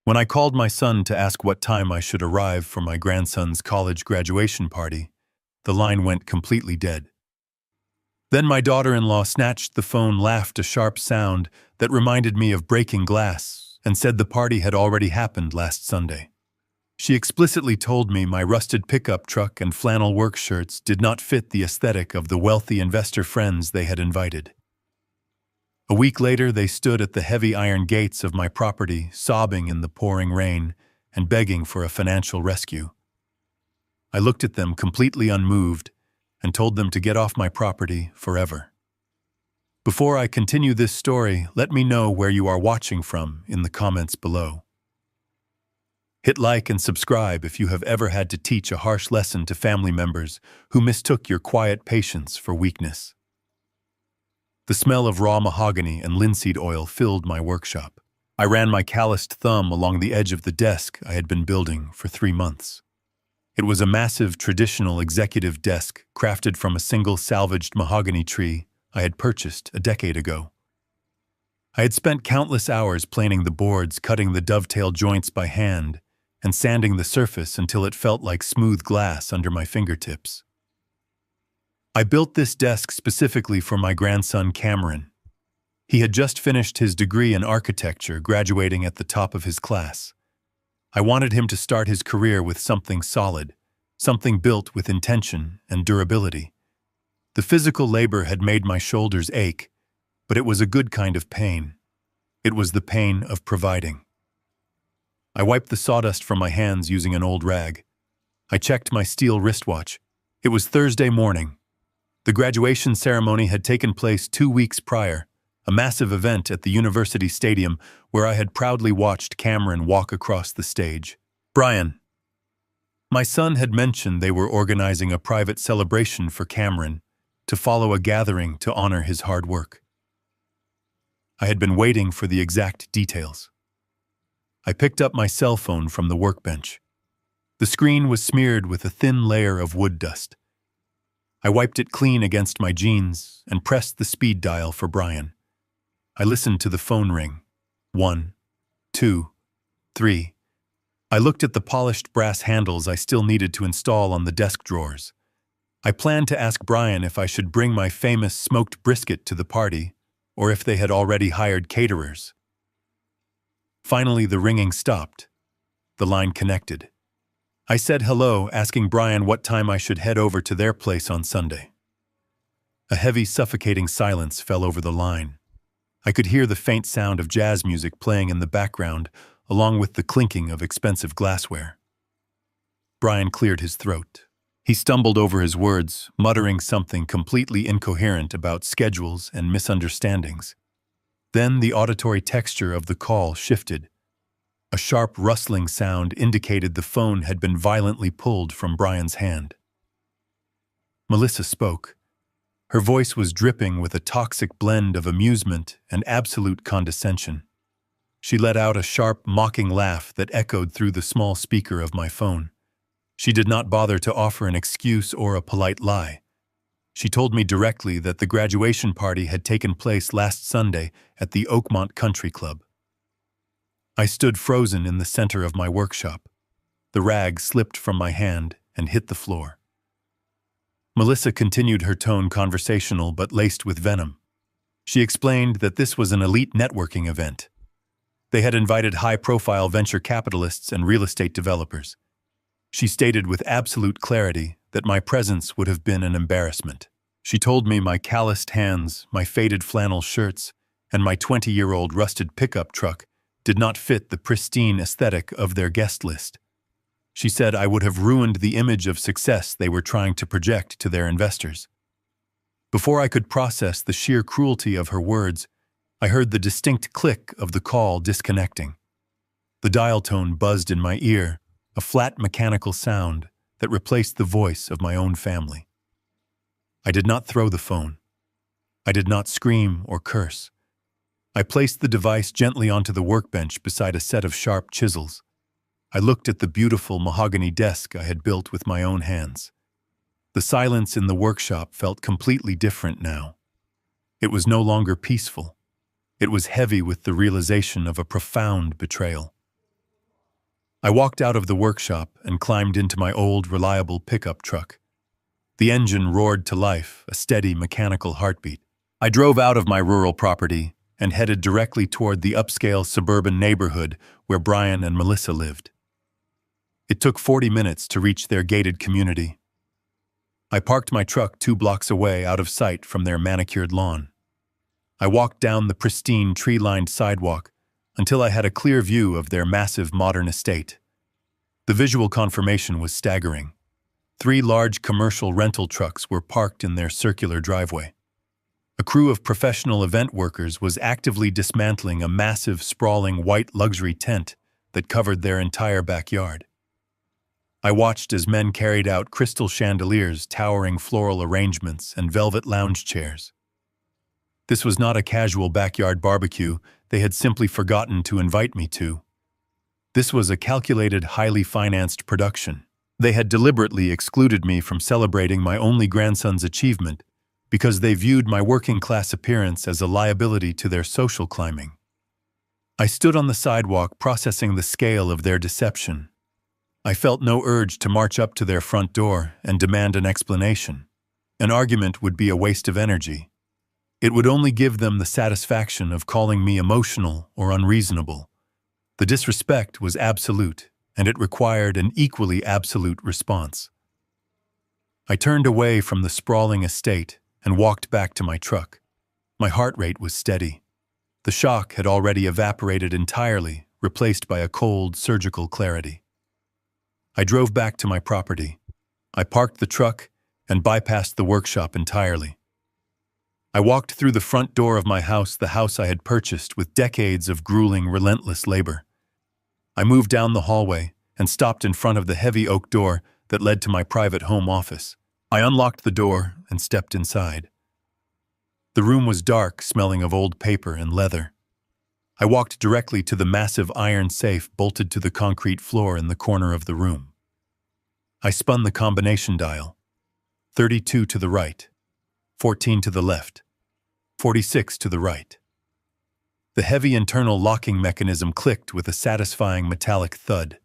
When I called my son to ask what time I should arrive for my grandson's college graduation party, the line went completely dead. Then my daughter-in-law snatched the phone, laughed a sharp sound that reminded me of breaking glass, and said the party had already happened last Sunday. She explicitly told me my rusted pickup truck and flannel work shirts did not fit the aesthetic of the wealthy investor friends they had invited. A week later, they stood at the heavy iron gates of my property, sobbing in the pouring rain and begging for a financial rescue. I looked at them completely unmoved and told them to get off my property forever. Before I continue this story, let me know where you are watching from in the comments below. Hit like and subscribe if you have ever had to teach a harsh lesson to family members who mistook your quiet patience for weakness. The smell of raw mahogany and linseed oil filled my workshop. I ran my calloused thumb along the edge of the desk I had been building for 3 months. It was a massive, traditional executive desk crafted from a single salvaged mahogany tree I had purchased a decade ago. I had spent countless hours planing the boards, cutting the dovetail joints by hand, and sanding the surface until it felt like smooth glass under my fingertips. I built this desk specifically for my grandson Cameron. He had just finished his degree in architecture, graduating at the top of his class. I wanted him to start his career with something solid, something built with intention and durability. The physical labor had made my shoulders ache, but it was a good kind of pain. It was the pain of providing. I wiped the sawdust from my hands using an old rag. I checked my steel wristwatch. It was Thursday morning. The graduation ceremony had taken place 2 weeks prior, a massive event at the university stadium where I had proudly watched Cameron walk across the stage. Brian. My son had mentioned they were organizing a private celebration for Cameron to follow a gathering to honor his hard work. I had been waiting for the exact details. I picked up my cell phone from the workbench. The screen was smeared with a thin layer of wood dust. I wiped it clean against my jeans and pressed the speed dial for Brian. I listened to the phone ring. 1, 2, 3. I looked at the polished brass handles I still needed to install on the desk drawers. I planned to ask Brian if I should bring my famous smoked brisket to the party, or if they had already hired caterers. Finally, the ringing stopped. The line connected. I said hello, asking Brian what time I should head over to their place on Sunday. A heavy, suffocating silence fell over the line. I could hear the faint sound of jazz music playing in the background, along with the clinking of expensive glassware. Brian cleared his throat. He stumbled over his words, muttering something completely incoherent about schedules and misunderstandings. Then the auditory texture of the call shifted. A sharp rustling sound indicated the phone had been violently pulled from Brian's hand. Melissa spoke. Her voice was dripping with a toxic blend of amusement and absolute condescension. She let out a sharp, mocking laugh that echoed through the small speaker of my phone. She did not bother to offer an excuse or a polite lie. She told me directly that the graduation party had taken place last Sunday at the Oakmont Country Club. I stood frozen in the center of my workshop. The rag slipped from my hand and hit the floor. Melissa continued her tone, conversational but laced with venom. She explained that this was an elite networking event. They had invited high-profile venture capitalists and real estate developers. She stated with absolute clarity that my presence would have been an embarrassment. She told me my calloused hands, my faded flannel shirts, and my 20-year-old rusted pickup truck did not fit the pristine aesthetic of their guest list. She said I would have ruined the image of success they were trying to project to their investors. Before I could process the sheer cruelty of her words, I heard the distinct click of the call disconnecting. The dial tone buzzed in my ear, a flat mechanical sound that replaced the voice of my own family. I did not throw the phone. I did not scream or curse. I placed the device gently onto the workbench beside a set of sharp chisels. I looked at the beautiful mahogany desk I had built with my own hands. The silence in the workshop felt completely different now. It was no longer peaceful. It was heavy with the realization of a profound betrayal. I walked out of the workshop and climbed into my old, reliable pickup truck. The engine roared to life, a steady mechanical heartbeat. I drove out of my rural property and headed directly toward the upscale suburban neighborhood where Brian and Melissa lived. It took 40 minutes to reach their gated community. I parked my truck 2 blocks away out of sight from their manicured lawn. I walked down the pristine tree-lined sidewalk until I had a clear view of their massive modern estate. The visual confirmation was staggering. 3 large commercial rental trucks were parked in their circular driveway. A crew of professional event workers was actively dismantling a massive, sprawling white luxury tent that covered their entire backyard. I watched as men carried out crystal chandeliers, towering floral arrangements, and velvet lounge chairs. This was not a casual backyard barbecue they had simply forgotten to invite me to. This was a calculated, highly financed production. They had deliberately excluded me from celebrating my only grandson's achievement because they viewed my working-class appearance as a liability to their social climbing. I stood on the sidewalk processing the scale of their deception. I felt no urge to march up to their front door and demand an explanation. An argument would be a waste of energy. It would only give them the satisfaction of calling me emotional or unreasonable. The disrespect was absolute, and it required an equally absolute response. I turned away from the sprawling estate and walked back to my truck. My heart rate was steady. The shock had already evaporated entirely, replaced by a cold, surgical clarity. I drove back to my property. I parked the truck and bypassed the workshop entirely. I walked through the front door of my house, the house I had purchased with decades of grueling, relentless labor. I moved down the hallway and stopped in front of the heavy oak door that led to my private home office. I unlocked the door and stepped inside. The room was dark, smelling of old paper and leather. I walked directly to the massive iron safe bolted to the concrete floor in the corner of the room. I spun the combination dial. 32 to the right, 14 to the left, 46 to the right. The heavy internal locking mechanism clicked with a satisfying metallic thud.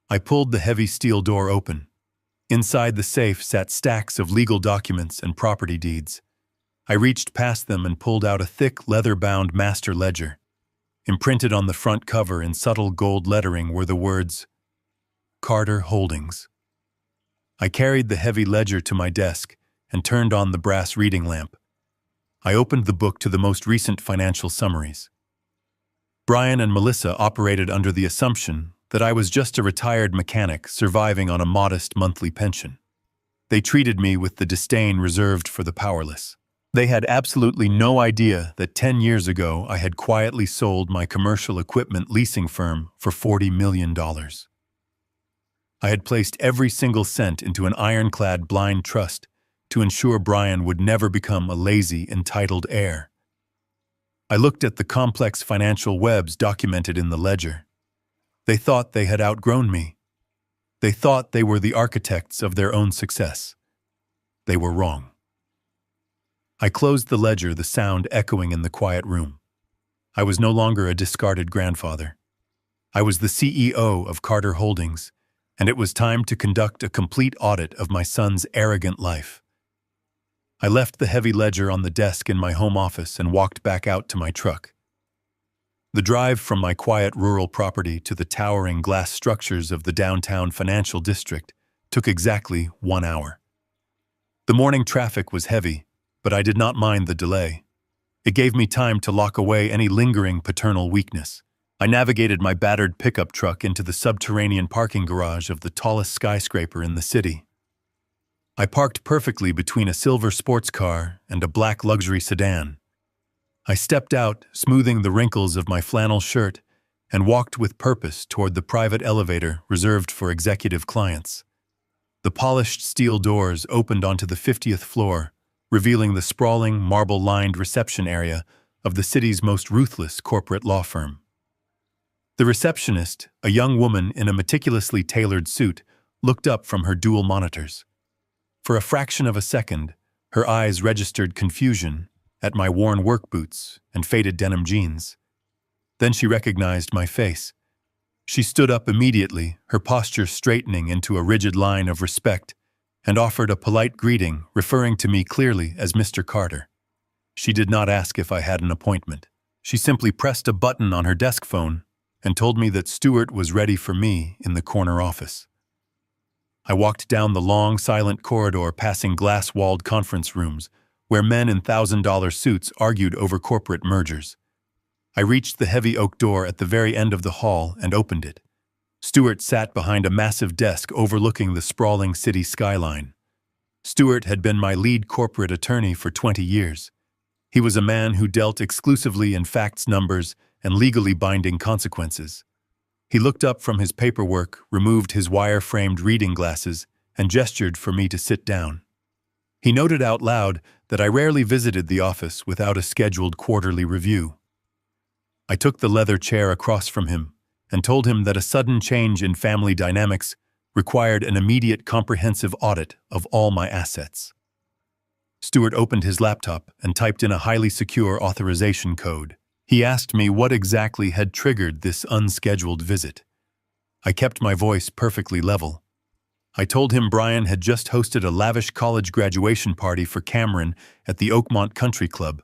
I pulled the heavy steel door open. Inside the safe sat stacks of legal documents and property deeds. I reached past them and pulled out a thick, leather-bound master ledger. Imprinted on the front cover in subtle gold lettering were the words, Carter Holdings. I carried the heavy ledger to my desk and turned on the brass reading lamp. I opened the book to the most recent financial summaries. Brian and Melissa operated under the assumption that I was just a retired mechanic surviving on a modest monthly pension. They treated me with the disdain reserved for the powerless. They had absolutely no idea that 10 years ago I had quietly sold my commercial equipment leasing firm for $40 million. I had placed every single cent into an ironclad blind trust to ensure Brian would never become a lazy, entitled heir. I looked at the complex financial webs documented in the ledger. They thought they had outgrown me. They thought they were the architects of their own success. They were wrong. I closed the ledger, the sound echoing in the quiet room. I was no longer a discarded grandfather. I was the CEO of Carter Holdings, and it was time to conduct a complete audit of my son's arrogant life. I left the heavy ledger on the desk in my home office and walked back out to my truck. The drive from my quiet rural property to the towering glass structures of the downtown financial district took exactly 1 hour. The morning traffic was heavy, but I did not mind the delay. It gave me time to lock away any lingering paternal weakness. I navigated my battered pickup truck into the subterranean parking garage of the tallest skyscraper in the city. I parked perfectly between a silver sports car and a black luxury sedan. I stepped out, smoothing the wrinkles of my flannel shirt, and walked with purpose toward the private elevator reserved for executive clients. The polished steel doors opened onto the 50th floor, revealing the sprawling, marble-lined reception area of the city's most ruthless corporate law firm. The receptionist, a young woman in a meticulously tailored suit, looked up from her dual monitors. For a fraction of a second, her eyes registered confusion at my worn work boots and faded denim jeans. Then she recognized my face. She stood up immediately, her posture straightening into a rigid line of respect, and offered a polite greeting, referring to me clearly as Mr. Carter. She did not ask if I had an appointment. She simply pressed a button on her desk phone and told me that Stuart was ready for me in the corner office. I walked down the long, silent corridor passing glass-walled conference rooms, where men in $1,000 suits argued over corporate mergers. I reached the heavy oak door at the very end of the hall and opened it. Stuart sat behind a massive desk overlooking the sprawling city skyline. Stuart had been my lead corporate attorney for 20 years. He was a man who dealt exclusively in facts, numbers, and legally binding consequences. He looked up from his paperwork, removed his wire-framed reading glasses, and gestured for me to sit down. He noted out loud that I rarely visited the office without a scheduled quarterly review. I took the leather chair across from him and told him that a sudden change in family dynamics required an immediate comprehensive audit of all my assets. Stuart opened his laptop and typed in a highly secure authorization code. He asked me what exactly had triggered this unscheduled visit. I kept my voice perfectly level. I told him Brian had just hosted a lavish college graduation party for Cameron at the Oakmont Country Club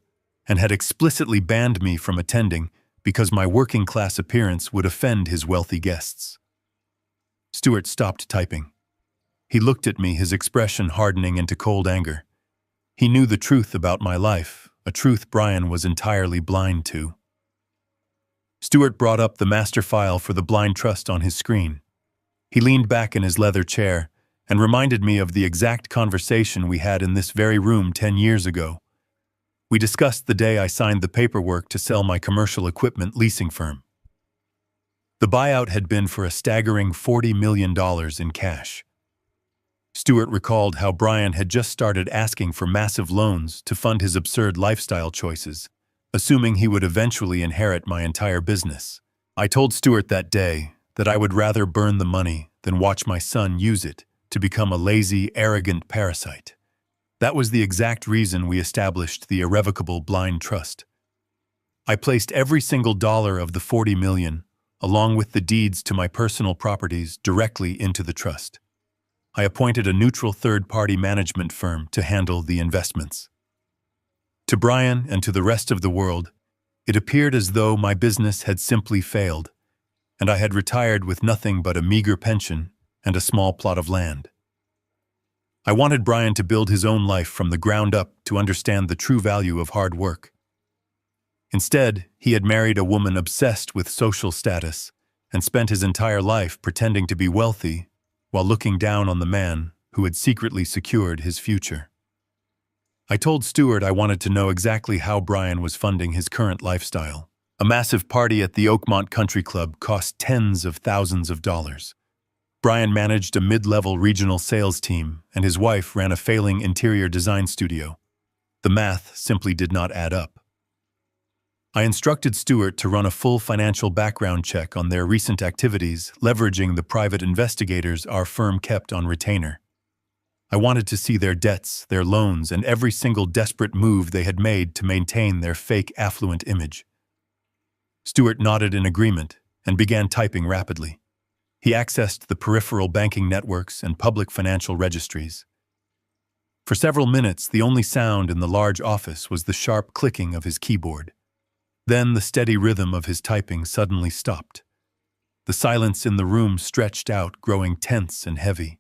and had explicitly banned me from attending because my working-class appearance would offend his wealthy guests. Stuart stopped typing. He looked at me, his expression hardening into cold anger. He knew the truth about my life, a truth Brian was entirely blind to. Stuart brought up the master file for the blind trust on his screen. He leaned back in his leather chair and reminded me of the exact conversation we had in this very room 10 years ago. We discussed the day I signed the paperwork to sell my commercial equipment leasing firm. The buyout had been for a staggering $40 million in cash. Stuart recalled how Brian had just started asking for massive loans to fund his absurd lifestyle choices, assuming he would eventually inherit my entire business. I told Stuart that day that I would rather burn the money than watch my son use it to become a lazy, arrogant parasite. That was the exact reason we established the irrevocable blind trust. I placed every single dollar of the $40 million, along with the deeds to my personal properties, directly into the trust. I appointed a neutral third-party management firm to handle the investments. To Brian and to the rest of the world, it appeared as though my business had simply failed, and I had retired with nothing but a meager pension and a small plot of land. I wanted Brian to build his own life from the ground up to understand the true value of hard work. Instead, he had married a woman obsessed with social status and spent his entire life pretending to be wealthy while looking down on the man who had secretly secured his future. I told Stuart I wanted to know exactly how Brian was funding his current lifestyle. A massive party at the Oakmont Country Club cost tens of thousands of dollars. Brian managed a mid-level regional sales team, and his wife ran a failing interior design studio. The math simply did not add up. I instructed Stuart to run a full financial background check on their recent activities, leveraging the private investigators our firm kept on retainer. I wanted to see their debts, their loans, and every single desperate move they had made to maintain their fake affluent image. Stuart nodded in agreement and began typing rapidly. He accessed the peripheral banking networks and public financial registries. For several minutes, the only sound in the large office was the sharp clicking of his keyboard. Then the steady rhythm of his typing suddenly stopped. The silence in the room stretched out, growing tense and heavy.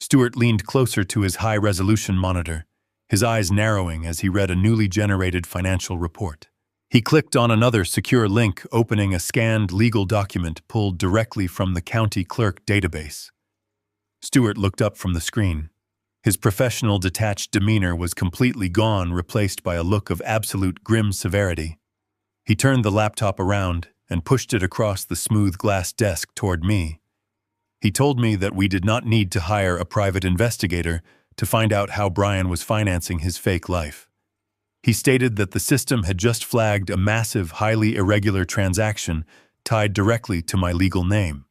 Stuart leaned closer to his high-resolution monitor, his eyes narrowing as he read a newly generated financial report. He clicked on another secure link, opening a scanned legal document pulled directly from the county clerk database. Stuart looked up from the screen. His professional, detached demeanor was completely gone, replaced by a look of absolute grim severity. He turned the laptop around and pushed it across the smooth glass desk toward me. He told me that we did not need to hire a private investigator to find out how Brian was financing his fake life. He stated that the system had just flagged a massive, highly irregular transaction tied directly to my legal name.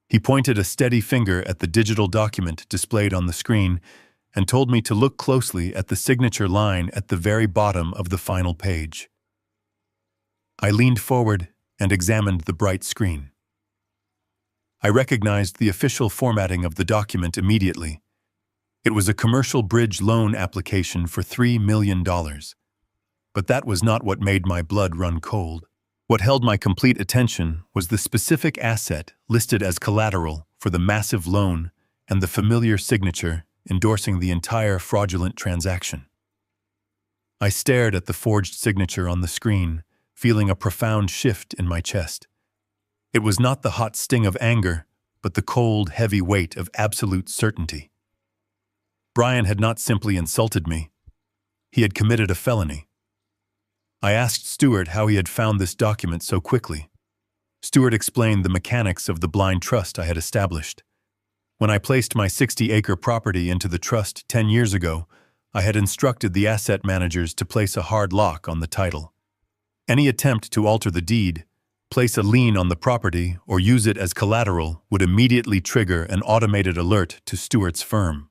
He pointed a steady finger at the digital document displayed on the screen and told me to look closely at the signature line at the very bottom of the final page. I leaned forward and examined the bright screen. I recognized the official formatting of the document immediately. It was a commercial bridge loan application for $3 million. But that was not what made my blood run cold. What held my complete attention was the specific asset listed as collateral for the massive loan and the familiar signature endorsing the entire fraudulent transaction. I stared at the forged signature on the screen, feeling a profound shift in my chest. It was not the hot sting of anger, but the cold, heavy weight of absolute certainty. Brian had not simply insulted me. He had committed a felony. I asked Stuart how he had found this document so quickly. Stuart explained the mechanics of the blind trust I had established. When I placed my 60-acre property into the trust 10 years ago, I had instructed the asset managers to place a hard lock on the title. Any attempt to alter the deed, place a lien on the property, or use it as collateral would immediately trigger an automated alert to Stuart's firm.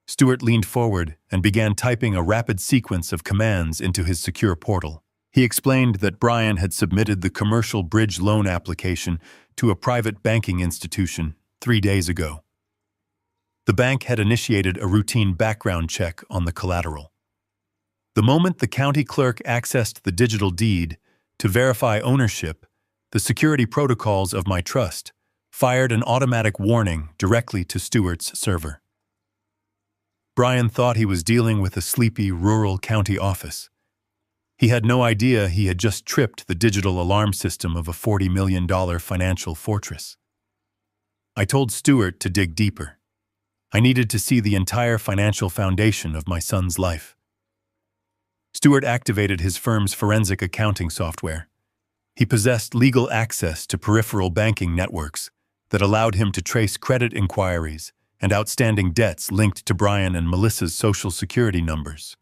Stuart leaned forward and began typing a rapid sequence of commands into his secure portal. He explained that Brian had submitted the commercial bridge loan application to a private banking institution 3 days ago. The bank had initiated a routine background check on the collateral. The moment the county clerk accessed the digital deed to verify ownership, the security protocols of my trust fired an automatic warning directly to Stuart's server. Brian thought he was dealing with a sleepy rural county office. He had no idea he had just tripped the digital alarm system of a $40 million financial fortress. I told Stuart to dig deeper. I needed to see the entire financial foundation of my son's life. Stuart activated his firm's forensic accounting software. He possessed legal access to peripheral banking networks that allowed him to trace credit inquiries and outstanding debts linked to Brian and Melissa's social security numbers.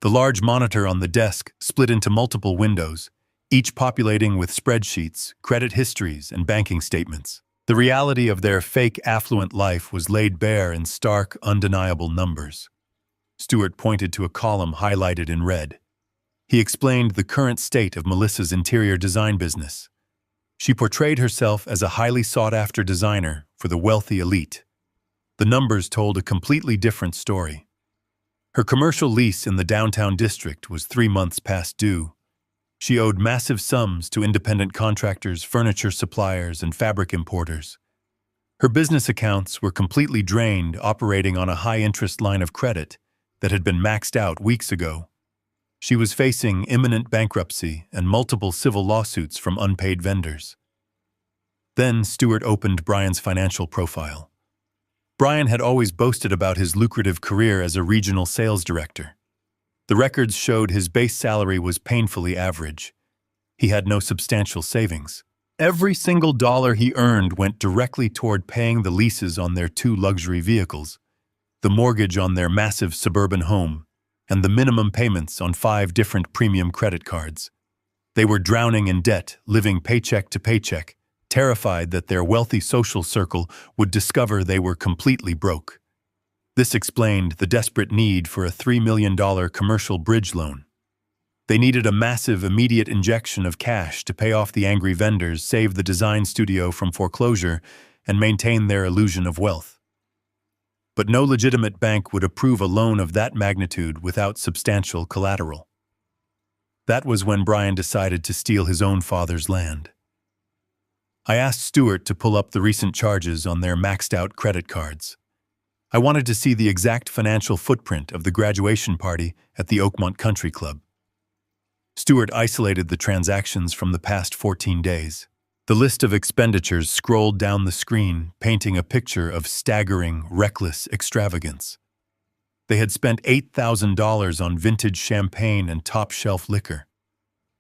The large monitor on the desk split into multiple windows, each populating with spreadsheets, credit histories, and banking statements. The reality of their fake affluent life was laid bare in stark, undeniable numbers. Stuart pointed to a column highlighted in red. He explained the current state of Melissa's interior design business. She portrayed herself as a highly sought-after designer for the wealthy elite. The numbers told a completely different story. Her commercial lease in the downtown district was 3 months past due. She owed massive sums to independent contractors, furniture suppliers, and fabric importers. Her business accounts were completely drained, operating on a high-interest line of credit that had been maxed out weeks ago. She was facing imminent bankruptcy and multiple civil lawsuits from unpaid vendors. Then Stuart opened Brian's financial profile. Brian had always boasted about his lucrative career as a regional sales director. The records showed his base salary was painfully average. He had no substantial savings. Every single dollar he earned went directly toward paying the leases on their 2 luxury vehicles, the mortgage on their massive suburban home, and the minimum payments on 5 different premium credit cards. They were drowning in debt, living paycheck to paycheck, terrified that their wealthy social circle would discover they were completely broke. This explained the desperate need for a $3 million commercial bridge loan. They needed a massive, immediate injection of cash to pay off the angry vendors, save the design studio from foreclosure, and maintain their illusion of wealth. But no legitimate bank would approve a loan of that magnitude without substantial collateral. That was when Brian decided to steal his own father's land. I asked Stuart to pull up the recent charges on their maxed-out credit cards. I wanted to see the exact financial footprint of the graduation party at the Oakmont Country Club. Stuart isolated the transactions from the past 14 days. The list of expenditures scrolled down the screen, painting a picture of staggering, reckless extravagance. They had spent $8,000 on vintage champagne and top-shelf liquor.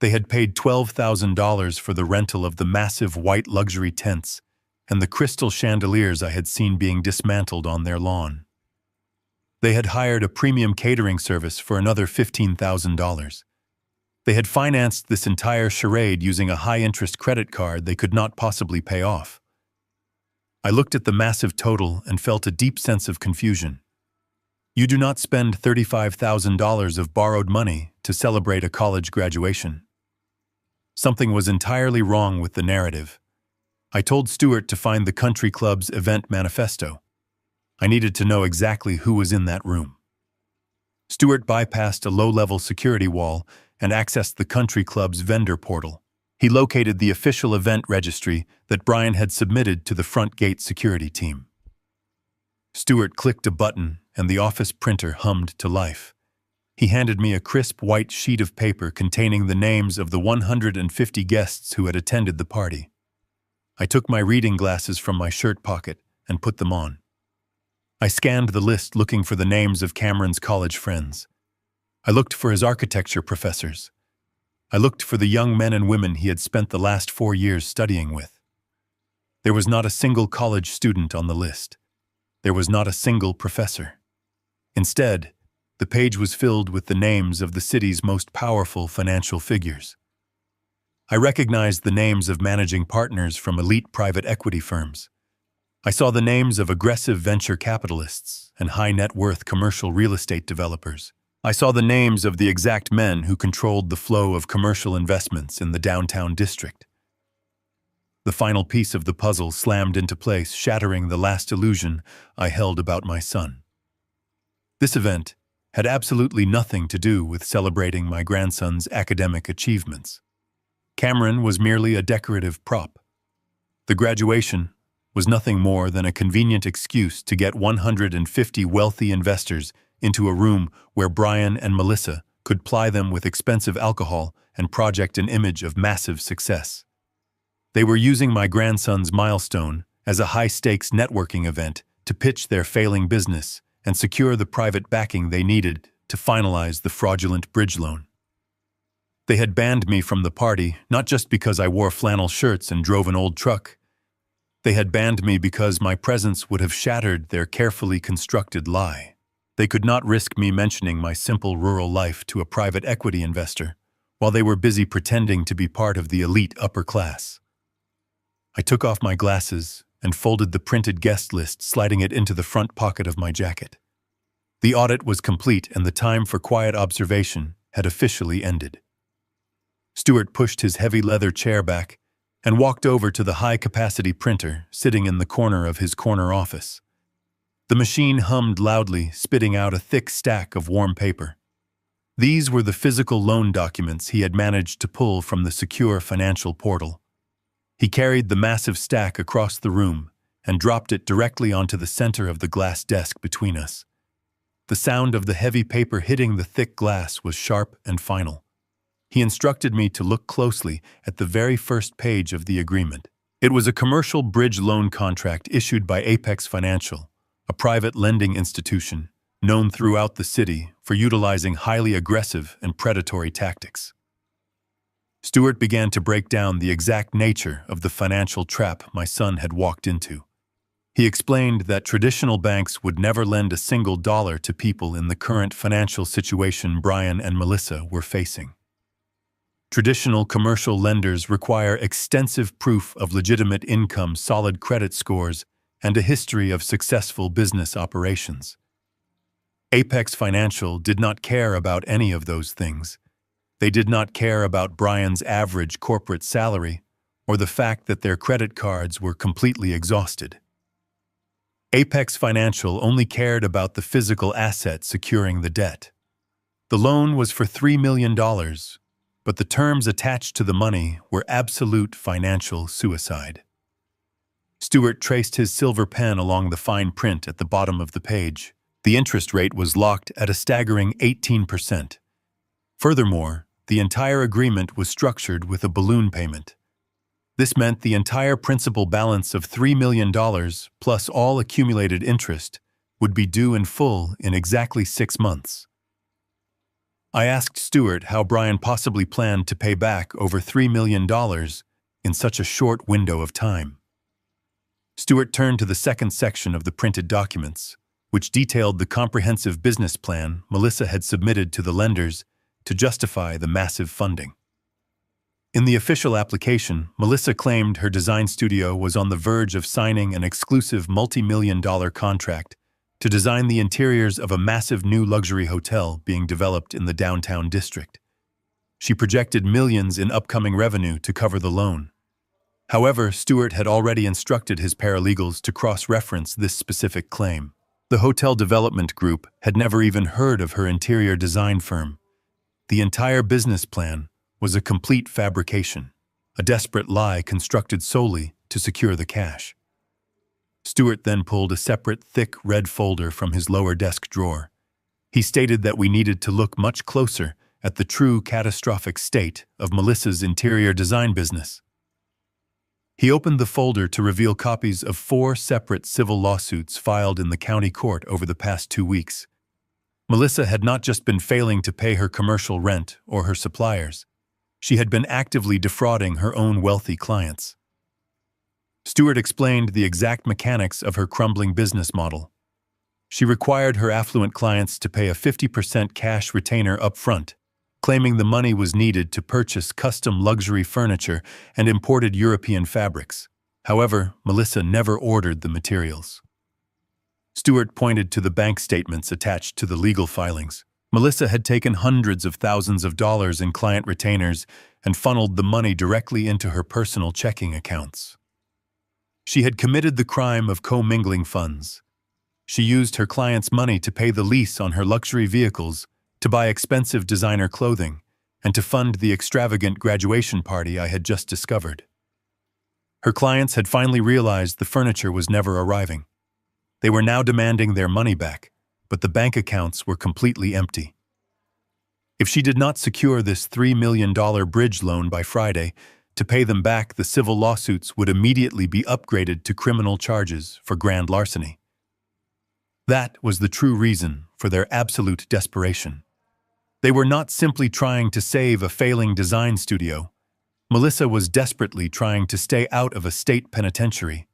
They had paid $12,000 for the rental of the massive white luxury tents and the crystal chandeliers I had seen being dismantled on their lawn. They had hired a premium catering service for another $15,000. They had financed this entire charade using a high-interest credit card they could not possibly pay off. I looked at the massive total and felt a deep sense of confusion. You do not spend $35,000 of borrowed money to celebrate a college graduation. Something was entirely wrong with the narrative. I told Stuart to find the country club's event manifesto. I needed to know exactly who was in that room. Stuart bypassed a low-level security wall and accessed the country club's vendor portal. He located the official event registry that Brian had submitted to the front gate security team. Stuart clicked a button and the office printer hummed to life. He handed me a crisp white sheet of paper containing the names of the 150 guests who had attended the party. I took my reading glasses from my shirt pocket and put them on. I scanned the list looking for the names of Cameron's college friends. I looked for his architecture professors. I looked for the young men and women he had spent the last 4 years studying with. There was not a single college student on the list. There was not a single professor. Instead, the page was filled with the names of the city's most powerful financial figures. I recognized the names of managing partners from elite private equity firms. I saw the names of aggressive venture capitalists and high-net-worth commercial real estate developers. I saw the names of the exact men who controlled the flow of commercial investments in the downtown district. The final piece of the puzzle slammed into place, shattering the last illusion I held about my son. This event had absolutely nothing to do with celebrating my grandson's academic achievements. Cameron was merely a decorative prop. The graduation was nothing more than a convenient excuse to get 150 wealthy investors into a room where Brian and Melissa could ply them with expensive alcohol and project an image of massive success. They were using my grandson's milestone as a high-stakes networking event to pitch their failing business and secure the private backing they needed to finalize the fraudulent bridge loan. They had banned me from the party not just because I wore flannel shirts and drove an old truck. They had banned me because my presence would have shattered their carefully constructed lie. They could not risk me mentioning my simple rural life to a private equity investor while they were busy pretending to be part of the elite upper class. I took off my glasses and folded the printed guest list, sliding it into the front pocket of my jacket. The audit was complete and the time for quiet observation had officially ended. Stuart pushed his heavy leather chair back and walked over to the high-capacity printer sitting in the corner of his corner office. The machine hummed loudly, spitting out a thick stack of warm paper. These were the physical loan documents he had managed to pull from the secure financial portal. He carried the massive stack across the room and dropped it directly onto the center of the glass desk between us. The sound of the heavy paper hitting the thick glass was sharp and final. He instructed me to look closely at the very first page of the agreement. It was a commercial bridge loan contract issued by Apex Financial, a private lending institution known throughout the city for utilizing highly aggressive and predatory tactics. Stuart began to break down the exact nature of the financial trap my son had walked into. He explained that traditional banks would never lend a single dollar to people in the current financial situation Brian and Melissa were facing. Traditional commercial lenders require extensive proof of legitimate income, solid credit scores, and a history of successful business operations. Apex Financial did not care about any of those things. They did not care about Brian's average corporate salary or the fact that their credit cards were completely exhausted. Apex Financial only cared about the physical asset securing the debt. The loan was for $3 million, but the terms attached to the money were absolute financial suicide. Stuart traced his silver pen along the fine print at the bottom of the page. The interest rate was locked at a staggering 18%. Furthermore, the entire agreement was structured with a balloon payment. This meant the entire principal balance of $3 million plus all accumulated interest would be due in full in exactly 6 months. I asked Stuart how Brian possibly planned to pay back over $3 million in such a short window of time. Stuart turned to the second section of the printed documents, which detailed the comprehensive business plan Melissa had submitted to the lenders to justify the massive funding. In the official application, Melissa claimed her design studio was on the verge of signing an exclusive multi-million-dollar contract to design the interiors of a massive new luxury hotel being developed in the downtown district. She projected millions in upcoming revenue to cover the loan. However, Stewart had already instructed his paralegals to cross-reference this specific claim. The Hotel Development Group had never even heard of her interior design firm. The entire business plan was a complete fabrication, a desperate lie constructed solely to secure the cash. Stewart then pulled a separate, thick red folder from his lower desk drawer. He stated that we needed to look much closer at the true catastrophic state of Melissa's interior design business. He opened the folder to reveal copies of 4 separate civil lawsuits filed in the county court over the past 2 weeks. Melissa had not just been failing to pay her commercial rent or her suppliers. She had been actively defrauding her own wealthy clients. Stewart explained the exact mechanics of her crumbling business model. She required her affluent clients to pay a 50% cash retainer up front, claiming the money was needed to purchase custom luxury furniture and imported European fabrics. However, Melissa never ordered the materials. Stewart pointed to the bank statements attached to the legal filings. Melissa had taken hundreds of thousands of dollars in client retainers and funneled the money directly into her personal checking accounts. She had committed the crime of commingling funds. She used her clients' money to pay the lease on her luxury vehicles, to buy expensive designer clothing, and to fund the extravagant graduation party I had just discovered. Her clients had finally realized the furniture was never arriving. They were now demanding their money back, but the bank accounts were completely empty. If she did not secure this $3 million bridge loan by Friday, to pay them back, the civil lawsuits would immediately be upgraded to criminal charges for grand larceny. That was the true reason for their absolute desperation. They were not simply trying to save a failing design studio. Melissa was desperately trying to stay out of a state penitentiary.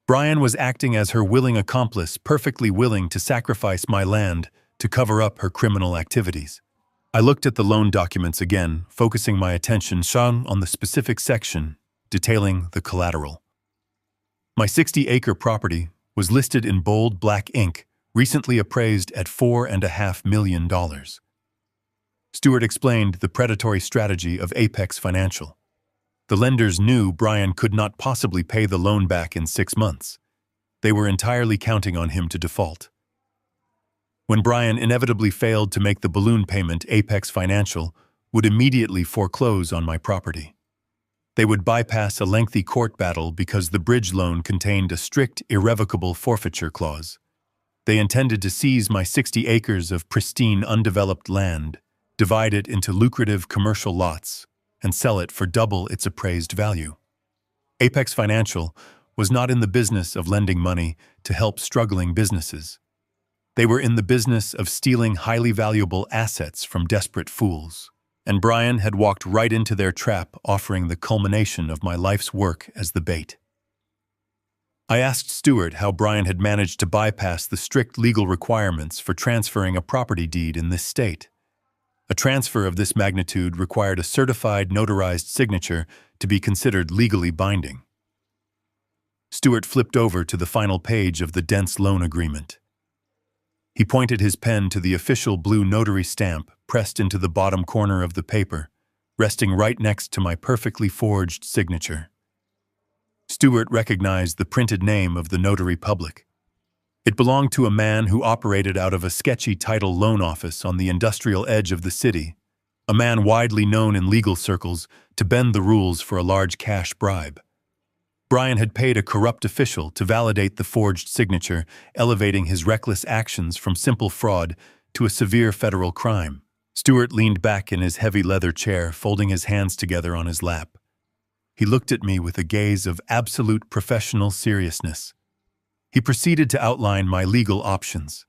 Brian was acting as her willing accomplice, perfectly willing to sacrifice my land to cover up her criminal activities. I looked at the loan documents again, focusing my attention on the specific section detailing the collateral. My 60-acre property was listed in bold black ink, recently appraised at $4.5 million. Stewart explained the predatory strategy of Apex Financial. The lenders knew Brian could not possibly pay the loan back in 6 months. They were entirely counting on him to default. When Brian inevitably failed to make the balloon payment, Apex Financial would immediately foreclose on my property. They would bypass a lengthy court battle because the bridge loan contained a strict, irrevocable forfeiture clause. They intended to seize my 60 acres of pristine, undeveloped land, divide it into lucrative commercial lots, and sell it for double its appraised value. Apex Financial was not in the business of lending money to help struggling businesses. They were in the business of stealing highly valuable assets from desperate fools. And Brian had walked right into their trap, offering the culmination of my life's work as the bait. I asked Stewart how Brian had managed to bypass the strict legal requirements for transferring a property deed in this state. A transfer of this magnitude required a certified, notarized signature to be considered legally binding. Stewart flipped over to the final page of the dense loan agreement. He pointed his pen to the official blue notary stamp pressed into the bottom corner of the paper, resting right next to my perfectly forged signature. Stewart recognized the printed name of the notary public. It belonged to a man who operated out of a sketchy title loan office on the industrial edge of the city, a man widely known in legal circles to bend the rules for a large cash bribe. Brian had paid a corrupt official to validate the forged signature, elevating his reckless actions from simple fraud to a severe federal crime. Stewart leaned back in his heavy leather chair, folding his hands together on his lap. He looked at me with a gaze of absolute professional seriousness. He proceeded to outline my legal options.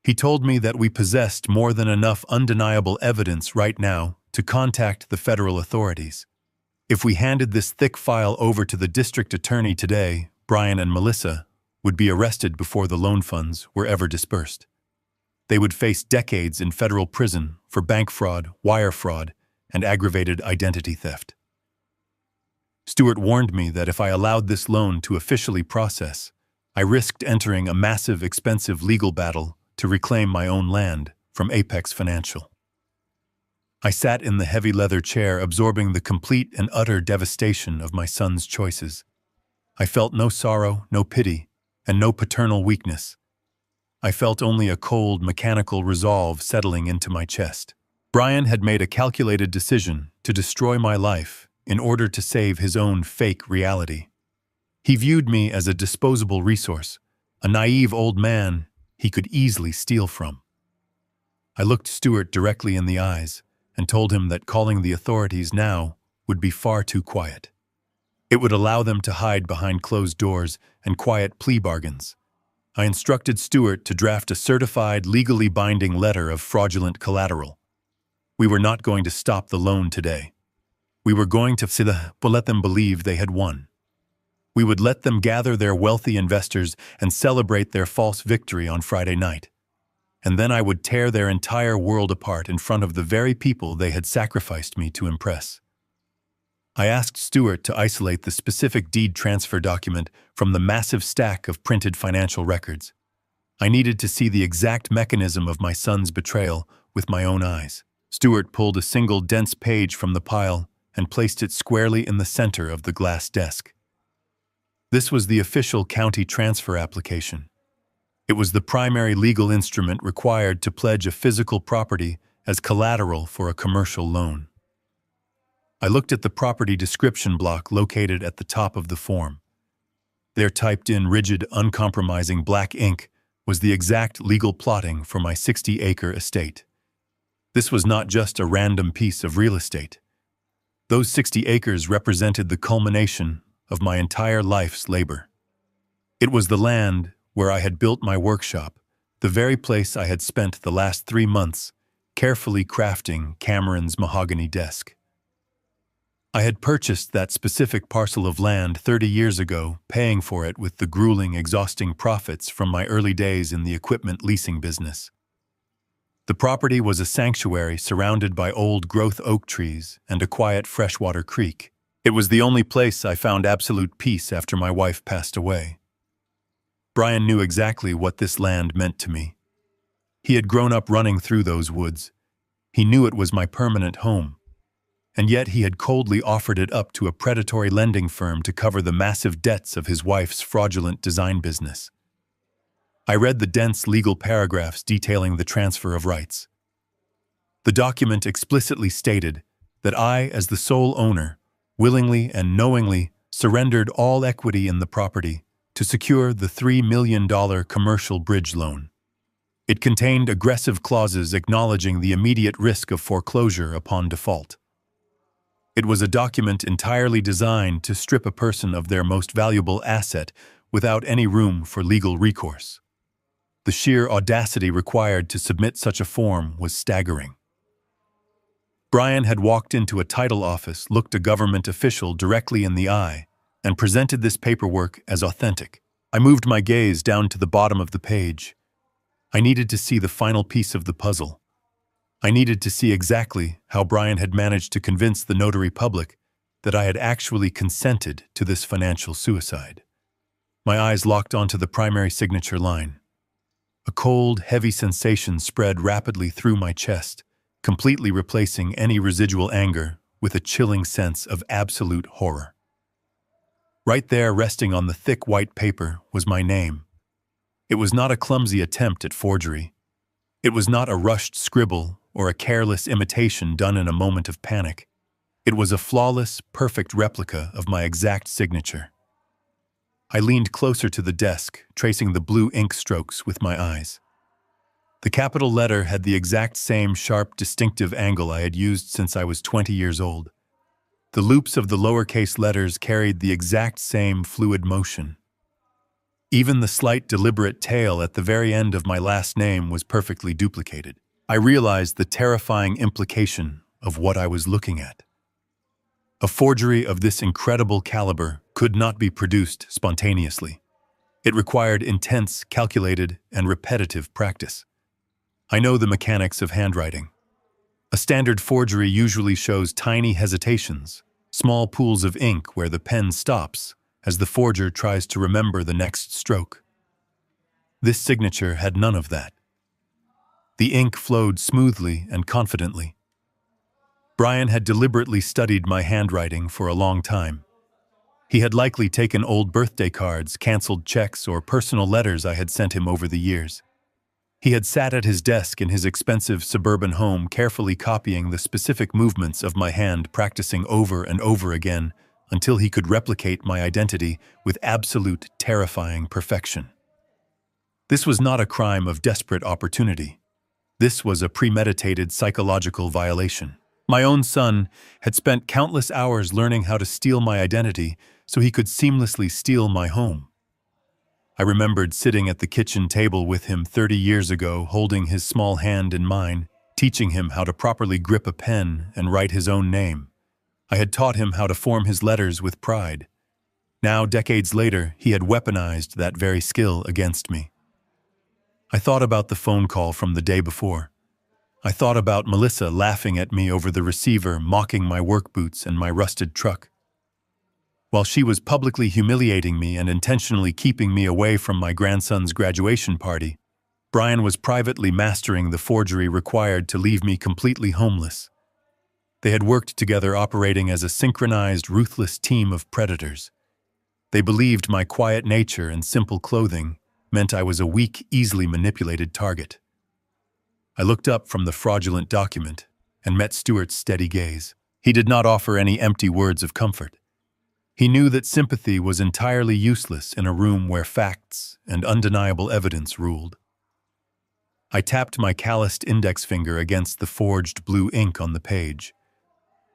He told me that we possessed more than enough undeniable evidence right now to contact the federal authorities. If we handed this thick file over to the district attorney today, Brian and Melissa would be arrested before the loan funds were ever dispersed. They would face decades in federal prison for bank fraud, wire fraud, and aggravated identity theft. Stewart warned me that if I allowed this loan to officially process, I risked entering a massive, expensive legal battle to reclaim my own land from Apex Financial. I sat in the heavy leather chair, absorbing the complete and utter devastation of my son's choices. I felt no sorrow, no pity, and no paternal weakness. I felt only a cold, mechanical resolve settling into my chest. Brian had made a calculated decision to destroy my life in order to save his own fake reality. He viewed me as a disposable resource, a naive old man he could easily steal from. I looked Stuart directly in the eyes and told him that calling the authorities now would be far too quiet. It would allow them to hide behind closed doors and quiet plea bargains. I instructed Stuart to draft a certified, legally binding letter of fraudulent collateral. We were not going to stop the loan today. We were going to let them believe they had won. We would let them gather their wealthy investors and celebrate their false victory on Friday night. And then I would tear their entire world apart in front of the very people they had sacrificed me to impress. I asked Stuart to isolate the specific deed transfer document from the massive stack of printed financial records. I needed to see the exact mechanism of my son's betrayal with my own eyes. Stuart pulled a single dense page from the pile and placed it squarely in the center of the glass desk. This was the official county transfer application. It was the primary legal instrument required to pledge a physical property as collateral for a commercial loan. I looked at the property description block located at the top of the form. There, typed in rigid, uncompromising black ink, was the exact legal plotting for my 60-acre estate. This was not just a random piece of real estate. Those 60 acres represented the culmination of my entire life's labor. It was the land where I had built my workshop, the very place I had spent the last 3 months carefully crafting Cameron's mahogany desk. I had purchased that specific parcel of land 30 years ago, paying for it with the grueling, exhausting profits from my early days in the equipment leasing business. The property was a sanctuary surrounded by old-growth oak trees and a quiet freshwater creek. It was the only place I found absolute peace after my wife passed away. Brian knew exactly what this land meant to me. He had grown up running through those woods. He knew it was my permanent home. And yet he had coldly offered it up to a predatory lending firm to cover the massive debts of his wife's fraudulent design business. I read the dense legal paragraphs detailing the transfer of rights. The document explicitly stated that I, as the sole owner, willingly and knowingly surrendered all equity in the property to secure the $3 million commercial bridge loan. It contained aggressive clauses acknowledging the immediate risk of foreclosure upon default. It was a document entirely designed to strip a person of their most valuable asset without any room for legal recourse. The sheer audacity required to submit such a form was staggering. Brian had walked into a title office, looked a government official directly in the eye, and presented this paperwork as authentic. I moved my gaze down to the bottom of the page. I needed to see the final piece of the puzzle. I needed to see exactly how Brian had managed to convince the notary public that I had actually consented to this financial suicide. My eyes locked onto the primary signature line. A cold, heavy sensation spread rapidly through my chest, completely replacing any residual anger with a chilling sense of absolute horror. Right there, resting on the thick white paper, was my name. It was not a clumsy attempt at forgery. It was not a rushed scribble or a careless imitation done in a moment of panic. It was a flawless, perfect replica of my exact signature. I leaned closer to the desk, tracing the blue ink strokes with my eyes. The capital letter had the exact same sharp, distinctive angle I had used since I was 20 years old. The loops of the lowercase letters carried the exact same fluid motion. Even the slight, deliberate tail at the very end of my last name was perfectly duplicated. I realized the terrifying implication of what I was looking at. A forgery of this incredible caliber could not be produced spontaneously. It required intense, calculated, and repetitive practice. I know the mechanics of handwriting. A standard forgery usually shows tiny hesitations, small pools of ink where the pen stops as the forger tries to remember the next stroke. This signature had none of that. The ink flowed smoothly and confidently. Brian had deliberately studied my handwriting for a long time. He had likely taken old birthday cards, canceled checks, or personal letters I had sent him over the years. He had sat at his desk in his expensive suburban home, carefully copying the specific movements of my hand, practicing over and over again until he could replicate my identity with absolute, terrifying perfection. This was not a crime of desperate opportunity. This was a premeditated psychological violation. My own son had spent countless hours learning how to steal my identity so he could seamlessly steal my home. I remembered sitting at the kitchen table with him 30 years ago, holding his small hand in mine, teaching him how to properly grip a pen and write his own name. I had taught him how to form his letters with pride. Now, decades later, he had weaponized that very skill against me. I thought about the phone call from the day before. I thought about Melissa laughing at me over the receiver, mocking my work boots and my rusted truck. While she was publicly humiliating me and intentionally keeping me away from my grandson's graduation party, Brian was privately mastering the forgery required to leave me completely homeless. They had worked together, operating as a synchronized, ruthless team of predators. They believed my quiet nature and simple clothing meant I was a weak, easily manipulated target. I looked up from the fraudulent document and met Stuart's steady gaze. He did not offer any empty words of comfort. He knew that sympathy was entirely useless in a room where facts and undeniable evidence ruled. I tapped my calloused index finger against the forged blue ink on the page.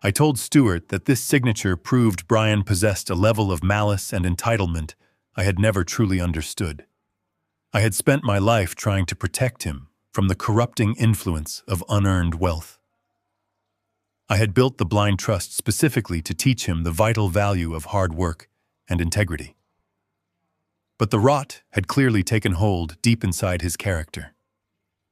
I told Stuart that this signature proved Brian possessed a level of malice and entitlement I had never truly understood. I had spent my life trying to protect him from the corrupting influence of unearned wealth. I had built the blind trust specifically to teach him the vital value of hard work and integrity. But the rot had clearly taken hold deep inside his character.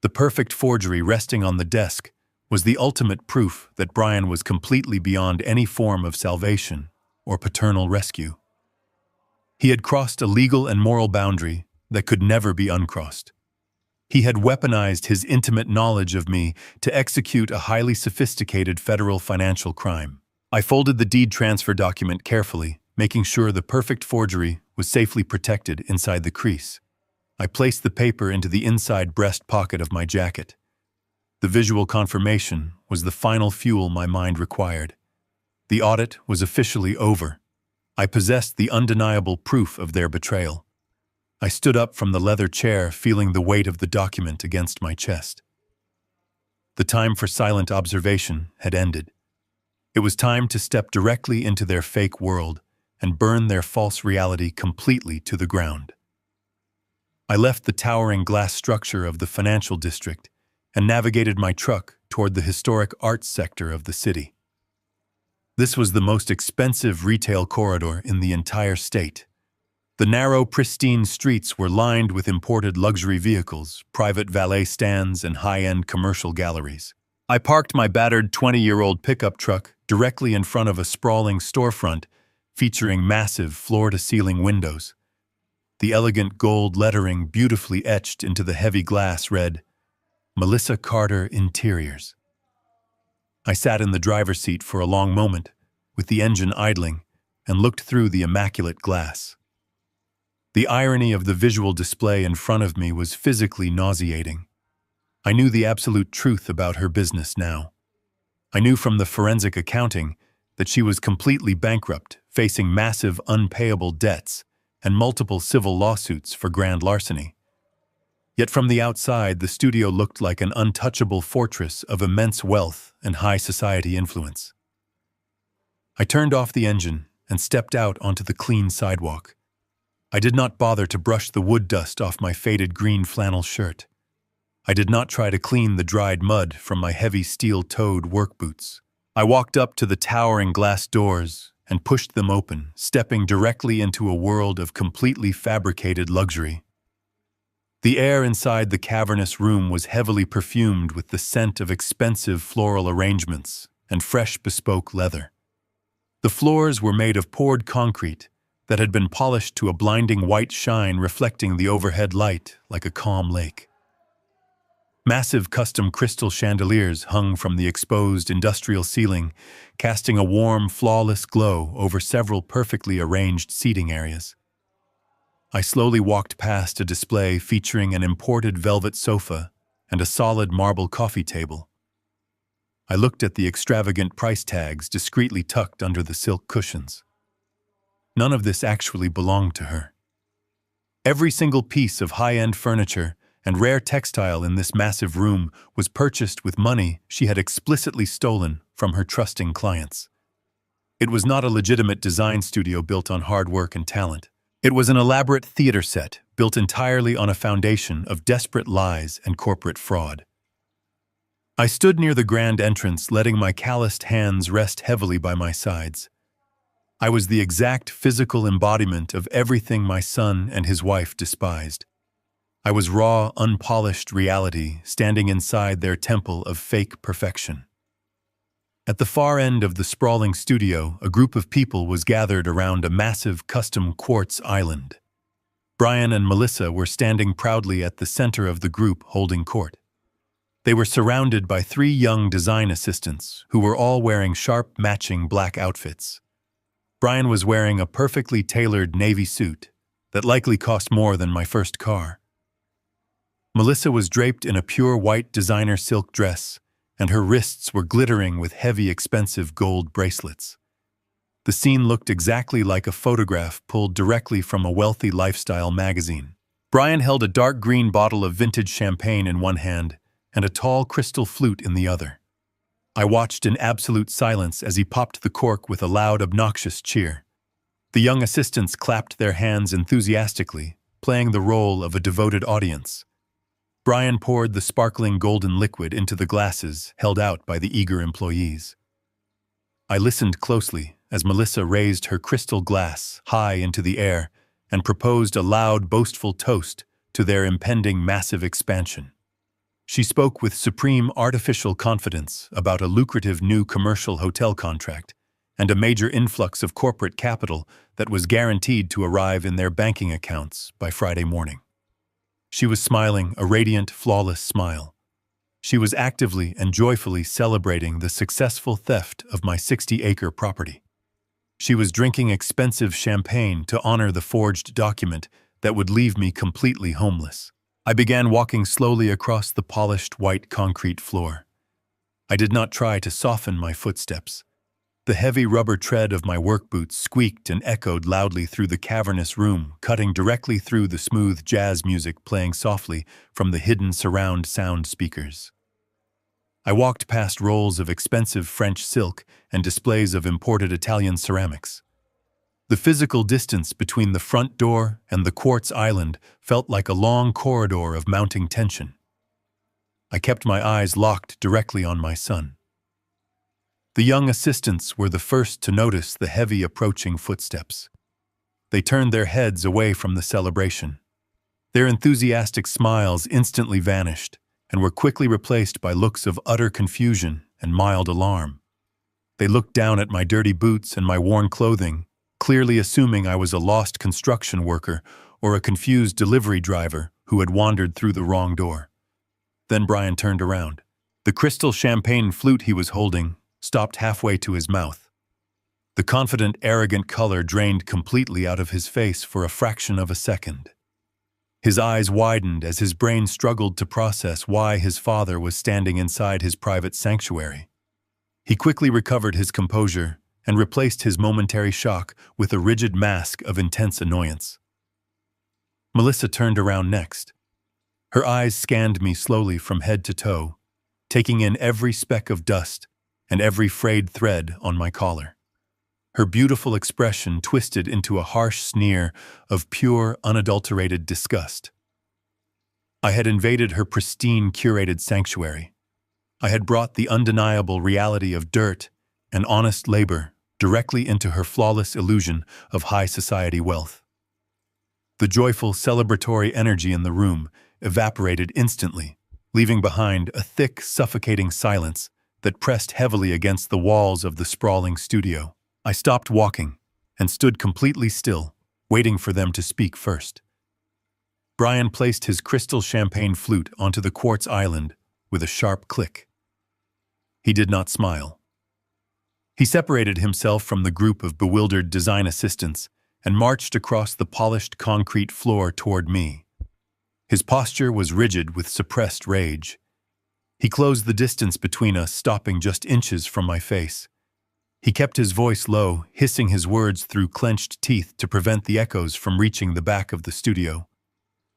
The perfect forgery resting on the desk was the ultimate proof that Brian was completely beyond any form of salvation or paternal rescue. He had crossed a legal and moral boundary that could never be uncrossed. He had weaponized his intimate knowledge of me to execute a highly sophisticated federal financial crime. I folded the deed transfer document carefully, making sure the perfect forgery was safely protected inside the crease. I placed the paper into the inside breast pocket of my jacket. The visual confirmation was the final fuel my mind required. The audit was officially over. I possessed the undeniable proof of their betrayal. I stood up from the leather chair, feeling the weight of the document against my chest. The time for silent observation had ended. It was time to step directly into their fake world and burn their false reality completely to the ground. I left the towering glass structure of the financial district and navigated my truck toward the historic arts sector of the city. This was the most expensive retail corridor in the entire state. The narrow, pristine streets were lined with imported luxury vehicles, private valet stands, and high-end commercial galleries. I parked my battered 20-year-old pickup truck directly in front of a sprawling storefront featuring massive floor-to-ceiling windows. The elegant gold lettering, beautifully etched into the heavy glass, read, "Melissa Carter Interiors." I sat in the driver's seat for a long moment, with the engine idling, and looked through the immaculate glass. The irony of the visual display in front of me was physically nauseating. I knew the absolute truth about her business now. I knew from the forensic accounting that she was completely bankrupt, facing massive unpayable debts and multiple civil lawsuits for grand larceny. Yet from the outside, the studio looked like an untouchable fortress of immense wealth and high society influence. I turned off the engine and stepped out onto the clean sidewalk. I did not bother to brush the wood dust off my faded green flannel shirt. I did not try to clean the dried mud from my heavy steel-toed work boots. I walked up to the towering glass doors and pushed them open, stepping directly into a world of completely fabricated luxury. The air inside the cavernous room was heavily perfumed with the scent of expensive floral arrangements and fresh bespoke leather. The floors were made of poured concrete that had been polished to a blinding white shine, reflecting the overhead light like a calm lake. Massive custom crystal chandeliers hung from the exposed industrial ceiling, casting a warm, flawless glow over several perfectly arranged seating areas. I slowly walked past a display featuring an imported velvet sofa and a solid marble coffee table. I looked at the extravagant price tags discreetly tucked under the silk cushions. None of this actually belonged to her. Every single piece of high-end furniture and rare textile in this massive room was purchased with money she had explicitly stolen from her trusting clients. It was not a legitimate design studio built on hard work and talent. It was an elaborate theater set built entirely on a foundation of desperate lies and corporate fraud. I stood near the grand entrance, letting my calloused hands rest heavily by my sides. I was the exact physical embodiment of everything my son and his wife despised. I was raw, unpolished reality standing inside their temple of fake perfection. At the far end of the sprawling studio, a group of people was gathered around a massive custom quartz island. Brian and Melissa were standing proudly at the center of the group holding court. They were surrounded by 3 young design assistants who were all wearing sharp, matching black outfits. Brian was wearing a perfectly tailored navy suit that likely cost more than my first car. Melissa was draped in a pure white designer silk dress, and her wrists were glittering with heavy, expensive gold bracelets. The scene looked exactly like a photograph pulled directly from a wealthy lifestyle magazine. Brian held a dark green bottle of vintage champagne in one hand and a tall crystal flute in the other. I watched in absolute silence as he popped the cork with a loud, obnoxious cheer. The young assistants clapped their hands enthusiastically, playing the role of a devoted audience. Brian poured the sparkling golden liquid into the glasses held out by the eager employees. I listened closely as Melissa raised her crystal glass high into the air and proposed a loud, boastful toast to their impending massive expansion. She spoke with supreme artificial confidence about a lucrative new commercial hotel contract and a major influx of corporate capital that was guaranteed to arrive in their banking accounts by Friday morning. She was smiling, a radiant, flawless smile. She was actively and joyfully celebrating the successful theft of my 60-acre property. She was drinking expensive champagne to honor the forged document that would leave me completely homeless. I began walking slowly across the polished white concrete floor. I did not try to soften my footsteps. The heavy rubber tread of my work boots squeaked and echoed loudly through the cavernous room, cutting directly through the smooth jazz music playing softly from the hidden surround sound speakers. I walked past rolls of expensive French silk and displays of imported Italian ceramics. The physical distance between the front door and the quartz island felt like a long corridor of mounting tension. I kept my eyes locked directly on my son. The young assistants were the first to notice the heavy approaching footsteps. They turned their heads away from the celebration. Their enthusiastic smiles instantly vanished and were quickly replaced by looks of utter confusion and mild alarm. They looked down at my dirty boots and my worn clothing, clearly assuming I was a lost construction worker or a confused delivery driver who had wandered through the wrong door. Then Brian turned around. The crystal champagne flute he was holding stopped halfway to his mouth. The confident, arrogant color drained completely out of his face for a fraction of a second. His eyes widened as his brain struggled to process why his father was standing inside his private sanctuary. He quickly recovered his composure and replaced his momentary shock with a rigid mask of intense annoyance. Melissa turned around next. Her eyes scanned me slowly from head to toe, taking in every speck of dust and every frayed thread on my collar. Her beautiful expression twisted into a harsh sneer of pure, unadulterated disgust. I had invaded her pristine, curated sanctuary. I had brought the undeniable reality of dirt and honest labor directly into her flawless illusion of high society wealth. The joyful, celebratory energy in the room evaporated instantly, leaving behind a thick, suffocating silence that pressed heavily against the walls of the sprawling studio. I stopped walking and stood completely still, waiting for them to speak first. Brian placed his crystal champagne flute onto the quartz island with a sharp click. He did not smile. He separated himself from the group of bewildered design assistants and marched across the polished concrete floor toward me. His posture was rigid with suppressed rage. He closed the distance between us, stopping just inches from my face. He kept his voice low, hissing his words through clenched teeth to prevent the echoes from reaching the back of the studio.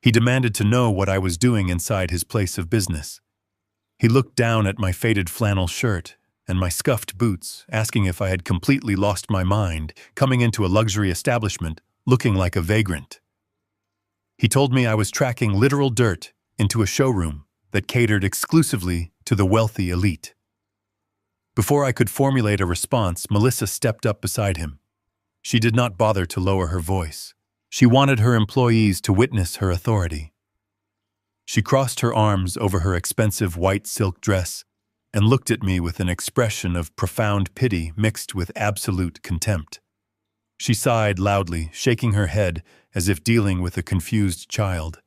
He demanded to know what I was doing inside his place of business. He looked down at my faded flannel shirt and my scuffed boots, asking if I had completely lost my mind, coming into a luxury establishment looking like a vagrant. He told me I was tracking literal dirt into a showroom that catered exclusively to the wealthy elite. Before I could formulate a response, Melissa stepped up beside him. She did not bother to lower her voice. She wanted her employees to witness her authority. She crossed her arms over her expensive white silk dress and looked at me with an expression of profound pity mixed with absolute contempt. She sighed loudly, shaking her head as if dealing with a confused child.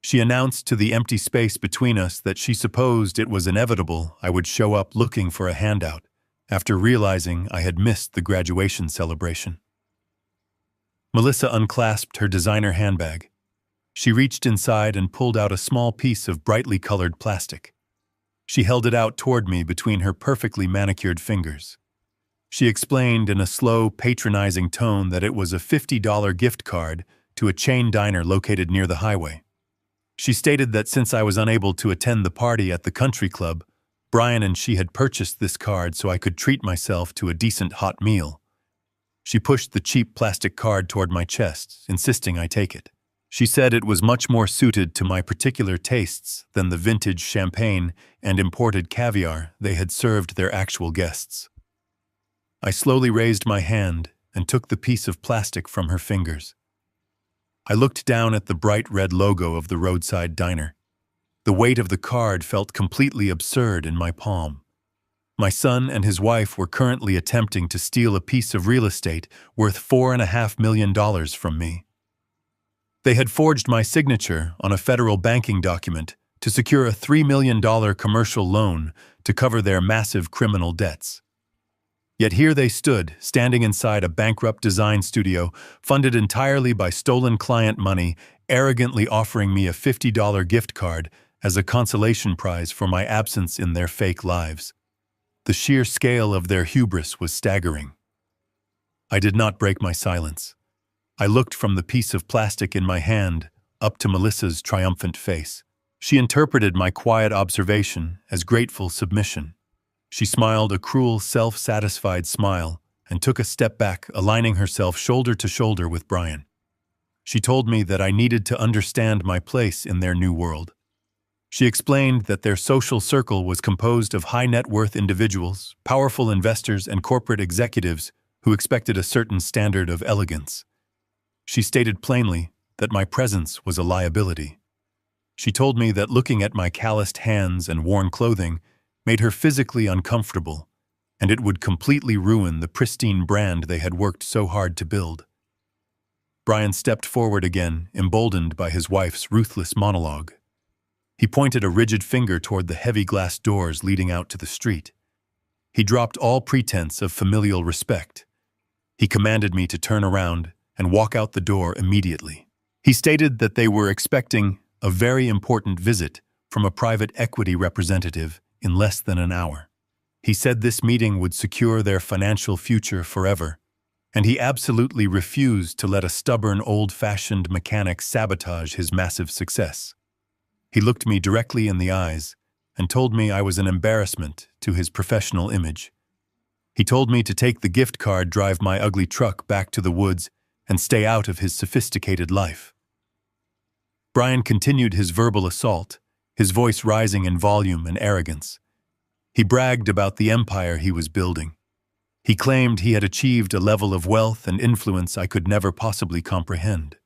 She announced to the empty space between us that she supposed it was inevitable I would show up looking for a handout after realizing I had missed the graduation celebration. Melissa unclasped her designer handbag. She reached inside and pulled out a small piece of brightly colored plastic. She held it out toward me between her perfectly manicured fingers. She explained in a slow, patronizing tone that it was a $50 gift card to a chain diner located near the highway. She stated that since I was unable to attend the party at the country club, Brian and she had purchased this card so I could treat myself to a decent hot meal. She pushed the cheap plastic card toward my chest, insisting I take it. She said it was much more suited to my particular tastes than the vintage champagne and imported caviar they had served their actual guests. I slowly raised my hand and took the piece of plastic from her fingers. I looked down at the bright red logo of the roadside diner. The weight of the card felt completely absurd in my palm. My son and his wife were currently attempting to steal a piece of real estate worth $4.5 million from me. They had forged my signature on a federal banking document to secure a $3 million commercial loan to cover their massive criminal debts. Yet here they stood, standing inside a bankrupt design studio funded entirely by stolen client money, arrogantly offering me a $50 gift card as a consolation prize for my absence in their fake lives. The sheer scale of their hubris was staggering. I did not break my silence. I looked from the piece of plastic in my hand up to Melissa's triumphant face. She interpreted my quiet observation as grateful submission. She smiled a cruel, self-satisfied smile and took a step back, aligning herself shoulder to shoulder with Brian. She told me that I needed to understand my place in their new world. She explained that their social circle was composed of high-net-worth individuals, powerful investors, and corporate executives who expected a certain standard of elegance. She stated plainly that my presence was a liability. She told me that looking at my calloused hands and worn clothing made her physically uncomfortable, and it would completely ruin the pristine brand they had worked so hard to build. Brian stepped forward again, emboldened by his wife's ruthless monologue. He pointed a rigid finger toward the heavy glass doors leading out to the street. He dropped all pretense of familial respect. He commanded me to turn around and walk out the door immediately. He stated that they were expecting a very important visit from a private equity representative in less than an hour. He said this meeting would secure their financial future forever, and he absolutely refused to let a stubborn, old-fashioned mechanic sabotage his massive success. He looked me directly in the eyes and told me I was an embarrassment to his professional image. He told me to take the gift card, drive my ugly truck back to the woods, and stay out of his sophisticated life. Brian continued his verbal assault, his voice rising in volume and arrogance. He bragged about the empire he was building. He claimed he had achieved a level of wealth and influence I could never possibly comprehend.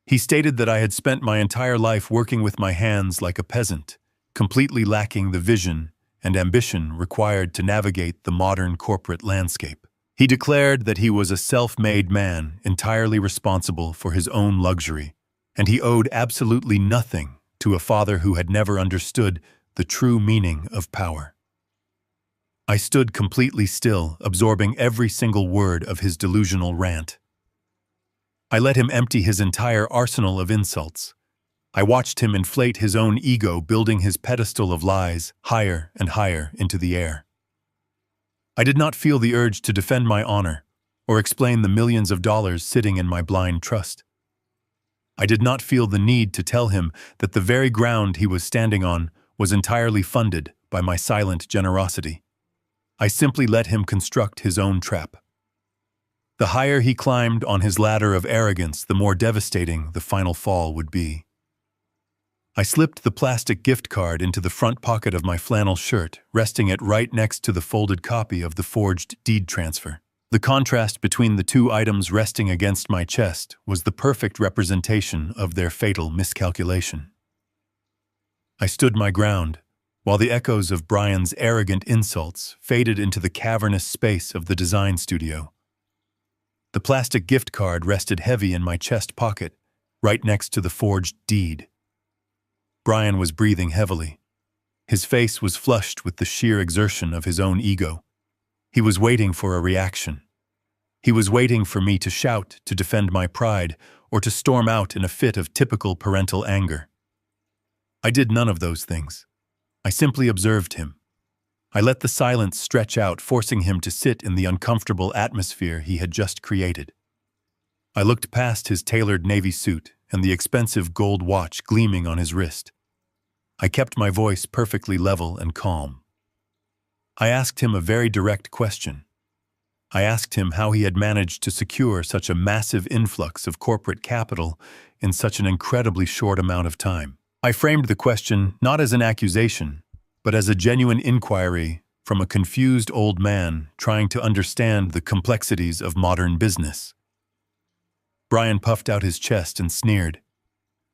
He stated that I had spent my entire life working with my hands like a peasant, completely lacking the vision and ambition required to navigate the modern corporate landscape. He declared that he was a self-made man, entirely responsible for his own luxury, and he owed absolutely nothing to a father who had never understood the true meaning of power. I stood completely still, absorbing every single word of his delusional rant. I let him empty his entire arsenal of insults. I watched him inflate his own ego, building his pedestal of lies higher and higher into the air. I did not feel the urge to defend my honor or explain the millions of dollars sitting in my blind trust. I did not feel the need to tell him that the very ground he was standing on was entirely funded by my silent generosity. I simply let him construct his own trap. The higher he climbed on his ladder of arrogance, the more devastating the final fall would be. I slipped the plastic gift card into the front pocket of my flannel shirt, resting it right next to the folded copy of the forged deed transfer. The contrast between the two items resting against my chest was the perfect representation of their fatal miscalculation. I stood my ground, while the echoes of Brian's arrogant insults faded into the cavernous space of the design studio. The plastic gift card rested heavy in my chest pocket, right next to the forged deed. Brian was breathing heavily. His face was flushed with the sheer exertion of his own ego. He was waiting for a reaction. He was waiting for me to shout to defend my pride or to storm out in a fit of typical parental anger. I did none of those things. I simply observed him. I let the silence stretch out, forcing him to sit in the uncomfortable atmosphere he had just created. I looked past his tailored navy suit and the expensive gold watch gleaming on his wrist. I kept my voice perfectly level and calm. I asked him a very direct question. I asked him how he had managed to secure such a massive influx of corporate capital in such an incredibly short amount of time. I framed the question not as an accusation, but as a genuine inquiry from a confused old man trying to understand the complexities of modern business. Brian puffed out his chest and sneered.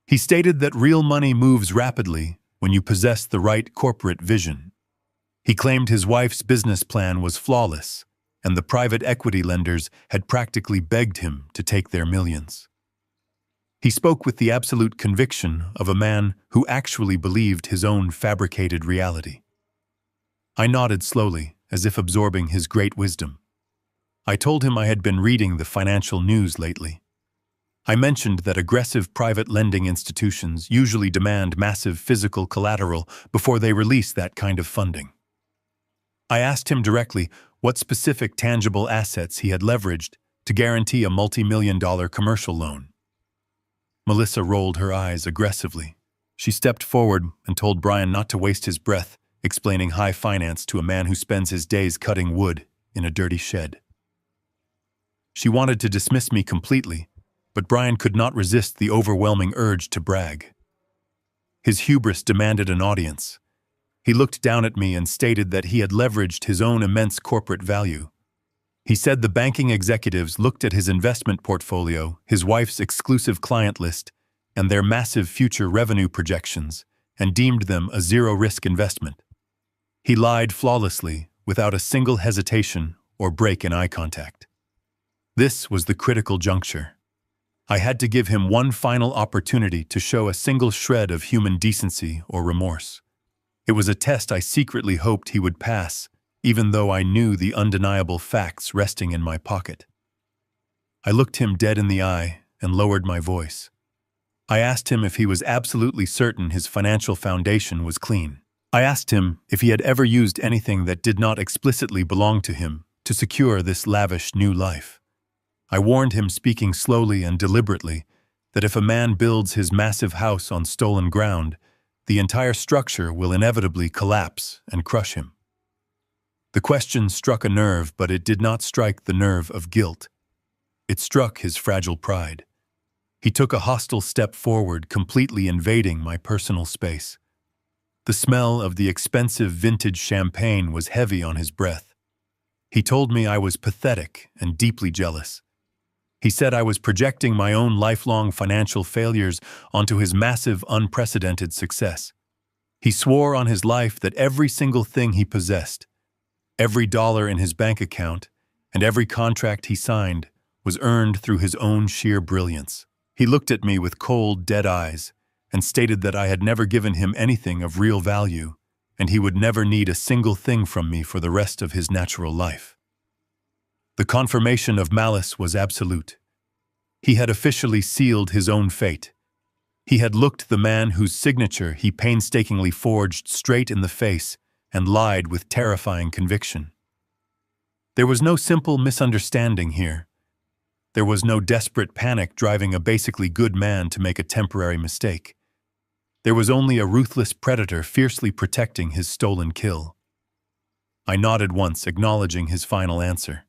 He stated that real money moves rapidly when you possess the right corporate vision. He claimed his wife's business plan was flawless, and the private equity lenders had practically begged him to take their millions. He spoke with the absolute conviction of a man who actually believed his own fabricated reality. I nodded slowly, as if absorbing his great wisdom. I told him I had been reading the financial news lately. I mentioned that aggressive private lending institutions usually demand massive physical collateral before they release that kind of funding. I asked him directly what specific tangible assets he had leveraged to guarantee a multi-million-dollar commercial loan. Melissa rolled her eyes aggressively. She stepped forward and told Brian not to waste his breath explaining high finance to a man who spends his days cutting wood in a dirty shed. She wanted to dismiss me completely, but Brian could not resist the overwhelming urge to brag. His hubris demanded an audience. He looked down at me and stated that he had leveraged his own immense corporate value. He said the banking executives looked at his investment portfolio, his wife's exclusive client list, and their massive future revenue projections, and deemed them a zero-risk investment. He lied flawlessly, without a single hesitation or break in eye contact. This was the critical juncture. I had to give him one final opportunity to show a single shred of human decency or remorse. It was a test I secretly hoped he would pass, even though I knew the undeniable facts resting in my pocket. I looked him dead in the eye and lowered my voice. I asked him if he was absolutely certain his financial foundation was clean. I asked him if he had ever used anything that did not explicitly belong to him to secure this lavish new life. I warned him, speaking slowly and deliberately, that if a man builds his massive house on stolen ground, the entire structure will inevitably collapse and crush him. The question struck a nerve, but it did not strike the nerve of guilt. It struck his fragile pride. He took a hostile step forward, completely invading my personal space. The smell of the expensive vintage champagne was heavy on his breath. He told me I was pathetic and deeply jealous. He said I was projecting my own lifelong financial failures onto his massive, unprecedented success. He swore on his life that every single thing he possessed, every dollar in his bank account, and every contract he signed was earned through his own sheer brilliance. He looked at me with cold, dead eyes and stated that I had never given him anything of real value and he would never need a single thing from me for the rest of his natural life. The confirmation of malice was absolute. He had officially sealed his own fate. He had looked the man whose signature he painstakingly forged straight in the face and lied with terrifying conviction. There was no simple misunderstanding here. There was no desperate panic driving a basically good man to make a temporary mistake. There was only a ruthless predator fiercely protecting his stolen kill. I nodded once, acknowledging his final answer.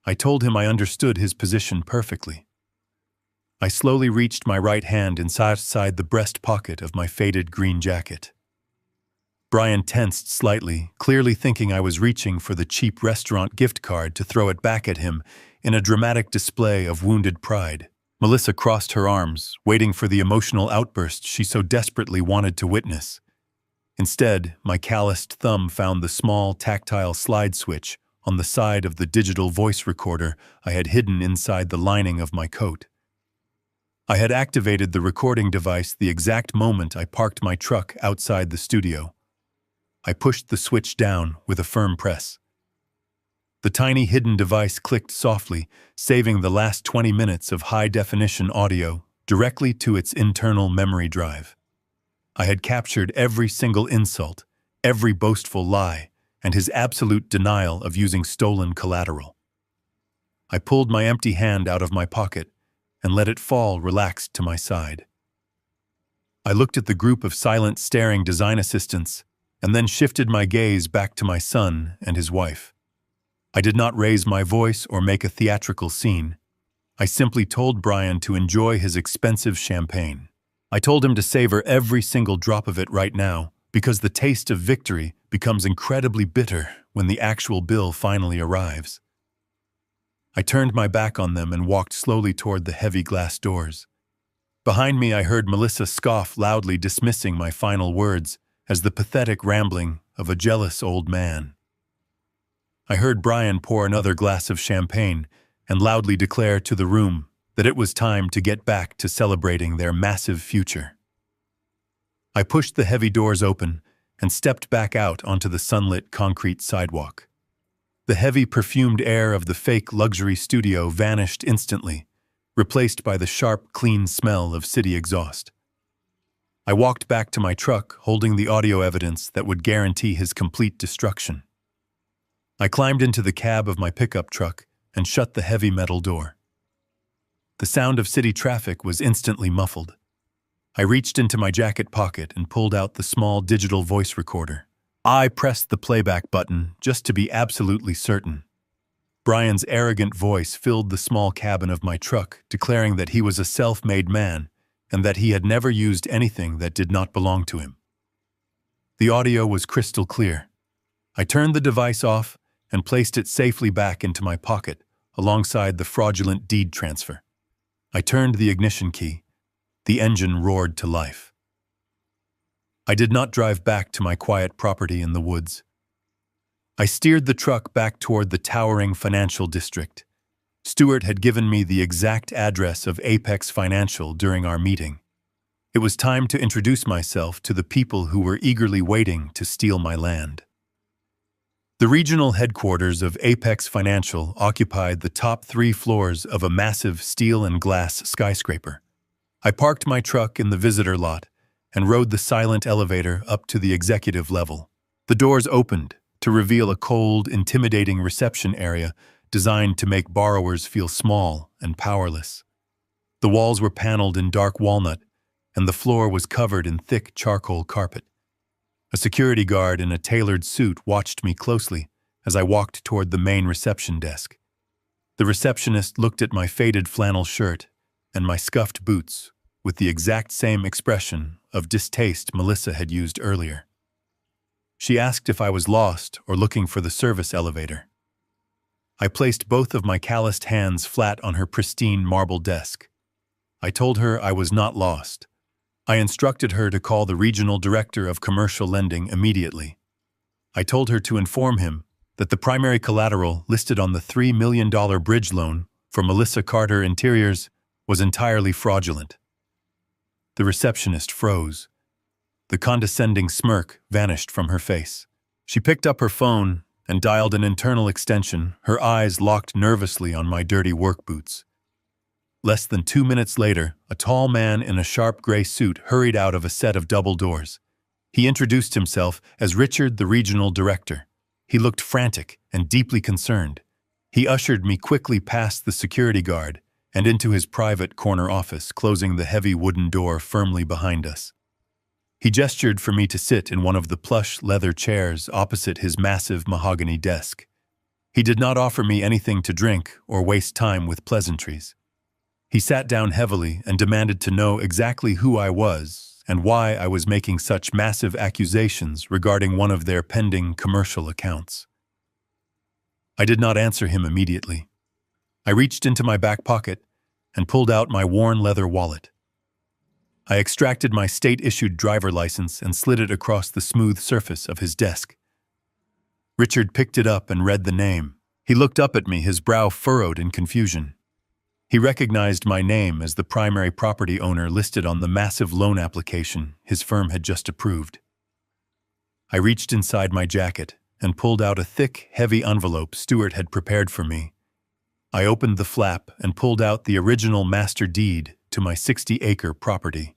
I told him I understood his position perfectly. I slowly reached my right hand inside the breast pocket of my faded green jacket. Brian tensed slightly, clearly thinking I was reaching for the cheap restaurant gift card to throw it back at him in a dramatic display of wounded pride. Melissa crossed her arms, waiting for the emotional outburst she so desperately wanted to witness. Instead, my calloused thumb found the small, tactile slide switch on the side of the digital voice recorder I had hidden inside the lining of my coat. I had activated the recording device the exact moment I parked my truck outside the studio. I pushed the switch down with a firm press. The tiny hidden device clicked softly, saving the last 20 minutes of high-definition audio directly to its internal memory drive. I had captured every single insult, every boastful lie, and his absolute denial of using stolen collateral. I pulled my empty hand out of my pocket and let it fall relaxed to my side. I looked at the group of silent, staring design assistants and then shifted my gaze back to my son and his wife. I did not raise my voice or make a theatrical scene. I simply told Brian to enjoy his expensive champagne. I told him to savor every single drop of it right now, because the taste of victory becomes incredibly bitter when the actual bill finally arrives. I turned my back on them and walked slowly toward the heavy glass doors. Behind me, I heard Melissa scoff loudly, dismissing my final words as the pathetic rambling of a jealous old man. I heard Brian pour another glass of champagne and loudly declare to the room that it was time to get back to celebrating their massive future. I pushed the heavy doors open and stepped back out onto the sunlit concrete sidewalk. The heavy perfumed air of the fake luxury studio vanished instantly, replaced by the sharp, clean smell of city exhaust. I walked back to my truck, holding the audio evidence that would guarantee his complete destruction. I climbed into the cab of my pickup truck and shut the heavy metal door. The sound of city traffic was instantly muffled. I reached into my jacket pocket and pulled out the small digital voice recorder. I pressed the playback button just to be absolutely certain. Brian's arrogant voice filled the small cabin of my truck, declaring that he was a self-made man and that he had never used anything that did not belong to him. The audio was crystal clear. I turned the device off and placed it safely back into my pocket alongside the fraudulent deed transfer. I turned the ignition key. The engine roared to life. I did not drive back to my quiet property in the woods. I steered the truck back toward the towering financial district. Stuart had given me the exact address of Apex Financial during our meeting. It was time to introduce myself to the people who were eagerly waiting to steal my land. The regional headquarters of Apex Financial occupied the top 3 floors of a massive steel and glass skyscraper. I parked my truck in the visitor lot and rode the silent elevator up to the executive level. The doors opened to reveal a cold, intimidating reception area designed to make borrowers feel small and powerless. The walls were paneled in dark walnut, and the floor was covered in thick charcoal carpet. A security guard in a tailored suit watched me closely as I walked toward the main reception desk. The receptionist looked at my faded flannel shirt and my scuffed boots with the exact same expression of distaste Melissa had used earlier. She asked if I was lost or looking for the service elevator. I placed both of my calloused hands flat on her pristine marble desk. I told her I was not lost. I instructed her to call the regional director of commercial lending immediately. I told her to inform him that the primary collateral listed on the $3 million bridge loan for Melissa Carter Interiors was entirely fraudulent. The receptionist froze. The condescending smirk vanished from her face. She picked up her phone and dialed an internal extension, her eyes locked nervously on my dirty work boots. Less than 2 minutes later, a tall man in a sharp gray suit hurried out of a set of double doors. He introduced himself as Richard, the regional director. He looked frantic and deeply concerned. He ushered me quickly past the security guard and into his private corner office, closing the heavy wooden door firmly behind us. He gestured for me to sit in one of the plush leather chairs opposite his massive mahogany desk. He did not offer me anything to drink or waste time with pleasantries. He sat down heavily and demanded to know exactly who I was and why I was making such massive accusations regarding one of their pending commercial accounts. I did not answer him immediately. I reached into my back pocket and pulled out my worn leather wallet. I extracted my state-issued driver license and slid it across the smooth surface of his desk. Richard picked it up and read the name. He looked up at me, his brow furrowed in confusion. He recognized my name as the primary property owner listed on the massive loan application his firm had just approved. I reached inside my jacket and pulled out a thick, heavy envelope Stuart had prepared for me. I opened the flap and pulled out the original master deed to my 60-acre property.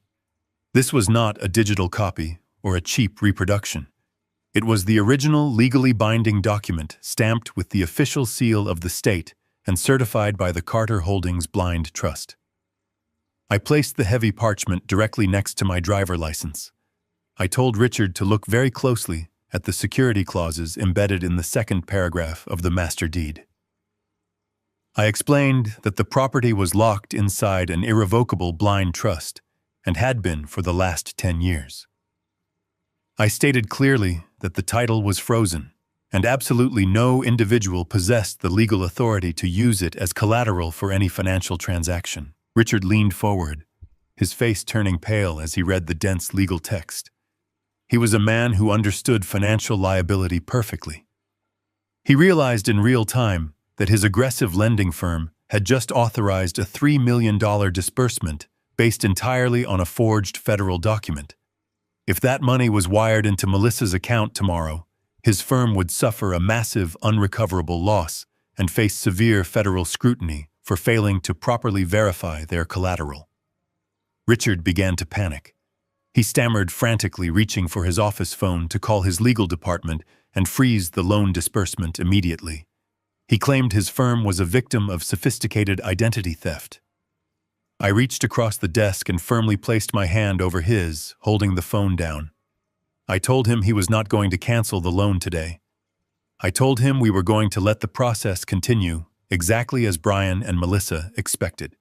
This was not a digital copy or a cheap reproduction. It was the original legally binding document stamped with the official seal of the state and certified by the Carter Holdings Blind Trust. I placed the heavy parchment directly next to my driver license. I told Richard to look very closely at the security clauses embedded in the second paragraph of the master deed. I explained that the property was locked inside an irrevocable blind trust and had been for the last 10 years. I stated clearly that the title was frozen and absolutely no individual possessed the legal authority to use it as collateral for any financial transaction. Richard leaned forward, his face turning pale as he read the dense legal text. He was a man who understood financial liability perfectly. He realized in real time that his aggressive lending firm had just authorized a $3 million disbursement based entirely on a forged federal document. If that money was wired into Melissa's account tomorrow, his firm would suffer a massive unrecoverable loss and face severe federal scrutiny for failing to properly verify their collateral. Richard began to panic. He stammered frantically, reaching for his office phone to call his legal department and freeze the loan disbursement immediately. He claimed his firm was a victim of sophisticated identity theft. I reached across the desk and firmly placed my hand over his, holding the phone down. I told him he was not going to cancel the loan today. I told him we were going to let the process continue, exactly as Brian and Melissa expected.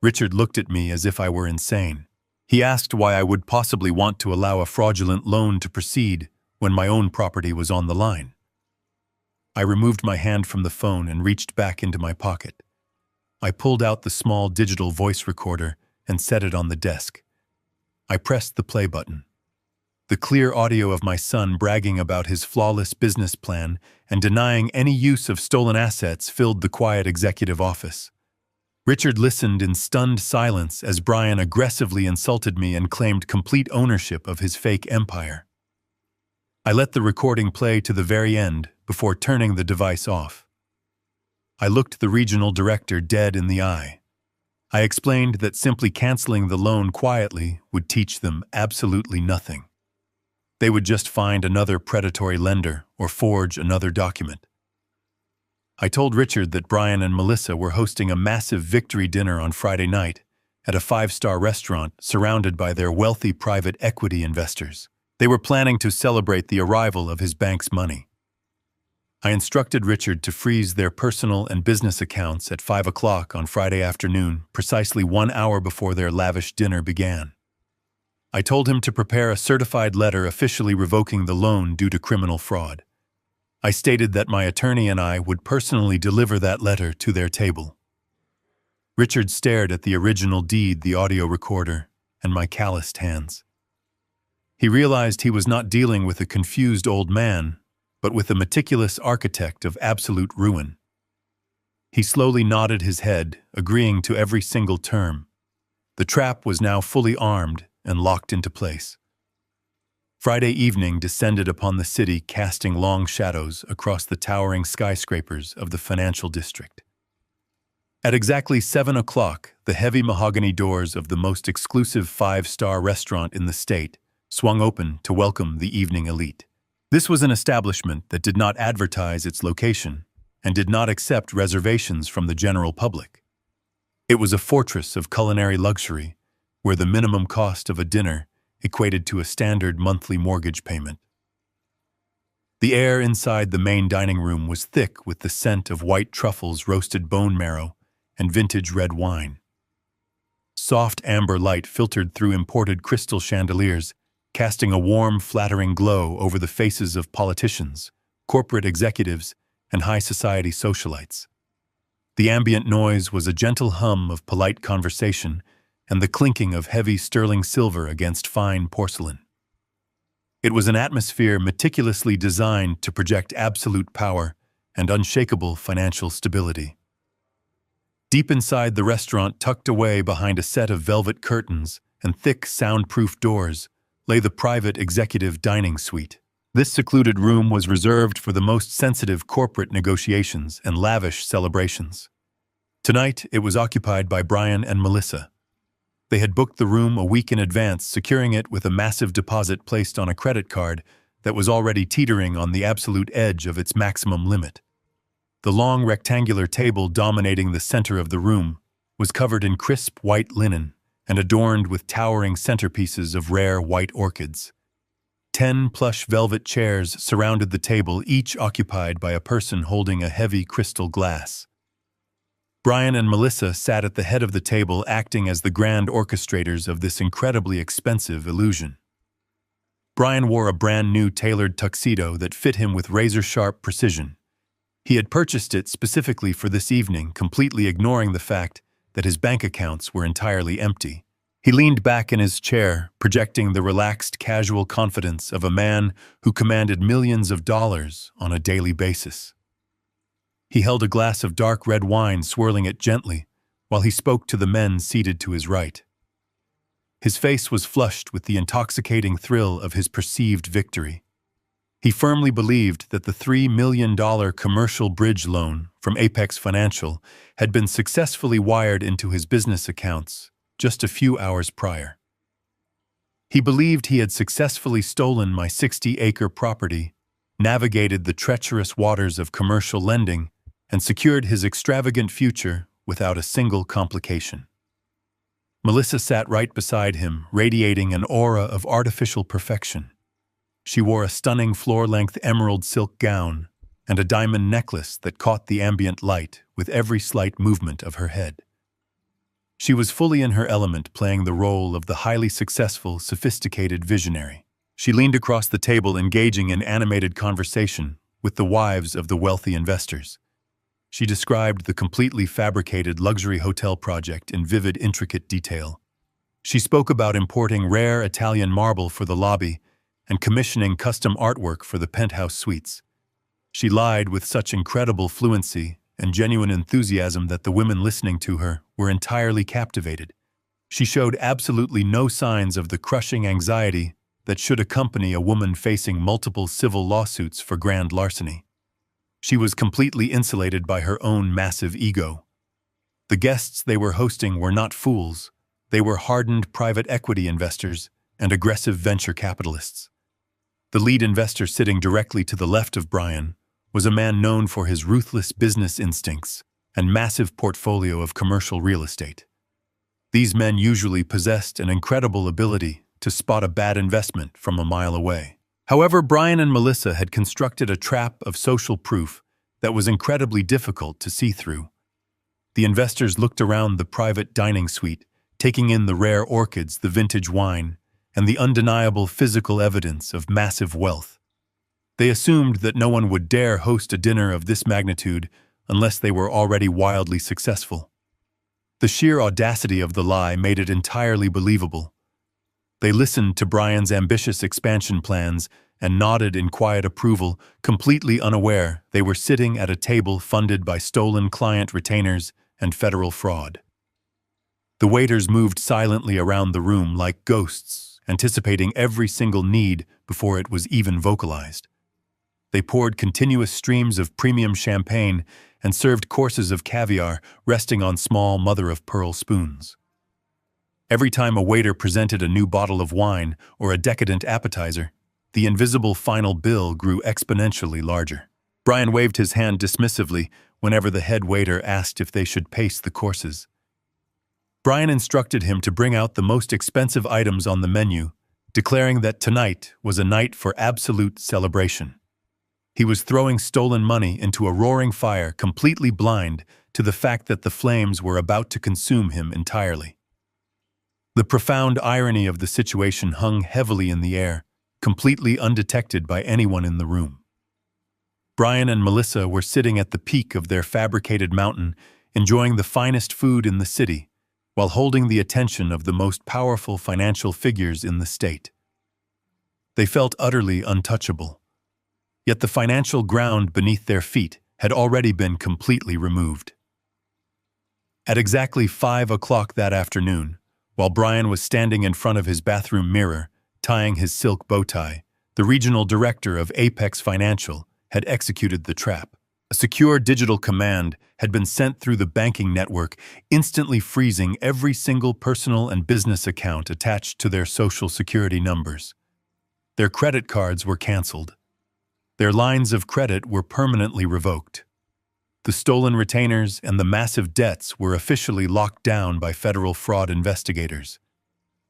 Richard looked at me as if I were insane. He asked why I would possibly want to allow a fraudulent loan to proceed when my own property was on the line. I removed my hand from the phone and reached back into my pocket. I pulled out the small digital voice recorder and set it on the desk. I pressed the play button. The clear audio of my son bragging about his flawless business plan and denying any use of stolen assets filled the quiet executive office. Richard listened in stunned silence as Brian aggressively insulted me and claimed complete ownership of his fake empire. I let the recording play to the very end before turning the device off. I looked the regional director dead in the eye. I explained that simply canceling the loan quietly would teach them absolutely nothing. They would just find another predatory lender or forge another document. I told Richard that Brian and Melissa were hosting a massive victory dinner on Friday night at a 5-star restaurant surrounded by their wealthy private equity investors. They were planning to celebrate the arrival of his bank's money. I instructed Richard to freeze their personal and business accounts at 5 o'clock on Friday afternoon, precisely 1 hour before their lavish dinner began. I told him to prepare a certified letter officially revoking the loan due to criminal fraud. I stated that my attorney and I would personally deliver that letter to their table. Richard stared at the original deed, the audio recorder, and my calloused hands. He realized he was not dealing with a confused old man, but with a meticulous architect of absolute ruin. He slowly nodded his head, agreeing to every single term. The trap was now fully armed and locked into place. Friday evening descended upon the city, casting long shadows across the towering skyscrapers of the financial district. At exactly 7 o'clock, the heavy mahogany doors of the most exclusive five-star restaurant in the state swung open to welcome the evening elite. This was an establishment that did not advertise its location and did not accept reservations from the general public. It was a fortress of culinary luxury, where the minimum cost of a dinner equated to a standard monthly mortgage payment. The air inside the main dining room was thick with the scent of white truffles, roasted bone marrow, and vintage red wine. Soft amber light filtered through imported crystal chandeliers, casting a warm, flattering glow over the faces of politicians, corporate executives, and high society socialites. The ambient noise was a gentle hum of polite conversation and the clinking of heavy sterling silver against fine porcelain. It was an atmosphere meticulously designed to project absolute power and unshakable financial stability. Deep inside the restaurant, tucked away behind a set of velvet curtains and thick, soundproof doors, lay the private executive dining suite. This secluded room was reserved for the most sensitive corporate negotiations and lavish celebrations. Tonight, it was occupied by Brian and Melissa. They had booked the room a week in advance, securing it with a massive deposit placed on a credit card that was already teetering on the absolute edge of its maximum limit. The long rectangular table dominating the center of the room was covered in crisp white linen and adorned with towering centerpieces of rare white orchids. 10 plush velvet chairs surrounded the table, each occupied by a person holding a heavy crystal glass. Brian and Melissa sat at the head of the table, acting as the grand orchestrators of this incredibly expensive illusion. Brian wore a brand new tailored tuxedo that fit him with razor-sharp precision. He had purchased it specifically for this evening, completely ignoring the fact that his bank accounts were entirely empty. He leaned back in his chair, projecting the relaxed, casual confidence of a man who commanded millions of dollars on a daily basis. He held a glass of dark red wine, swirling it gently, while he spoke to the men seated to his right. His face was flushed with the intoxicating thrill of his perceived victory. He firmly believed that the $3 million commercial bridge loan from Apex Financial had been successfully wired into his business accounts just a few hours prior. He believed he had successfully stolen my 60-acre property, navigated the treacherous waters of commercial lending, and secured his extravagant future without a single complication. Melissa sat right beside him, radiating an aura of artificial perfection. She wore a stunning floor-length emerald silk gown and a diamond necklace that caught the ambient light with every slight movement of her head. She was fully in her element, playing the role of the highly successful, sophisticated visionary. She leaned across the table, engaging in animated conversation with the wives of the wealthy investors. She described the completely fabricated luxury hotel project in vivid, intricate detail. She spoke about importing rare Italian marble for the lobby and commissioning custom artwork for the penthouse suites. She lied with such incredible fluency and genuine enthusiasm that the women listening to her were entirely captivated. She showed absolutely no signs of the crushing anxiety that should accompany a woman facing multiple civil lawsuits for grand larceny. She was completely insulated by her own massive ego. The guests they were hosting were not fools. They were hardened private equity investors and aggressive venture capitalists. The lead investor, sitting directly to the left of Brian, was a man known for his ruthless business instincts and massive portfolio of commercial real estate. These men usually possessed an incredible ability to spot a bad investment from a mile away. However, Brian and Melissa had constructed a trap of social proof that was incredibly difficult to see through. The investors looked around the private dining suite, taking in the rare orchids, the vintage wine, and the undeniable physical evidence of massive wealth. They assumed that no one would dare host a dinner of this magnitude unless they were already wildly successful. The sheer audacity of the lie made it entirely believable. They listened to Brian's ambitious expansion plans and nodded in quiet approval, completely unaware they were sitting at a table funded by stolen client retainers and federal fraud. The waiters moved silently around the room like ghosts anticipating every single need before it was even vocalized. They poured continuous streams of premium champagne and served courses of caviar resting on small mother-of-pearl spoons. Every time a waiter presented a new bottle of wine or a decadent appetizer, the invisible final bill grew exponentially larger. Brian waved his hand dismissively whenever the head waiter asked if they should pace the courses. Brian instructed him to bring out the most expensive items on the menu, declaring that tonight was a night for absolute celebration. He was throwing stolen money into a roaring fire, completely blind to the fact that the flames were about to consume him entirely. The profound irony of the situation hung heavily in the air, completely undetected by anyone in the room. Brian and Melissa were sitting at the peak of their fabricated mountain, enjoying the finest food in the city, while holding the attention of the most powerful financial figures in the state. They felt utterly untouchable. Yet the financial ground beneath their feet had already been completely removed. At exactly 5 o'clock that afternoon, while Brian was standing in front of his bathroom mirror, tying his silk bow tie, the regional director of Apex Financial had executed the trap. A secure digital command had been sent through the banking network, instantly freezing every single personal and business account attached to their social security numbers. Their credit cards were canceled. Their lines of credit were permanently revoked. The stolen retainers and the massive debts were officially locked down by federal fraud investigators.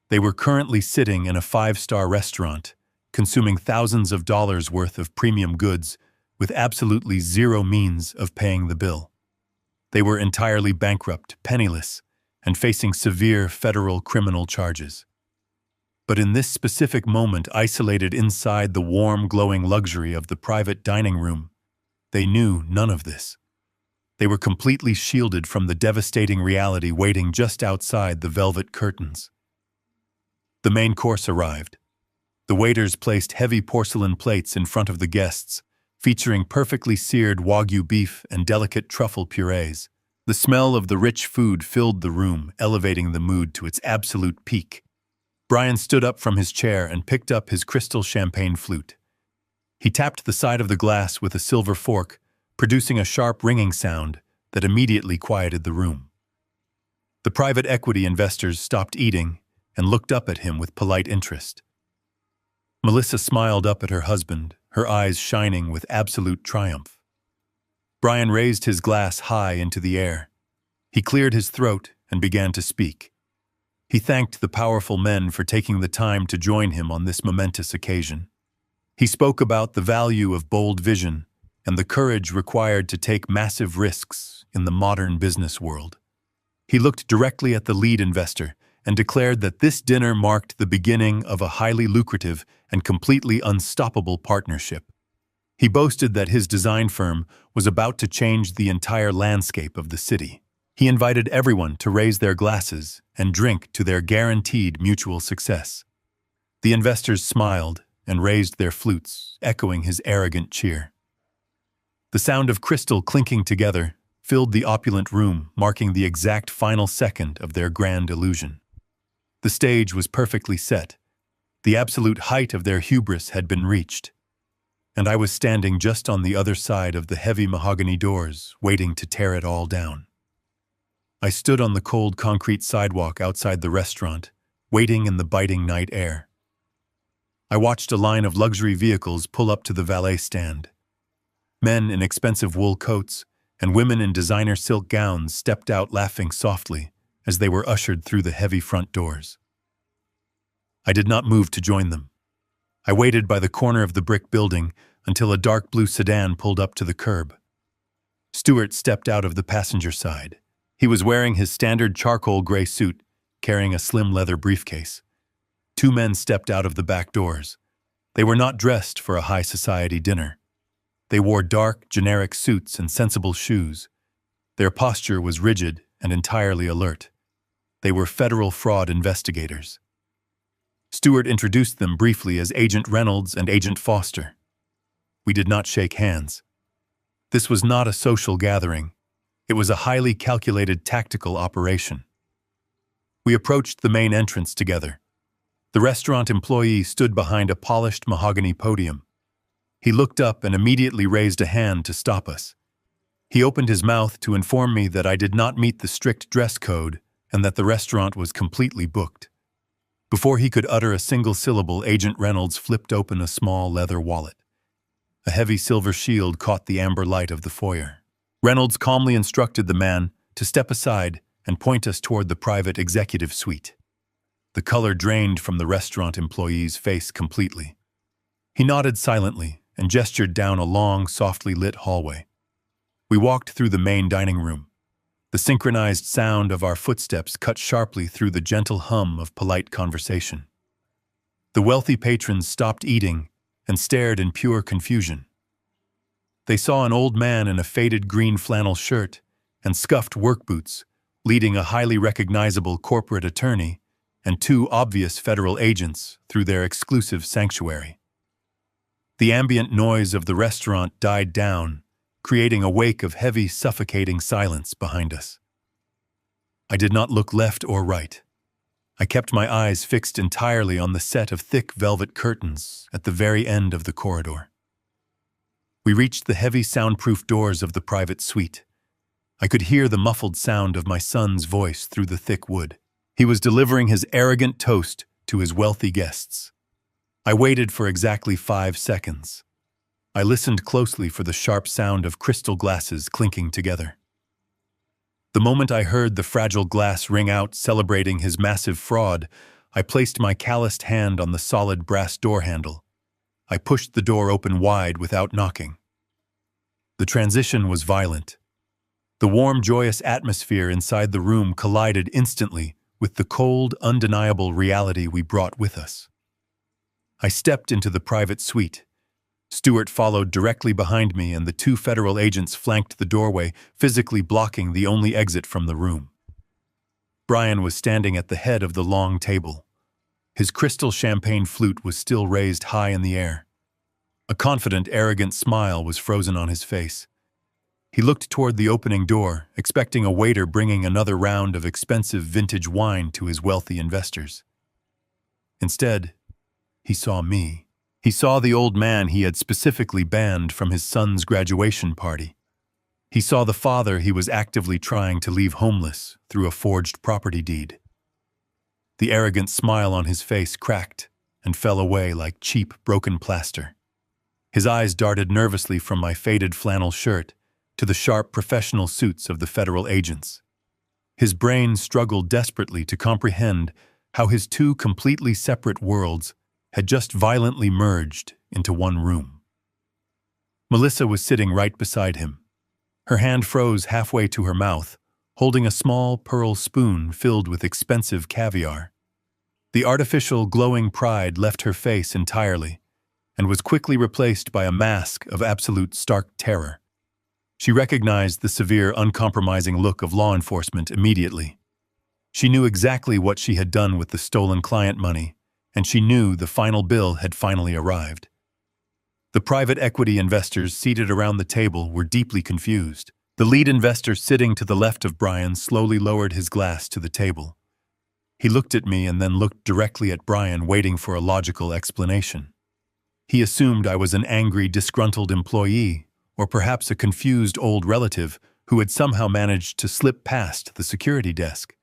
They were currently sitting in a 5-star restaurant, consuming thousands of dollars worth of premium goods, with absolutely zero means of paying the bill. They were entirely bankrupt, penniless, and facing severe federal criminal charges. But in this specific moment, isolated inside the warm, glowing luxury of the private dining room, they knew none of this. They were completely shielded from the devastating reality waiting just outside the velvet curtains. The main course arrived. The waiters placed heavy porcelain plates in front of the guests, featuring perfectly seared Wagyu beef and delicate truffle purees. The smell of the rich food filled the room, elevating the mood to its absolute peak. Brian stood up from his chair and picked up his crystal champagne flute. He tapped the side of the glass with a silver fork, producing a sharp ringing sound that immediately quieted the room. The private equity investors stopped eating and looked up at him with polite interest. Melissa smiled up at her husband, her eyes shining with absolute triumph. Brian raised his glass high into the air. He cleared his throat and began to speak. He thanked the powerful men for taking the time to join him on this momentous occasion. He spoke about the value of bold vision and the courage required to take massive risks in the modern business world. He looked directly at the lead investor and declared that this dinner marked the beginning of a highly lucrative and completely unstoppable partnership. He boasted that his design firm was about to change the entire landscape of the city. He invited everyone to raise their glasses and drink to their guaranteed mutual success. The investors smiled and raised their flutes, echoing his arrogant cheer. The sound of crystal clinking together filled the opulent room, marking the exact final second of their grand illusion. The stage was perfectly set. The absolute height of their hubris had been reached, and I was standing just on the other side of the heavy mahogany doors, waiting to tear it all down. I stood on the cold concrete sidewalk outside the restaurant, waiting in the biting night air. I watched a line of luxury vehicles pull up to the valet stand. Men in expensive wool coats and women in designer silk gowns stepped out laughing softly as they were ushered through the heavy front doors. I did not move to join them. I waited by the corner of the brick building until a dark blue sedan pulled up to the curb. Stuart stepped out of the passenger side. He was wearing his standard charcoal gray suit, carrying a slim leather briefcase. 2 men stepped out of the back doors. They were not dressed for a high society dinner. They wore dark, generic suits and sensible shoes. Their posture was rigid and entirely alert. They were federal fraud investigators. Stuart introduced them briefly as Agent Reynolds and Agent Foster. We did not shake hands. This was not a social gathering. It was a highly calculated tactical operation. We approached the main entrance together. The restaurant employee stood behind a polished mahogany podium. He looked up and immediately raised a hand to stop us. He opened his mouth to inform me that I did not meet the strict dress code and that the restaurant was completely booked. Before he could utter a single syllable, Agent Reynolds flipped open a small leather wallet. A heavy silver shield caught the amber light of the foyer. Reynolds calmly instructed the man to step aside and point us toward the private executive suite. The color drained from the restaurant employee's face completely. He nodded silently and gestured down a long, softly lit hallway. We walked through the main dining room. The synchronized sound of our footsteps cut sharply through the gentle hum of polite conversation. The wealthy patrons stopped eating and stared in pure confusion. They saw an old man in a faded green flannel shirt and scuffed work boots, leading a highly recognizable corporate attorney and two obvious federal agents through their exclusive sanctuary. The ambient noise of the restaurant died down, creating a wake of heavy, suffocating silence behind us. I did not look left or right. I kept my eyes fixed entirely on the set of thick velvet curtains at the very end of the corridor. We reached the heavy soundproof doors of the private suite. I could hear the muffled sound of my son's voice through the thick wood. He was delivering his arrogant toast to his wealthy guests. I waited for exactly 5 seconds. I listened closely for the sharp sound of crystal glasses clinking together. The moment I heard the fragile glass ring out celebrating his massive fraud, I placed my calloused hand on the solid brass door handle. I pushed the door open wide without knocking. The transition was violent. The warm, joyous atmosphere inside the room collided instantly with the cold, undeniable reality we brought with us. I stepped into the private suite. Stewart followed directly behind me, and the two federal agents flanked the doorway, physically blocking the only exit from the room. Brian was standing at the head of the long table. His crystal champagne flute was still raised high in the air. A confident, arrogant smile was frozen on his face. He looked toward the opening door, expecting a waiter bringing another round of expensive vintage wine to his wealthy investors. Instead, he saw me. He saw the old man he had specifically banned from his son's graduation party. He saw the father he was actively trying to leave homeless through a forged property deed. The arrogant smile on his face cracked and fell away like cheap, broken plaster. His eyes darted nervously from my faded flannel shirt to the sharp professional suits of the federal agents. His brain struggled desperately to comprehend how his two completely separate worlds had just violently merged into one room. Melissa was sitting right beside him. Her hand froze halfway to her mouth, holding a small pearl spoon filled with expensive caviar. The artificial, glowing pride left her face entirely and was quickly replaced by a mask of absolute stark terror. She recognized the severe, uncompromising look of law enforcement immediately. She knew exactly what she had done with the stolen client money, and she knew the final bill had finally arrived. The private equity investors seated around the table were deeply confused. The lead investor sitting to the left of Brian slowly lowered his glass to the table. He looked at me and then looked directly at Brian, waiting for a logical explanation. He assumed I was an angry, disgruntled employee, or perhaps a confused old relative who had somehow managed to slip past the security desk.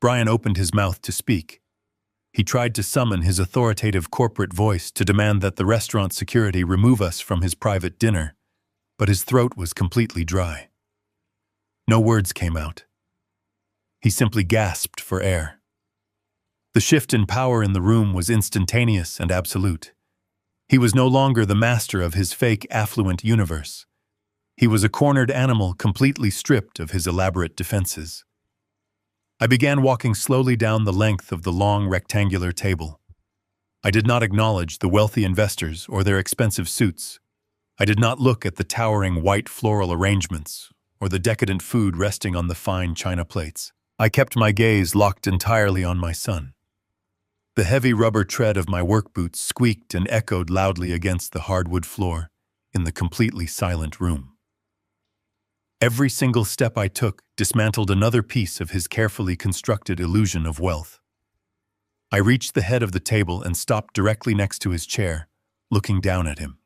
Brian opened his mouth to speak. He tried to summon his authoritative corporate voice to demand that the restaurant security remove us from his private dinner, but his throat was completely dry. No words came out. He simply gasped for air. The shift in power in the room was instantaneous and absolute. He was no longer the master of his fake, affluent universe. He was a cornered animal completely stripped of his elaborate defenses. I began walking slowly down the length of the long rectangular table. I did not acknowledge the wealthy investors or their expensive suits. I did not look at the towering white floral arrangements or the decadent food resting on the fine china plates. I kept my gaze locked entirely on my son. The heavy rubber tread of my work boots squeaked and echoed loudly against the hardwood floor in the completely silent room. Every single step I took dismantled another piece of his carefully constructed illusion of wealth. I reached the head of the table and stopped directly next to his chair, looking down at him.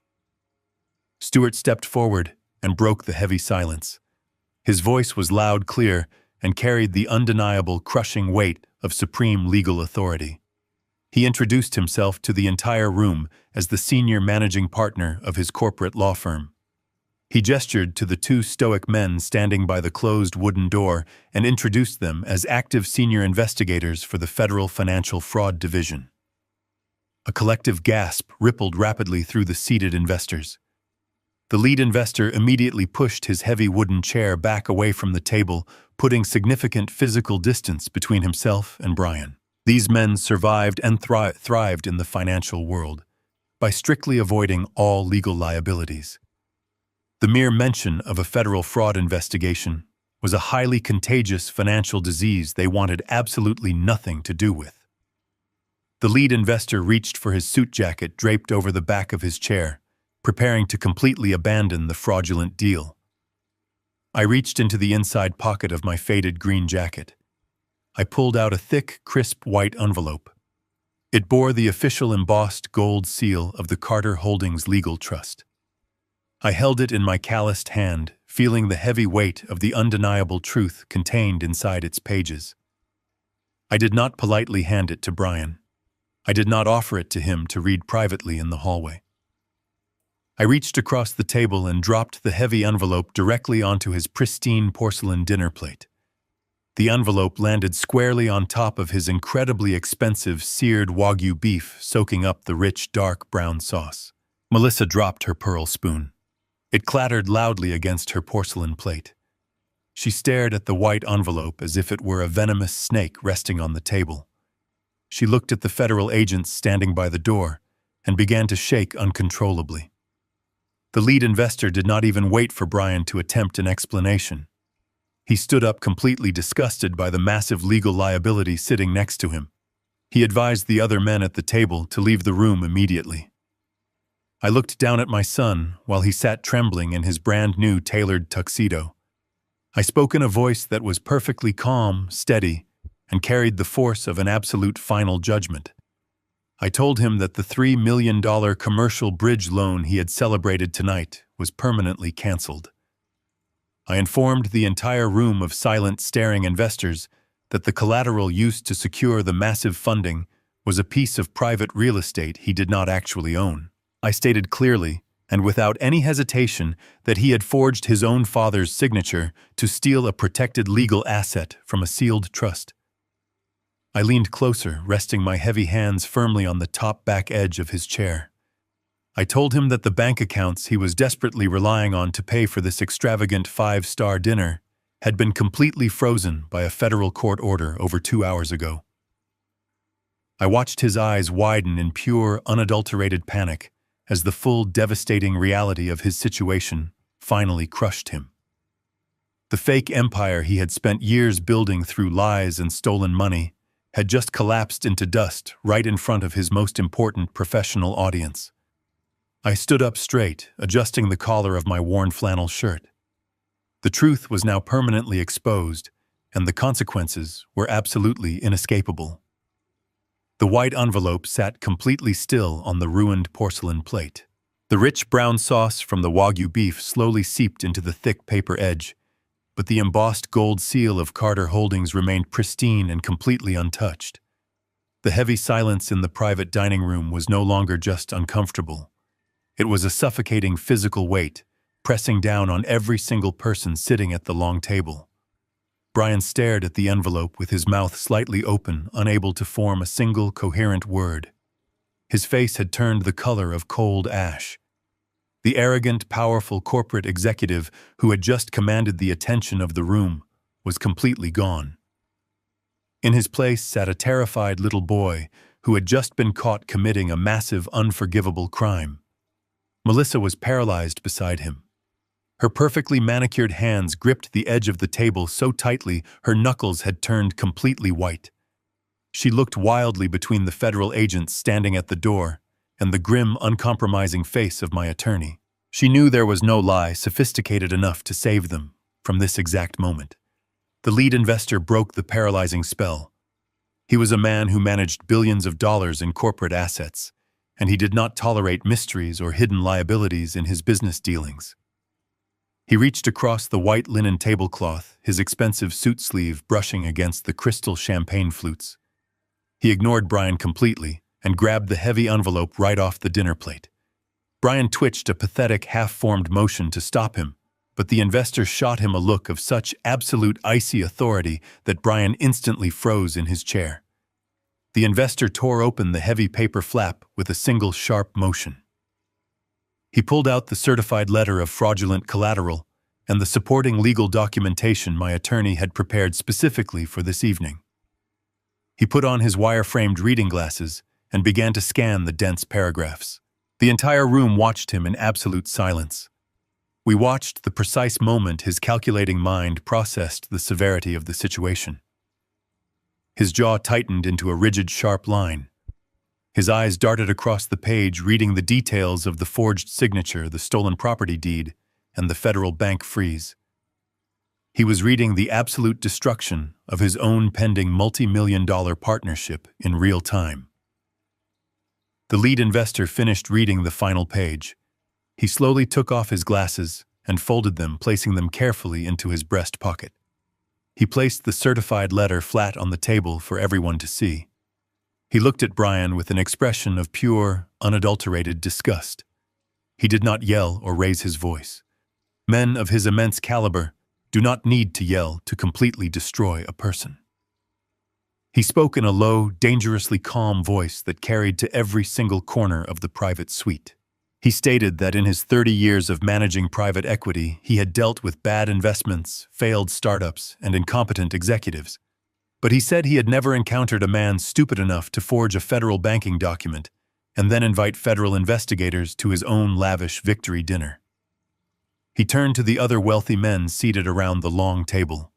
Stewart stepped forward and broke the heavy silence. His voice was loud, clear, and carried the undeniable, crushing weight of supreme legal authority. He introduced himself to the entire room as the senior managing partner of his corporate law firm. He gestured to the two stoic men standing by the closed wooden door and introduced them as active senior investigators for the Federal Financial Fraud Division. A collective gasp rippled rapidly through the seated investors. The lead investor immediately pushed his heavy wooden chair back away from the table, putting significant physical distance between himself and Brian. These men survived and thrived in the financial world by strictly avoiding all legal liabilities. The mere mention of a federal fraud investigation was a highly contagious financial disease they wanted absolutely nothing to do with. The lead investor reached for his suit jacket draped over the back of his chair, preparing to completely abandon the fraudulent deal. I reached into the inside pocket of my faded green jacket. I pulled out a thick, crisp white envelope. It bore the official embossed gold seal of the Carter Holdings Legal Trust. I held it in my calloused hand, feeling the heavy weight of the undeniable truth contained inside its pages. I did not politely hand it to Brian. I did not offer it to him to read privately in the hallway. I reached across the table and dropped the heavy envelope directly onto his pristine porcelain dinner plate. The envelope landed squarely on top of his incredibly expensive seared Wagyu beef, soaking up the rich, dark brown sauce. Melissa dropped her pearl spoon. It clattered loudly against her porcelain plate. She stared at the white envelope as if it were a venomous snake resting on the table. She looked at the federal agents standing by the door and began to shake uncontrollably. The lead investor did not even wait for Brian to attempt an explanation. He stood up completely disgusted by the massive legal liability sitting next to him. He advised the other men at the table to leave the room immediately. I looked down at my son while he sat trembling in his brand-new tailored tuxedo. I spoke in a voice that was perfectly calm, steady, and carried the force of an absolute final judgment. I told him that the $3 million commercial bridge loan he had celebrated tonight was permanently canceled. I informed the entire room of silent, staring investors that the collateral used to secure the massive funding was a piece of private real estate he did not actually own. I stated clearly, and without any hesitation, that he had forged his own father's signature to steal a protected legal asset from a sealed trust. I leaned closer, resting my heavy hands firmly on the top back edge of his chair. I told him that the bank accounts he was desperately relying on to pay for this extravagant 5-star dinner had been completely frozen by a federal court order over 2 hours ago. I watched his eyes widen in pure, unadulterated panic as the full, devastating reality of his situation finally crushed him. The fake empire he had spent years building through lies and stolen money had just collapsed into dust right in front of his most important professional audience. I stood up straight, adjusting the collar of my worn flannel shirt. The truth was now permanently exposed, and the consequences were absolutely inescapable. The white envelope sat completely still on the ruined porcelain plate. The rich brown sauce from the Wagyu beef slowly seeped into the thick paper edge, but the embossed gold seal of Carter Holdings remained pristine and completely untouched. The heavy silence in the private dining room was no longer just uncomfortable. It was a suffocating physical weight, pressing down on every single person sitting at the long table. Brian stared at the envelope with his mouth slightly open, unable to form a single coherent word. His face had turned the color of cold ash. The arrogant, powerful corporate executive who had just commanded the attention of the room was completely gone. In his place sat a terrified little boy who had just been caught committing a massive, unforgivable crime. Melissa was paralyzed beside him. Her perfectly manicured hands gripped the edge of the table so tightly her knuckles had turned completely white. She looked wildly between the federal agents standing at the door and the grim, uncompromising face of my attorney. She knew there was no lie sophisticated enough to save them from this exact moment. The lead investor broke the paralyzing spell. He was a man who managed billions of dollars in corporate assets, and he did not tolerate mysteries or hidden liabilities in his business dealings. He reached across the white linen tablecloth, his expensive suit sleeve brushing against the crystal champagne flutes. He ignored Brian completely and grabbed the heavy envelope right off the dinner plate. Brian twitched a pathetic, half-formed motion to stop him, but the investor shot him a look of such absolute icy authority that Brian instantly froze in his chair. The investor tore open the heavy paper flap with a single sharp motion. He pulled out the certified letter of fraudulent collateral and the supporting legal documentation my attorney had prepared specifically for this evening. He put on his wire-framed reading glasses and began to scan the dense paragraphs. The entire room watched him in absolute silence. We watched the precise moment his calculating mind processed the severity of the situation. His jaw tightened into a rigid, sharp line. His eyes darted across the page, reading the details of the forged signature, the stolen property deed, and the federal bank freeze. He was reading the absolute destruction of his own pending multi-million-dollar partnership in real time. The lead investor finished reading the final page. He slowly took off his glasses and folded them, placing them carefully into his breast pocket. He placed the certified letter flat on the table for everyone to see. He looked at Brian with an expression of pure, unadulterated disgust. He did not yell or raise his voice. Men of his immense caliber do not need to yell to completely destroy a person. He spoke in a low, dangerously calm voice that carried to every single corner of the private suite. He stated that in his 30 years of managing private equity, he had dealt with bad investments, failed startups, and incompetent executives. But he said he had never encountered a man stupid enough to forge a federal banking document and then invite federal investigators to his own lavish victory dinner. He turned to the other wealthy men seated around the long table.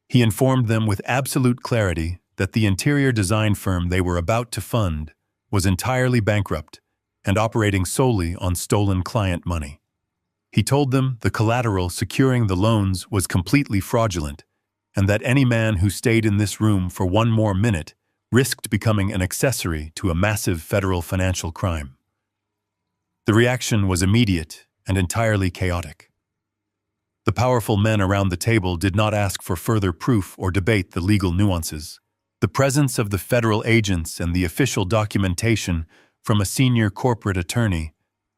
He informed them with absolute clarity that the interior design firm they were about to fund was entirely bankrupt and operating solely on stolen client money. He told them the collateral securing the loans was completely fraudulent and that any man who stayed in this room for one more minute risked becoming an accessory to a massive federal financial crime. The reaction was immediate and entirely chaotic. The powerful men around the table did not ask for further proof or debate the legal nuances. The presence of the federal agents and the official documentation from a senior corporate attorney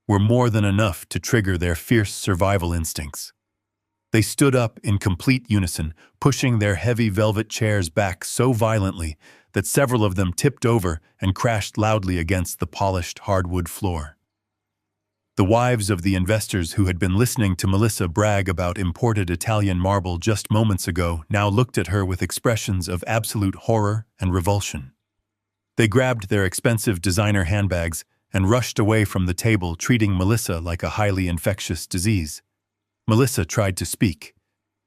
were more than enough to trigger their fierce survival instincts. They stood up in complete unison, pushing their heavy velvet chairs back so violently that several of them tipped over and crashed loudly against the polished hardwood floor. The wives of the investors who had been listening to Melissa brag about imported Italian marble just moments ago now looked at her with expressions of absolute horror and revulsion. They grabbed their expensive designer handbags and rushed away from the table, treating Melissa like a highly infectious disease. Melissa tried to speak.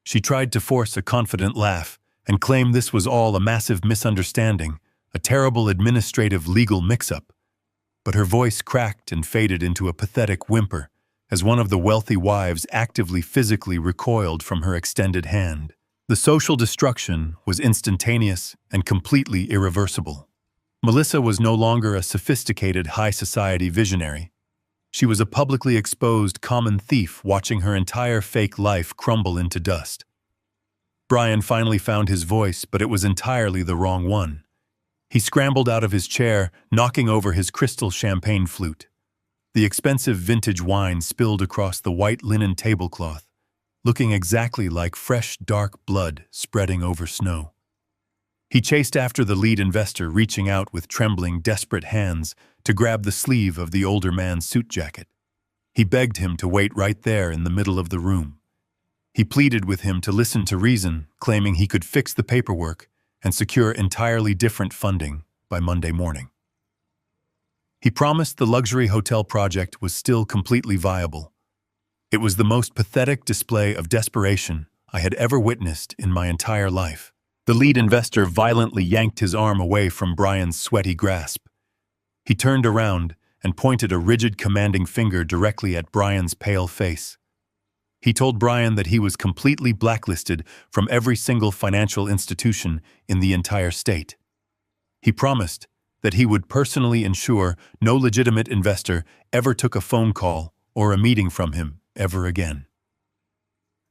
She tried to force a confident laugh and claim this was all a massive misunderstanding, a terrible administrative legal mix-up. But her voice cracked and faded into a pathetic whimper as one of the wealthy wives actively physically recoiled from her extended hand. The social destruction was instantaneous and completely irreversible. Melissa was no longer a sophisticated high society visionary. She was a publicly exposed common thief watching her entire fake life crumble into dust. Brian finally found his voice, but it was entirely the wrong one. He scrambled out of his chair, knocking over his crystal champagne flute. The expensive vintage wine spilled across the white linen tablecloth, looking exactly like fresh, dark blood spreading over snow. He chased after the lead investor, reaching out with trembling, desperate hands to grab the sleeve of the older man's suit jacket. He begged him to wait right there in the middle of the room. He pleaded with him to listen to reason, claiming he could fix the paperwork and secure entirely different funding by Monday morning. He promised the luxury hotel project was still completely viable. It was the most pathetic display of desperation I had ever witnessed in my entire life. The lead investor violently yanked his arm away from Brian's sweaty grasp. He turned around and pointed a rigid, commanding finger directly at Brian's pale face. He told Brian that he was completely blacklisted from every single financial institution in the entire state. He promised that he would personally ensure no legitimate investor ever took a phone call or a meeting from him ever again.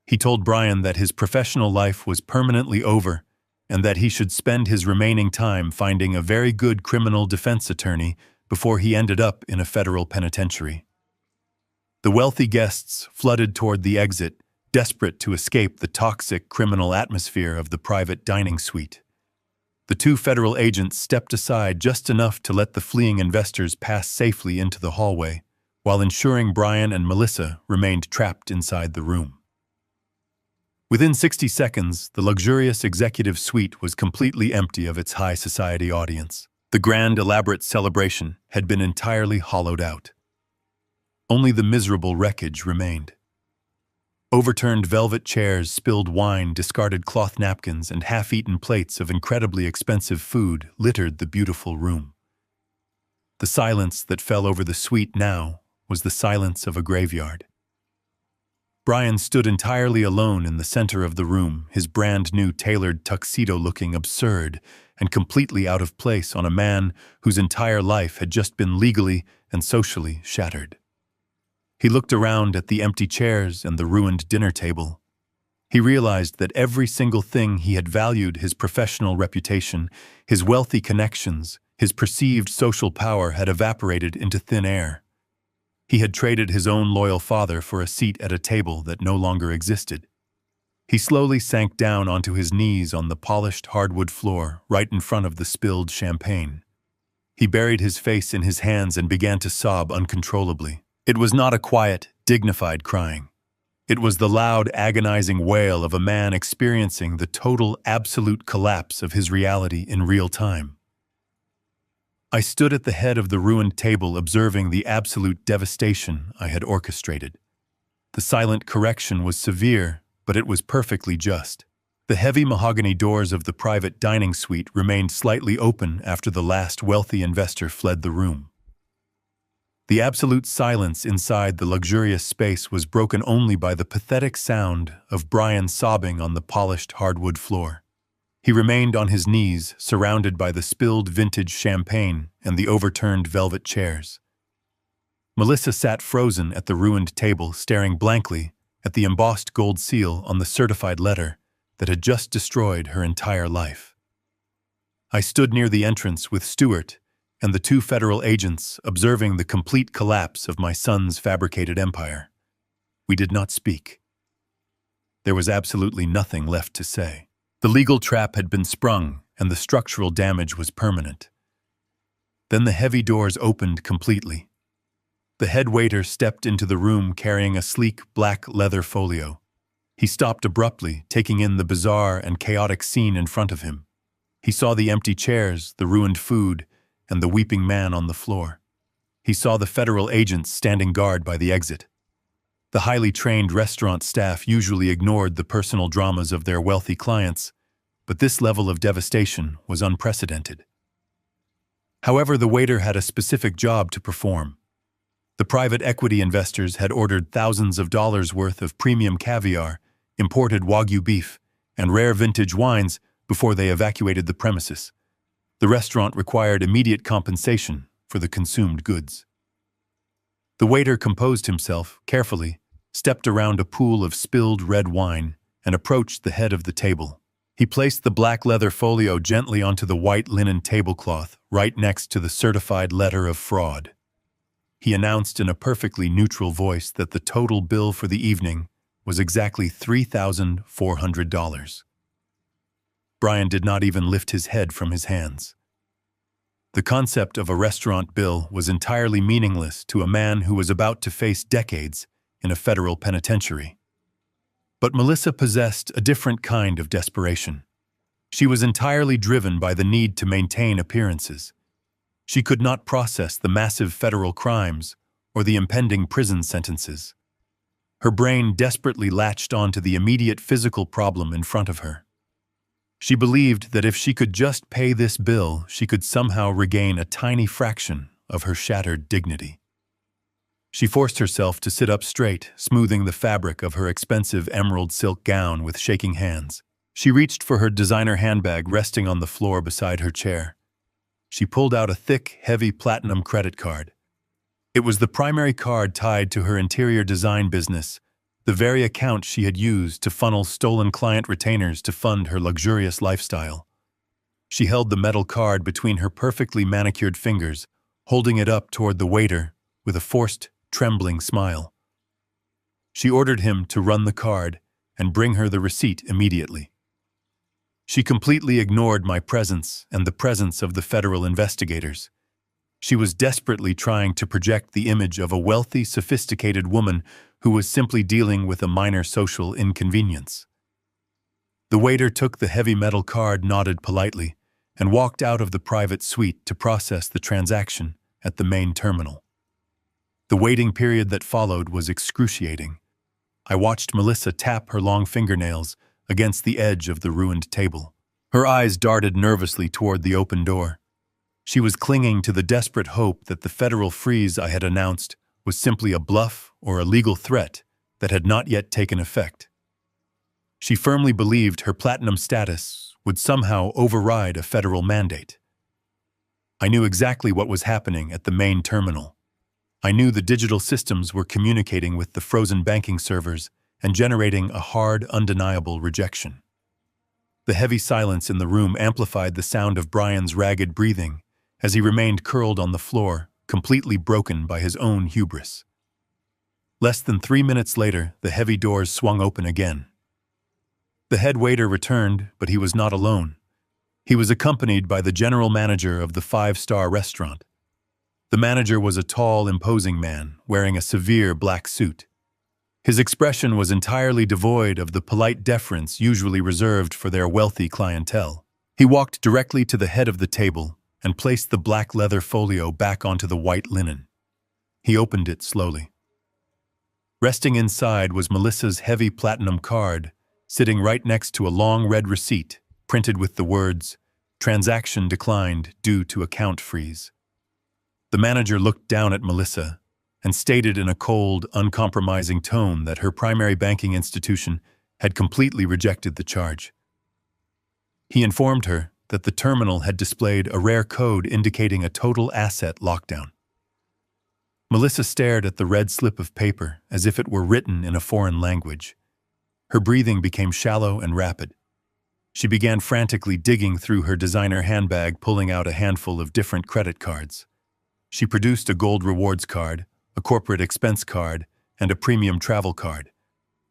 He told Brian that his professional life was permanently over and that he should spend his remaining time finding a very good criminal defense attorney before he ended up in a federal penitentiary. The wealthy guests flooded toward the exit, desperate to escape the toxic criminal atmosphere of the private dining suite. The two federal agents stepped aside just enough to let the fleeing investors pass safely into the hallway, while ensuring Brian and Melissa remained trapped inside the room. Within 60 seconds, the luxurious executive suite was completely empty of its high society audience. The grand, elaborate celebration had been entirely hollowed out. Only the miserable wreckage remained. Overturned velvet chairs, spilled wine, discarded cloth napkins, and half-eaten plates of incredibly expensive food littered the beautiful room. The silence that fell over the suite now was the silence of a graveyard. Brian stood entirely alone in the center of the room, his brand-new tailored tuxedo looking absurd and completely out of place on a man whose entire life had just been legally and socially shattered. He looked around at the empty chairs and the ruined dinner table. He realized that every single thing he had valued, his professional reputation, his wealthy connections, his perceived social power, had evaporated into thin air. He had traded his own loyal father for a seat at a table that no longer existed. He slowly sank down onto his knees on the polished hardwood floor right in front of the spilled champagne. He buried his face in his hands and began to sob uncontrollably. It was not a quiet, dignified crying. It was the loud, agonizing wail of a man experiencing the total, absolute collapse of his reality in real time. I stood at the head of the ruined table observing the absolute devastation I had orchestrated. The silent correction was severe, but it was perfectly just. The heavy mahogany doors of the private dining suite remained slightly open after the last wealthy investor fled the room. The absolute silence inside the luxurious space was broken only by the pathetic sound of Brian sobbing on the polished hardwood floor. He remained on his knees, surrounded by the spilled vintage champagne and the overturned velvet chairs. Melissa sat frozen at the ruined table, staring blankly at the embossed gold seal on the certified letter that had just destroyed her entire life. I stood near the entrance with Stuart and the two federal agents, observing the complete collapse of my son's fabricated empire. We did not speak. There was absolutely nothing left to say. The legal trap had been sprung, and the structural damage was permanent. Then the heavy doors opened completely. The head waiter stepped into the room carrying a sleek black leather folio. He stopped abruptly, taking in the bizarre and chaotic scene in front of him. He saw the empty chairs, the ruined food, and the weeping man on the floor. He saw the federal agents standing guard by the exit. The highly trained restaurant staff usually ignored the personal dramas of their wealthy clients, but this level of devastation was unprecedented. However, the waiter had a specific job to perform. The private equity investors had ordered thousands of dollars worth of premium caviar, imported Wagyu beef, and rare vintage wines before they evacuated the premises. The restaurant required immediate compensation for the consumed goods. The waiter composed himself carefully, stepped around a pool of spilled red wine, and approached the head of the table. He placed the black leather folio gently onto the white linen tablecloth right next to the certified letter of fraud. He announced in a perfectly neutral voice that the total bill for the evening was exactly $3,400. Brian did not even lift his head from his hands. The concept of a restaurant bill was entirely meaningless to a man who was about to face decades in a federal penitentiary. But Melissa possessed a different kind of desperation. She was entirely driven by the need to maintain appearances. She could not process the massive federal crimes or the impending prison sentences. Her brain desperately latched onto the immediate physical problem in front of her. She believed that if she could just pay this bill, she could somehow regain a tiny fraction of her shattered dignity. She forced herself to sit up straight, smoothing the fabric of her expensive emerald silk gown with shaking hands. She reached for her designer handbag resting on the floor beside her chair. She pulled out a thick, heavy platinum credit card. It was the primary card tied to her interior design business, the very account she had used to funnel stolen client retainers to fund her luxurious lifestyle. She held the metal card between her perfectly manicured fingers, holding it up toward the waiter with a forced, trembling smile. She ordered him to run the card and bring her the receipt immediately. She completely ignored my presence and the presence of the federal investigators. She was desperately trying to project the image of a wealthy, sophisticated woman who was simply dealing with a minor social inconvenience. The waiter took the heavy metal card, nodded politely, and walked out of the private suite to process the transaction at the main terminal. The waiting period that followed was excruciating. I watched Melissa tap her long fingernails against the edge of the ruined table. Her eyes darted nervously toward the open door. She was clinging to the desperate hope that the federal freeze I had announced was simply a bluff or a legal threat that had not yet taken effect. She firmly believed her platinum status would somehow override a federal mandate. I knew exactly what was happening at the main terminal. I knew the digital systems were communicating with the frozen banking servers and generating a hard, undeniable rejection. The heavy silence in the room amplified the sound of Brian's ragged breathing as he remained curled on the floor, completely broken by his own hubris. Less than 3 minutes later, the heavy doors swung open again. The head waiter returned, but he was not alone. He was accompanied by the general manager of the five-star restaurant. The manager was a tall, imposing man, wearing a severe black suit. His expression was entirely devoid of the polite deference usually reserved for their wealthy clientele. He walked directly to the head of the table and placed the black leather folio back onto the white linen. He opened it slowly. Resting inside was Melissa's heavy platinum card, sitting right next to a long red receipt printed with the words, "Transaction declined due to account freeze." The manager looked down at Melissa and stated in a cold, uncompromising tone that her primary banking institution had completely rejected the charge. He informed her that the terminal had displayed a rare code indicating a total asset lockdown. Melissa stared at the red slip of paper as if it were written in a foreign language. Her breathing became shallow and rapid. She began frantically digging through her designer handbag, pulling out a handful of different credit cards. She produced a gold rewards card, a corporate expense card, and a premium travel card.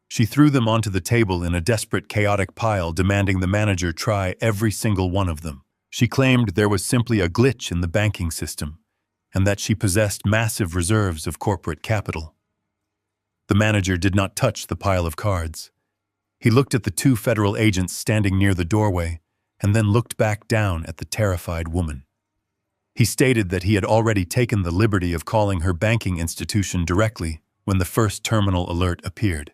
She threw them onto the table in a desperate, chaotic pile, demanding the manager try every single one of them. She claimed there was simply a glitch in the banking system, and that she possessed massive reserves of corporate capital. The manager did not touch the pile of cards. He looked at the 2 federal agents standing near the doorway, and then looked back down at the terrified woman. He stated that he had already taken the liberty of calling her banking institution directly when the first terminal alert appeared.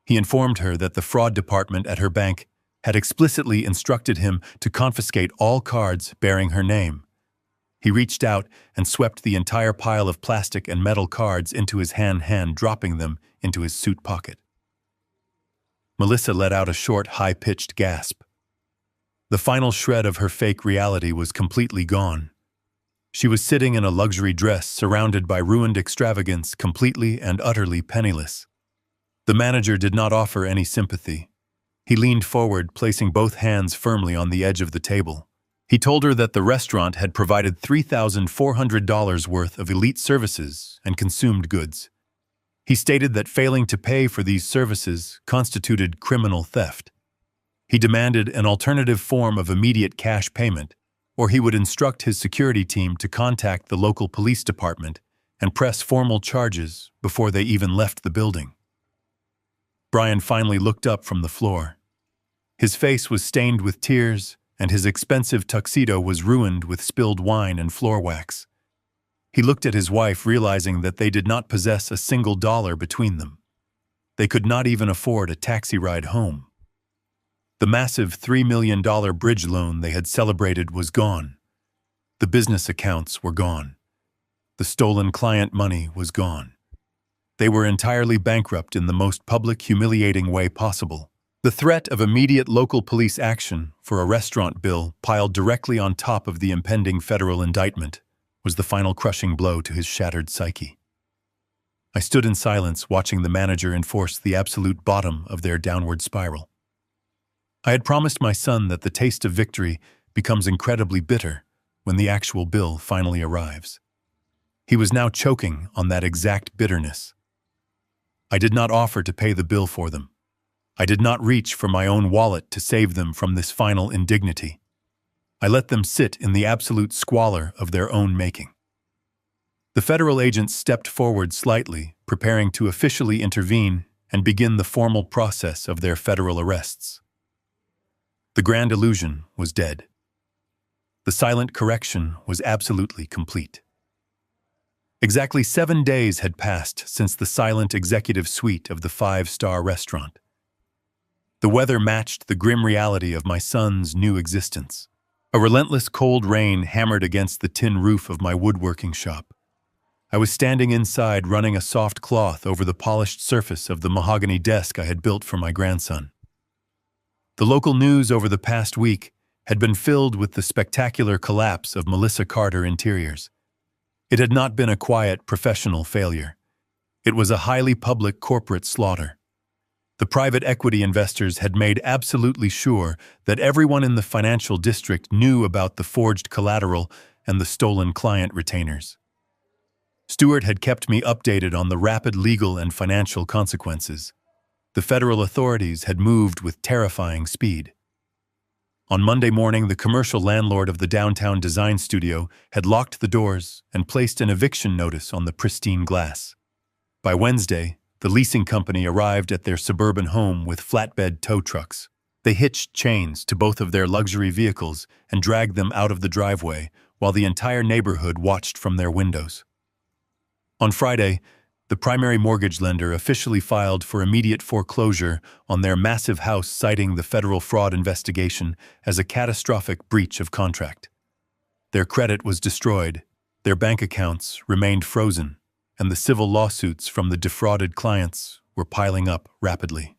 He informed her that the fraud department at her bank had explicitly instructed him to confiscate all cards bearing her name. He reached out and swept the entire pile of plastic and metal cards into his hand, dropping them into his suit pocket. Melissa let out a short, high-pitched gasp. The final shred of her fake reality was completely gone. She was sitting in a luxury dress surrounded by ruined extravagance, completely and utterly penniless. The manager did not offer any sympathy. He leaned forward, placing both hands firmly on the edge of the table. He told her that the restaurant had provided $3,400 worth of elite services and consumed goods. He stated that failing to pay for these services constituted criminal theft. He demanded an alternative form of immediate cash payment, or he would instruct his security team to contact the local police department and press formal charges before they even left the building. Brian finally looked up from the floor. His face was stained with tears, and his expensive tuxedo was ruined with spilled wine and floor wax. He looked at his wife, realizing that they did not possess a single dollar between them. They could not even afford a taxi ride home. The massive $3 million bridge loan they had celebrated was gone. The business accounts were gone. The stolen client money was gone. They were entirely bankrupt in the most public, humiliating way possible. The threat of immediate local police action for a restaurant bill piled directly on top of the impending federal indictment was the final crushing blow to his shattered psyche. I stood in silence watching the manager enforce the absolute bottom of their downward spiral. I had promised my son that the taste of victory becomes incredibly bitter when the actual bill finally arrives. He was now choking on that exact bitterness. I did not offer to pay the bill for them. I did not reach for my own wallet to save them from this final indignity. I let them sit in the absolute squalor of their own making. The federal agents stepped forward slightly, preparing to officially intervene and begin the formal process of their federal arrests. The grand illusion was dead. The silent correction was absolutely complete. Exactly 7 days had passed since the silent executive suite of the five-star restaurant. The weather matched the grim reality of my son's new existence. A relentless cold rain hammered against the tin roof of my woodworking shop. I was standing inside running a soft cloth over the polished surface of the mahogany desk I had built for my grandson. The local news over the past week had been filled with the spectacular collapse of Melissa Carter Interiors. It had not been a quiet, professional failure. It was a highly public corporate slaughter. The private equity investors had made absolutely sure that everyone in the financial district knew about the forged collateral and the stolen client retainers. Stewart had kept me updated on the rapid legal and financial consequences. The federal authorities had moved with terrifying speed. On Monday morning, the commercial landlord of the downtown design studio had locked the doors and placed an eviction notice on the pristine glass. By Wednesday, the leasing company arrived at their suburban home with flatbed tow trucks. They hitched chains to both of their luxury vehicles and dragged them out of the driveway while the entire neighborhood watched from their windows. On Friday, the primary mortgage lender officially filed for immediate foreclosure on their massive house, citing the federal fraud investigation as a catastrophic breach of contract. Their credit was destroyed, their bank accounts remained frozen, and the civil lawsuits from the defrauded clients were piling up rapidly.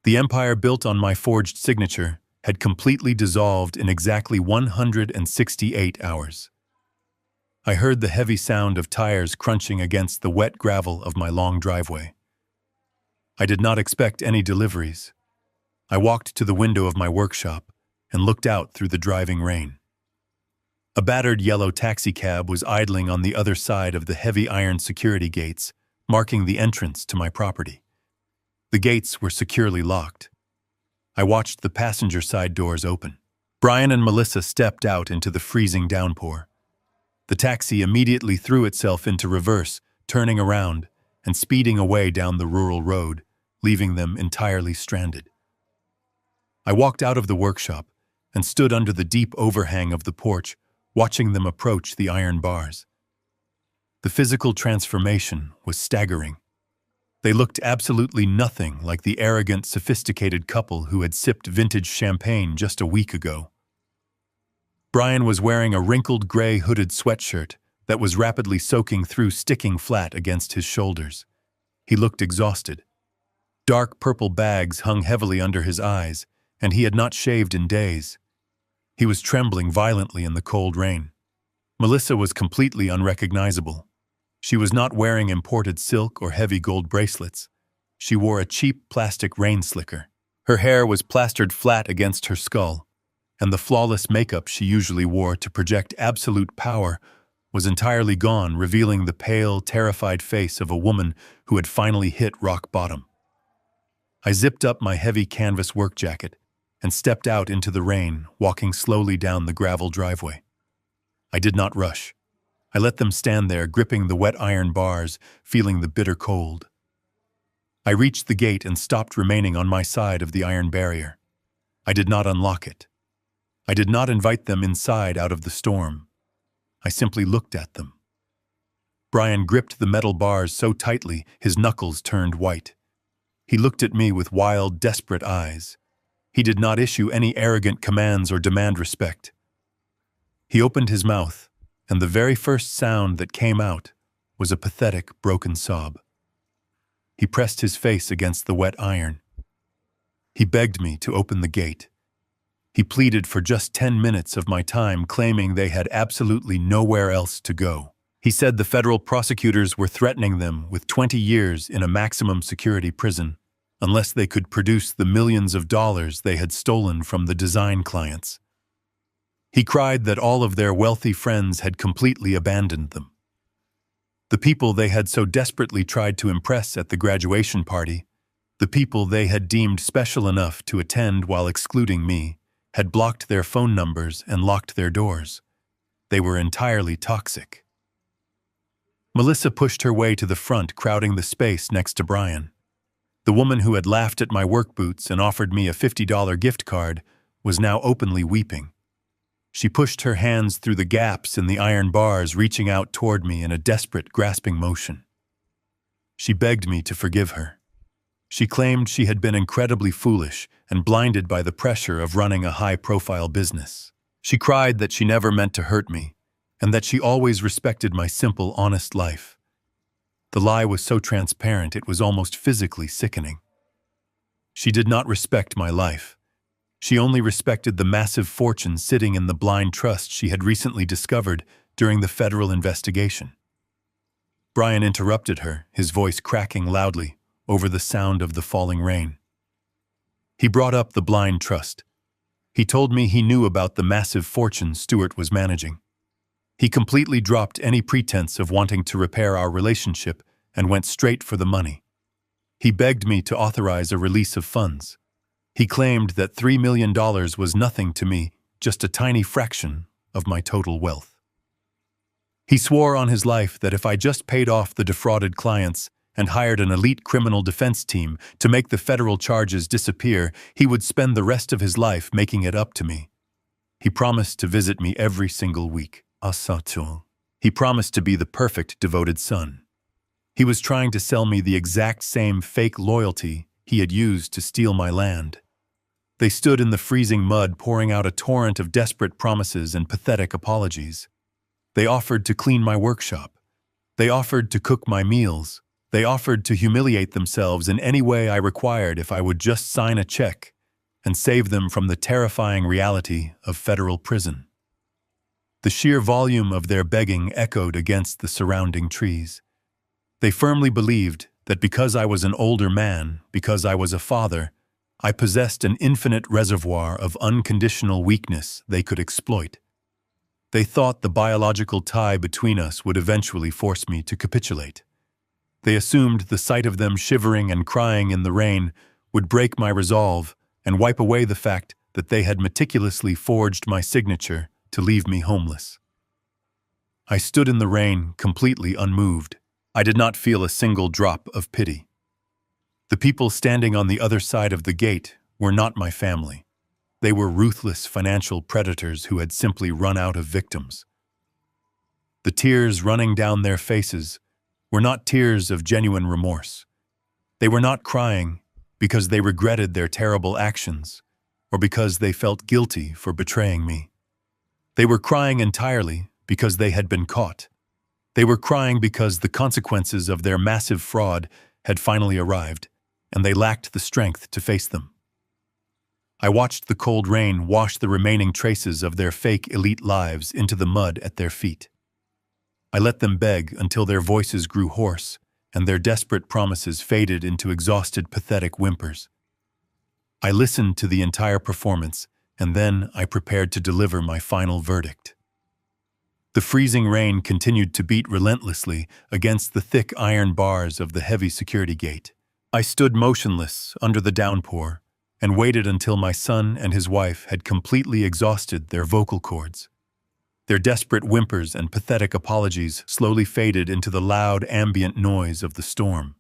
The empire built on my forged signature had completely dissolved in exactly 168 hours. I heard the heavy sound of tires crunching against the wet gravel of my long driveway. I did not expect any deliveries. I walked to the window of my workshop and looked out through the driving rain. A battered yellow taxicab was idling on the other side of the heavy iron security gates, marking the entrance to my property. The gates were securely locked. I watched the passenger side doors open. Brian and Melissa stepped out into the freezing downpour. The taxi immediately threw itself into reverse, turning around and speeding away down the rural road, leaving them entirely stranded. I walked out of the workshop and stood under the deep overhang of the porch, watching them approach the iron bars. The physical transformation was staggering. They looked absolutely nothing like the arrogant, sophisticated couple who had sipped vintage champagne just a week ago. Brian was wearing a wrinkled gray hooded sweatshirt that was rapidly soaking through, sticking flat against his shoulders. He looked exhausted. Dark purple bags hung heavily under his eyes, and he had not shaved in days. He was trembling violently in the cold rain. Melissa was completely unrecognizable. She was not wearing imported silk or heavy gold bracelets. She wore a cheap plastic rain slicker. Her hair was plastered flat against her skull, and the flawless makeup she usually wore to project absolute power was entirely gone, revealing the pale, terrified face of a woman who had finally hit rock bottom. I zipped up my heavy canvas work jacket and stepped out into the rain, walking slowly down the gravel driveway. I did not rush. I let them stand there, gripping the wet iron bars, feeling the bitter cold. I reached the gate and stopped, remaining on my side of the iron barrier. I did not unlock it. I did not invite them inside out of the storm. I simply looked at them. Brian gripped the metal bars so tightly his knuckles turned white. He looked at me with wild, desperate eyes. He did not issue any arrogant commands or demand respect. He opened his mouth, and the very first sound that came out was a pathetic, broken sob. He pressed his face against the wet iron. He begged me to open the gate. He pleaded for just 10 minutes of my time, claiming they had absolutely nowhere else to go. He said the federal prosecutors were threatening them with 20 years in a maximum security prison unless they could produce the millions of dollars they had stolen from the design clients. He cried that all of their wealthy friends had completely abandoned them. The people they had so desperately tried to impress at the graduation party, the people they had deemed special enough to attend while excluding me, had blocked their phone numbers and locked their doors. They were entirely toxic. Melissa pushed her way to the front, crowding the space next to Brian. The woman who had laughed at my work boots and offered me a $50 gift card was now openly weeping. She pushed her hands through the gaps in the iron bars, reaching out toward me in a desperate, grasping motion. She begged me to forgive her. She claimed she had been incredibly foolish and blinded by the pressure of running a high-profile business. She cried that she never meant to hurt me, and that she always respected my simple, honest life. The lie was so transparent it was almost physically sickening. She did not respect my life. She only respected the massive fortune sitting in the blind trust she had recently discovered during the federal investigation. Brian interrupted her, his voice cracking loudly over the sound of the falling rain. He brought up the blind trust. He told me he knew about the massive fortune Stuart was managing. He completely dropped any pretense of wanting to repair our relationship and went straight for the money. He begged me to authorize a release of funds. He claimed that $3 million was nothing to me, just a tiny fraction of my total wealth. He swore on his life that if I just paid off the defrauded clients and hired an elite criminal defense team to make the federal charges disappear, he would spend the rest of his life making it up to me. He promised to visit me every single week. He promised to be the perfect devoted son. He was trying to sell me the exact same fake loyalty he had used to steal my land. They stood in the freezing mud, pouring out a torrent of desperate promises and pathetic apologies. They offered to clean my workshop. They offered to cook my meals. They offered to humiliate themselves in any way I required if I would just sign a check and save them from the terrifying reality of federal prison. The sheer volume of their begging echoed against the surrounding trees. They firmly believed that because I was an older man, because I was a father, I possessed an infinite reservoir of unconditional weakness they could exploit. They thought the biological tie between us would eventually force me to capitulate. They assumed the sight of them shivering and crying in the rain would break my resolve and wipe away the fact that they had meticulously forged my signature to leave me homeless. I stood in the rain, completely unmoved. I did not feel a single drop of pity. The people standing on the other side of the gate were not my family. They were ruthless financial predators who had simply run out of victims. The tears running down their faces were not tears of genuine remorse. They were not crying because they regretted their terrible actions or because they felt guilty for betraying me. They were crying entirely because they had been caught. They were crying because the consequences of their massive fraud had finally arrived, and they lacked the strength to face them. I watched the cold rain wash the remaining traces of their fake elite lives into the mud at their feet. I let them beg until their voices grew hoarse and their desperate promises faded into exhausted, pathetic whimpers. I listened to the entire performance, and then I prepared to deliver my final verdict. The freezing rain continued to beat relentlessly against the thick iron bars of the heavy security gate. I stood motionless under the downpour and waited until my son and his wife had completely exhausted their vocal cords. Their desperate whimpers and pathetic apologies slowly faded into the loud ambient noise of the storm.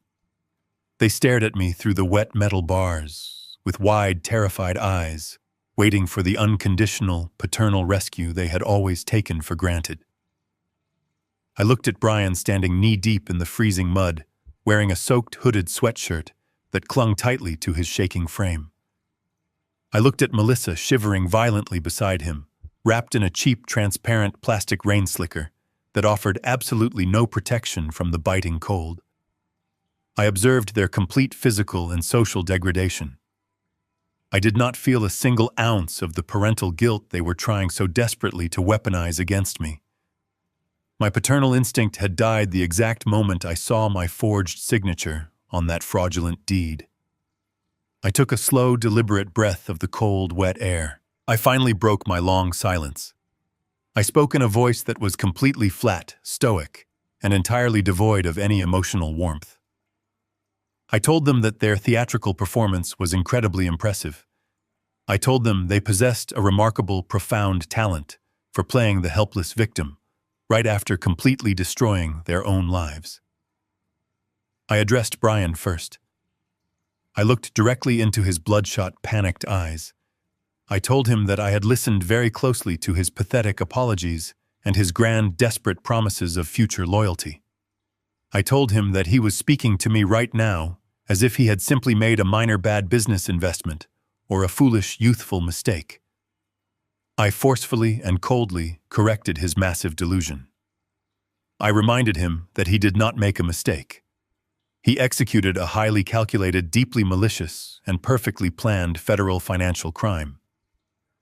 They stared at me through the wet metal bars with wide, terrified eyes, waiting for the unconditional, paternal rescue they had always taken for granted. I looked at Brian standing knee-deep in the freezing mud, wearing a soaked hooded sweatshirt that clung tightly to his shaking frame. I looked at Melissa shivering violently beside him, wrapped in a cheap, transparent plastic rain slicker that offered absolutely no protection from the biting cold. I observed their complete physical and social degradation. I did not feel a single ounce of the parental guilt they were trying so desperately to weaponize against me. My paternal instinct had died the exact moment I saw my forged signature on that fraudulent deed. I took a slow, deliberate breath of the cold, wet air. I finally broke my long silence. I spoke in a voice that was completely flat, stoic, and entirely devoid of any emotional warmth. I told them that their theatrical performance was incredibly impressive. I told them they possessed a remarkable, profound talent for playing the helpless victim, right after completely destroying their own lives. I addressed Brian first. I looked directly into his bloodshot, panicked eyes. I told him that I had listened very closely to his pathetic apologies and his grand, desperate promises of future loyalty. I told him that he was speaking to me right now as if he had simply made a minor bad business investment or a foolish, youthful mistake. I forcefully and coldly corrected his massive delusion. I reminded him that he did not make a mistake. He executed a highly calculated, deeply malicious, and perfectly planned federal financial crime.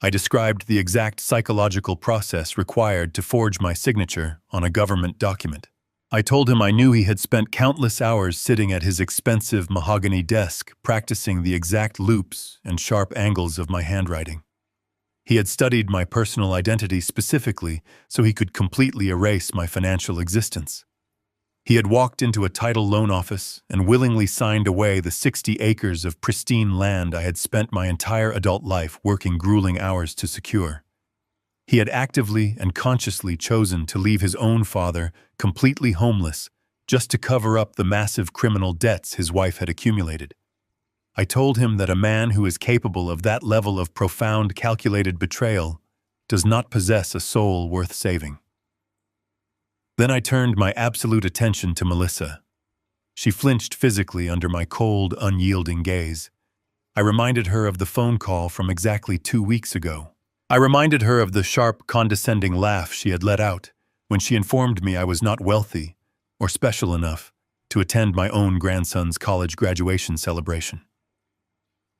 I described the exact psychological process required to forge my signature on a government document. I told him I knew he had spent countless hours sitting at his expensive mahogany desk practicing the exact loops and sharp angles of my handwriting. He had studied my personal identity specifically so he could completely erase my financial existence. He had walked into a title loan office and willingly signed away the 60 acres of pristine land I had spent my entire adult life working grueling hours to secure. He had actively and consciously chosen to leave his own father completely homeless just to cover up the massive criminal debts his wife had accumulated. I told him that a man who is capable of that level of profound, calculated betrayal does not possess a soul worth saving. Then I turned my absolute attention to Melissa. She flinched physically under my cold, unyielding gaze. I reminded her of the phone call from exactly 2 weeks ago. I reminded her of the sharp, condescending laugh she had let out when she informed me I was not wealthy or special enough to attend my own grandson's college graduation celebration.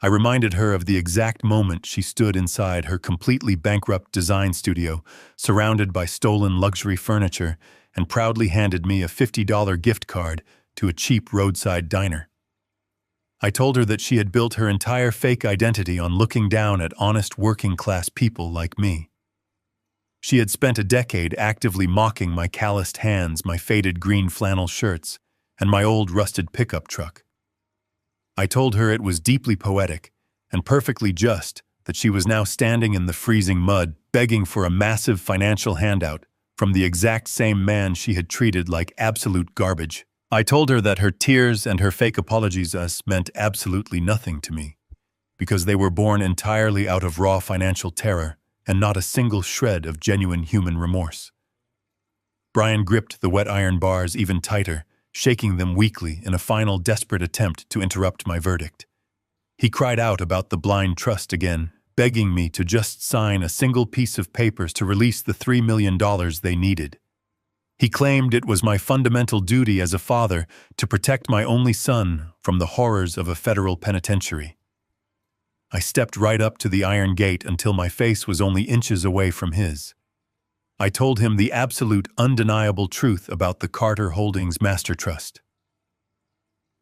I reminded her of the exact moment she stood inside her completely bankrupt design studio, surrounded by stolen luxury furniture, and proudly handed me a $50 gift card to a cheap roadside diner. I told her that she had built her entire fake identity on looking down at honest working-class people like me. She had spent a decade actively mocking my calloused hands, my faded green flannel shirts, and my old rusted pickup truck. I told her it was deeply poetic and perfectly just that she was now standing in the freezing mud, begging for a massive financial handout from the exact same man she had treated like absolute garbage. I told her that her tears and her fake apologies meant absolutely nothing to me, because they were born entirely out of raw financial terror and not a single shred of genuine human remorse. Brian gripped the wet iron bars even tighter, shaking them weakly in a final desperate attempt to interrupt my verdict. He cried out about the blind trust again, begging me to just sign a single piece of papers to release the $3 million they needed. He claimed it was my fundamental duty as a father to protect my only son from the horrors of a federal penitentiary. I stepped right up to the iron gate until my face was only inches away from his. I told him the absolute, undeniable truth about the Carter Holdings Master Trust.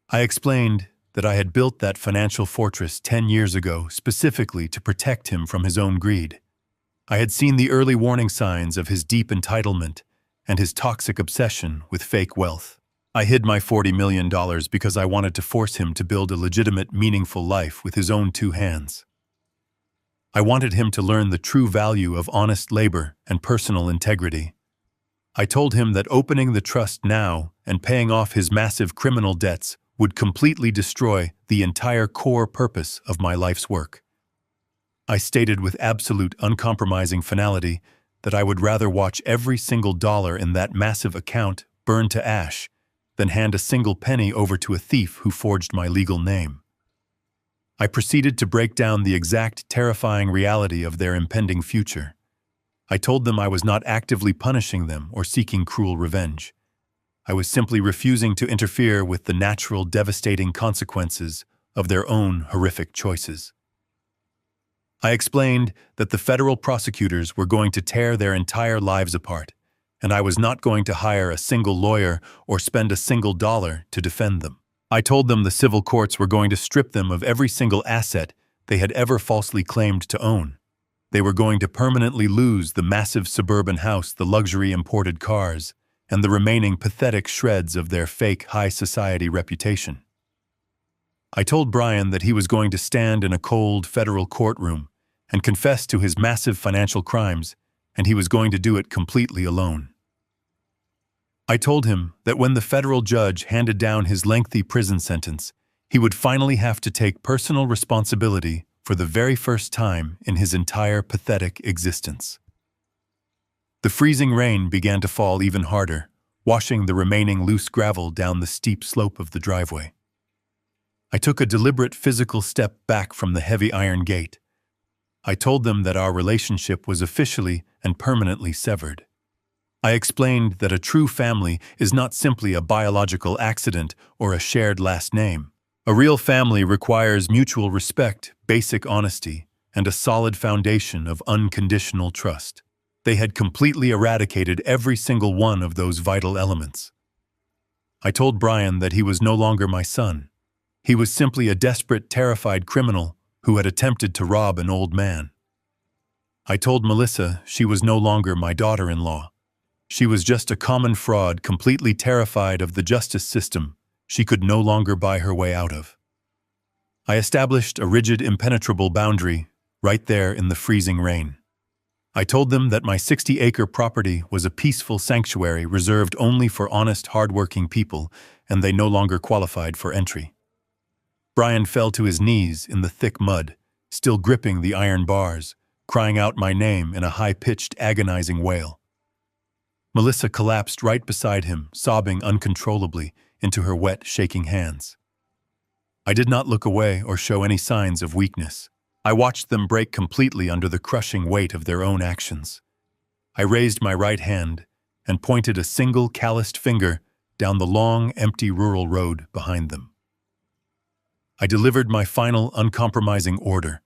I explained that I had built that financial fortress 10 years ago specifically to protect him from his own greed. I had seen the early warning signs of his deep entitlement and his toxic obsession with fake wealth. I hid my $40 million because I wanted to force him to build a legitimate, meaningful life with his own 2 hands. I wanted him to learn the true value of honest labor and personal integrity. I told him that opening the trust now and paying off his massive criminal debts would completely destroy the entire core purpose of my life's work. I stated with absolute uncompromising finality that I would rather watch every single dollar in that massive account burn to ash than hand a single penny over to a thief who forged my legal name. I proceeded to break down the exact terrifying reality of their impending future. I told them I was not actively punishing them or seeking cruel revenge. I was simply refusing to interfere with the natural, devastating consequences of their own horrific choices. I explained that the federal prosecutors were going to tear their entire lives apart, and I was not going to hire a single lawyer or spend a single dollar to defend them. I told them the civil courts were going to strip them of every single asset they had ever falsely claimed to own. They were going to permanently lose the massive suburban house, the luxury imported cars, and the remaining pathetic shreds of their fake high society reputation. I told Brian that he was going to stand in a cold federal courtroom and confess to his massive financial crimes, and he was going to do it completely alone. I told him that when the federal judge handed down his lengthy prison sentence, he would finally have to take personal responsibility for the very first time in his entire pathetic existence. The freezing rain began to fall even harder, washing the remaining loose gravel down the steep slope of the driveway. I took a deliberate physical step back from the heavy iron gate. I told them that our relationship was officially and permanently severed. I explained that a true family is not simply a biological accident or a shared last name. A real family requires mutual respect, basic honesty, and a solid foundation of unconditional trust. They had completely eradicated every single one of those vital elements. I told Brian that he was no longer my son. He was simply a desperate, terrified criminal who had attempted to rob an old man. I told Melissa she was no longer my daughter-in-law. She was just a common fraud, completely terrified of the justice system she could no longer buy her way out of. I established a rigid, impenetrable boundary right there in the freezing rain. I told them that my 60-acre property was a peaceful sanctuary reserved only for honest, hard-working people, and they no longer qualified for entry. Brian fell to his knees in the thick mud, still gripping the iron bars, crying out my name in a high-pitched, agonizing wail. Melissa collapsed right beside him, sobbing uncontrollably into her wet, shaking hands. I did not look away or show any signs of weakness. I watched them break completely under the crushing weight of their own actions. I raised my right hand and pointed a single calloused finger down the long, empty rural road behind them. I delivered my final, uncompromising order.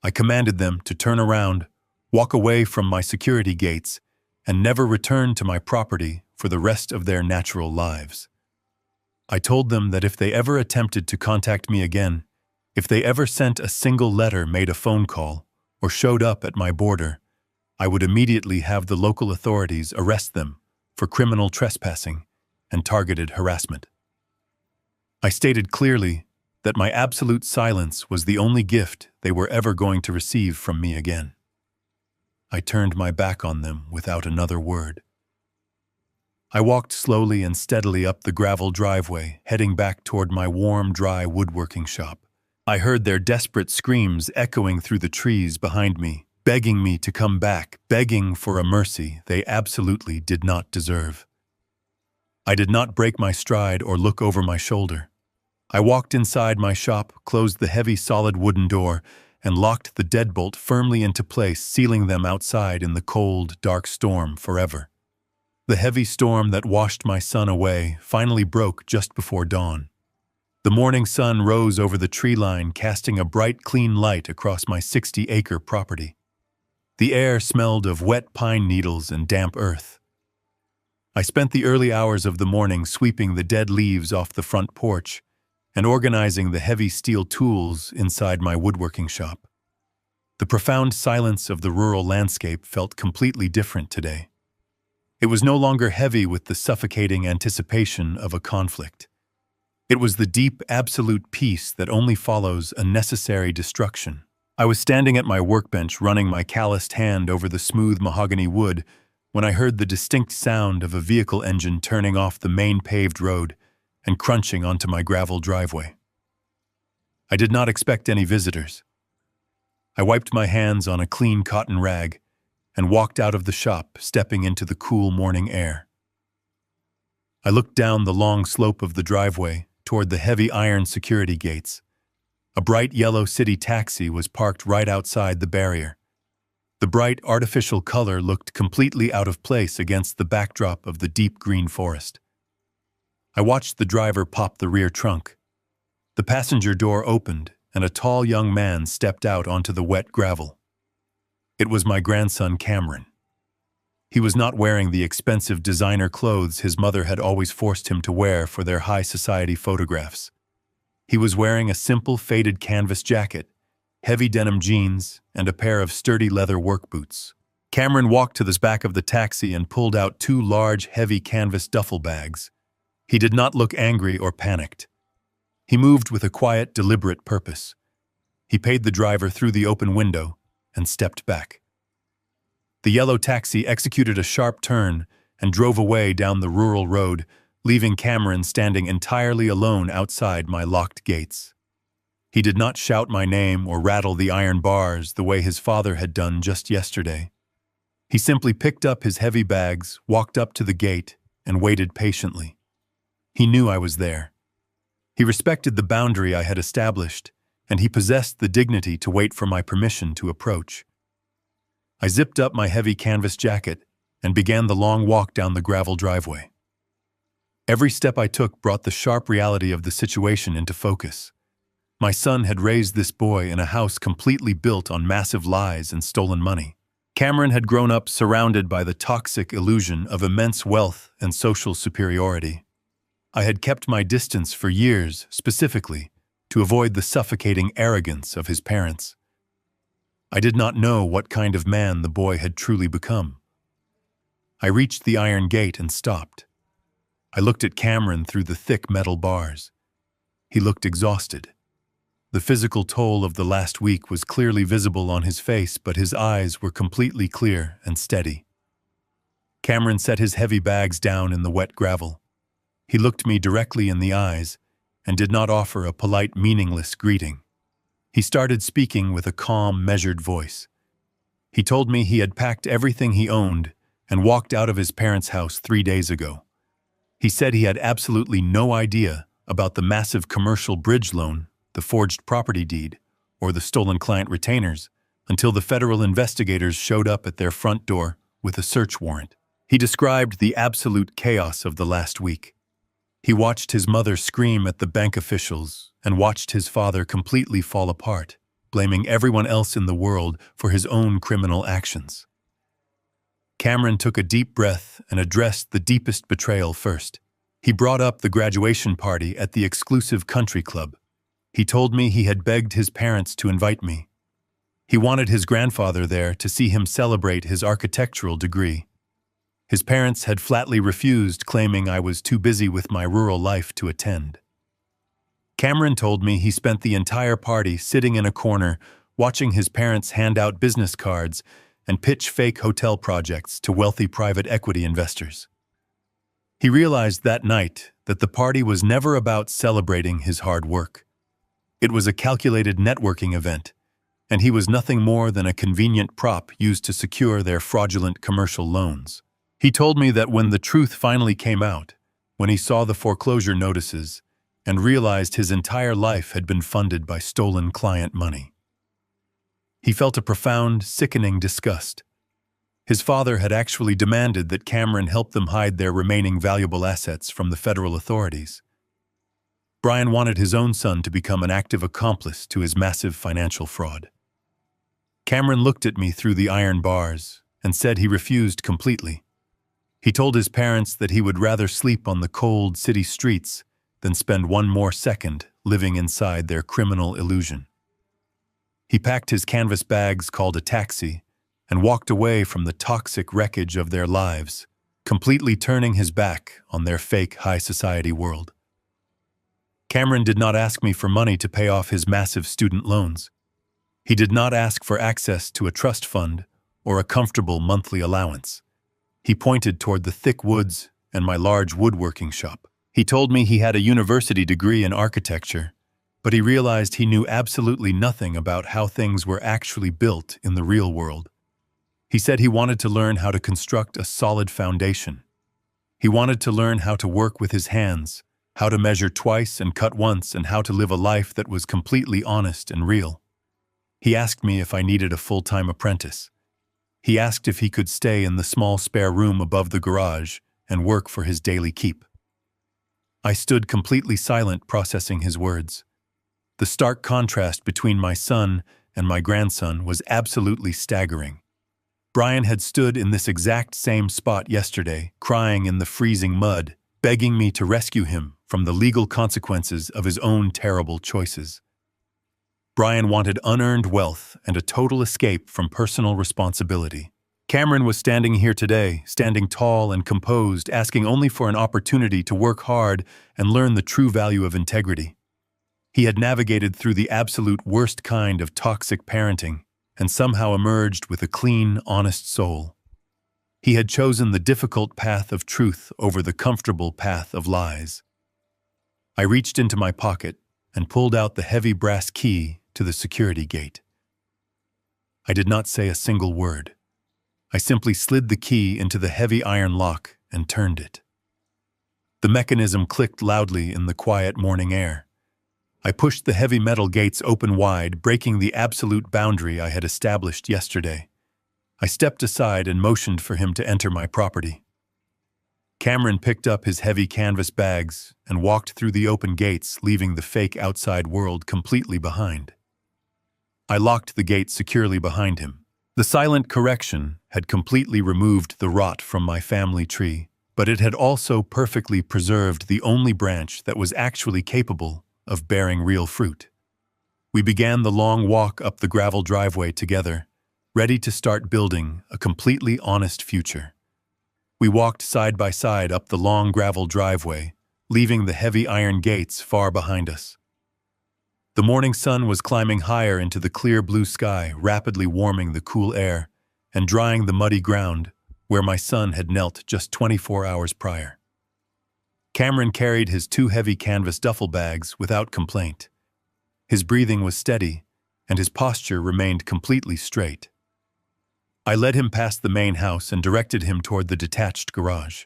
I commanded them to turn around, walk away from my security gates, and never return to my property for the rest of their natural lives. I told them that if they ever attempted to contact me again, if they ever sent a single letter, made a phone call, or showed up at my border, I would immediately have the local authorities arrest them for criminal trespassing and targeted harassment. I stated clearly that my absolute silence was the only gift they were ever going to receive from me again. I turned my back on them without another word. I walked slowly and steadily up the gravel driveway, heading back toward my warm, dry woodworking shop. I heard their desperate screams echoing through the trees behind me, begging me to come back, begging for a mercy they absolutely did not deserve. I did not break my stride or look over my shoulder. I walked inside my shop, closed the heavy, solid wooden door, and locked the deadbolt firmly into place, sealing them outside in the cold, dark storm forever. The heavy storm that washed my son away finally broke just before dawn. The morning sun rose over the tree line, casting a bright, clean light across my 60-acre property. The air smelled of wet pine needles and damp earth. I spent the early hours of the morning sweeping the dead leaves off the front porch and organizing the heavy steel tools inside my woodworking shop. The profound silence of the rural landscape felt completely different today. It was no longer heavy with the suffocating anticipation of a conflict. It was the deep, absolute peace that only follows a necessary destruction. I was standing at my workbench, running my calloused hand over the smooth mahogany wood, when I heard the distinct sound of a vehicle engine turning off the main paved road and crunching onto my gravel driveway. I did not expect any visitors. I wiped my hands on a clean cotton rag and walked out of the shop, stepping into the cool morning air. I looked down the long slope of the driveway toward the heavy iron security gates. A bright yellow city taxi was parked right outside the barrier. The bright artificial color looked completely out of place against the backdrop of the deep green forest. I watched the driver pop the rear trunk. The passenger door opened, and a tall young man stepped out onto the wet gravel. It was my grandson, Cameron. He was not wearing the expensive designer clothes his mother had always forced him to wear for their high society photographs. He was wearing a simple faded canvas jacket, heavy denim jeans, and a pair of sturdy leather work boots. Cameron walked to the back of the taxi and pulled out two large, heavy canvas duffel bags. He did not look angry or panicked. He moved with a quiet, deliberate purpose. He paid the driver through the open window and stepped back. The yellow taxi executed a sharp turn and drove away down the rural road, leaving Cameron standing entirely alone outside my locked gates. He did not shout my name or rattle the iron bars the way his father had done just yesterday. He simply picked up his heavy bags, walked up to the gate, and waited patiently. He knew I was there. He respected the boundary I had established, and he possessed the dignity to wait for my permission to approach. I zipped up my heavy canvas jacket and began the long walk down the gravel driveway. Every step I took brought the sharp reality of the situation into focus. My son had raised this boy in a house completely built on massive lies and stolen money. Cameron had grown up surrounded by the toxic illusion of immense wealth and social superiority. I had kept my distance for years, specifically, to avoid the suffocating arrogance of his parents. I did not know what kind of man the boy had truly become. I reached the iron gate and stopped. I looked at Cameron through the thick metal bars. He looked exhausted. The physical toll of the last week was clearly visible on his face, but his eyes were completely clear and steady. Cameron set his heavy bags down in the wet gravel. He looked me directly in the eyes and did not offer a polite, meaningless greeting. He started speaking with a calm, measured voice. He told me he had packed everything he owned and walked out of his parents' house 3 days ago. He said he had absolutely no idea about the massive commercial bridge loan, the forged property deed, or the stolen client retainers until the federal investigators showed up at their front door with a search warrant. He described the absolute chaos of the last week. He watched his mother scream at the bank officials and watched his father completely fall apart, blaming everyone else in the world for his own criminal actions. Cameron took a deep breath and addressed the deepest betrayal first. He brought up the graduation party at the exclusive country club. He told me he had begged his parents to invite me. He wanted his grandfather there to see him celebrate his architectural degree. His parents had flatly refused, claiming I was too busy with my rural life to attend. Cameron told me he spent the entire party sitting in a corner, watching his parents hand out business cards and pitch fake hotel projects to wealthy private equity investors. He realized that night that the party was never about celebrating his hard work. It was a calculated networking event, and he was nothing more than a convenient prop used to secure their fraudulent commercial loans. He told me that when the truth finally came out, when he saw the foreclosure notices and realized his entire life had been funded by stolen client money, he felt a profound, sickening disgust. His father had actually demanded that Cameron help them hide their remaining valuable assets from the federal authorities. Brian wanted his own son to become an active accomplice to his massive financial fraud. Cameron looked at me through the iron bars and said he refused completely. He told his parents that he would rather sleep on the cold city streets than spend one more second living inside their criminal illusion. He packed his canvas bags called a taxi and walked away from the toxic wreckage of their lives, completely turning his back on their fake high society world. Cameron did not ask me for money to pay off his massive student loans. He did not ask for access to a trust fund or a comfortable monthly allowance. He pointed toward the thick woods and my large woodworking shop. He told me he had a university degree in architecture, but he realized he knew absolutely nothing about how things were actually built in the real world. He said he wanted to learn how to construct a solid foundation. He wanted to learn how to work with his hands, how to measure twice and cut once, and how to live a life that was completely honest and real. He asked me if I needed a full-time apprentice. He asked if he could stay in the small spare room above the garage and work for his daily keep. I stood completely silent, processing his words. The stark contrast between my son and my grandson was absolutely staggering. Brian had stood in this exact same spot yesterday, crying in the freezing mud, begging me to rescue him from the legal consequences of his own terrible choices. Brian wanted unearned wealth and a total escape from personal responsibility. Cameron was standing here today, standing tall and composed, asking only for an opportunity to work hard and learn the true value of integrity. He had navigated through the absolute worst kind of toxic parenting and somehow emerged with a clean, honest soul. He had chosen the difficult path of truth over the comfortable path of lies. I reached into my pocket and pulled out the heavy brass key to the security gate. I did not say a single word. I simply slid the key into the heavy iron lock and turned it. The mechanism clicked loudly in the quiet morning air. I pushed the heavy metal gates open wide, breaking the absolute boundary I had established yesterday. I stepped aside and motioned for him to enter my property. Cameron picked up his heavy canvas bags and walked through the open gates, leaving the fake outside world completely behind. I locked the gate securely behind him. The silent correction had completely removed the rot from my family tree, but it had also perfectly preserved the only branch that was actually capable of bearing real fruit. We began the long walk up the gravel driveway together, ready to start building a completely honest future. We walked side by side up the long gravel driveway, leaving the heavy iron gates far behind us. The morning sun was climbing higher into the clear blue sky, rapidly warming the cool air and drying the muddy ground where my son had knelt just 24 hours prior. Cameron carried his 2 heavy canvas duffel bags without complaint. His breathing was steady, and his posture remained completely straight. I led him past the main house and directed him toward the detached garage.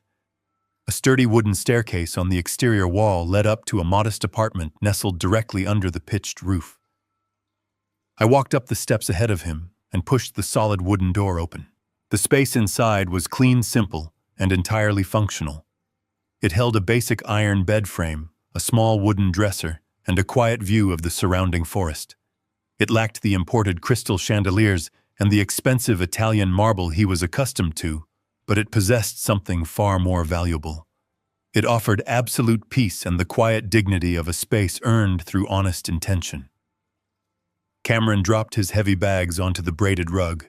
A sturdy wooden staircase on the exterior wall led up to a modest apartment nestled directly under the pitched roof. I walked up the steps ahead of him and pushed the solid wooden door open. The space inside was clean, simple, and entirely functional. It held a basic iron bed frame, a small wooden dresser, and a quiet view of the surrounding forest. It lacked the imported crystal chandeliers and the expensive Italian marble he was accustomed to, but it possessed something far more valuable. It offered absolute peace and the quiet dignity of a space earned through honest intention. Cameron dropped his heavy bags onto the braided rug.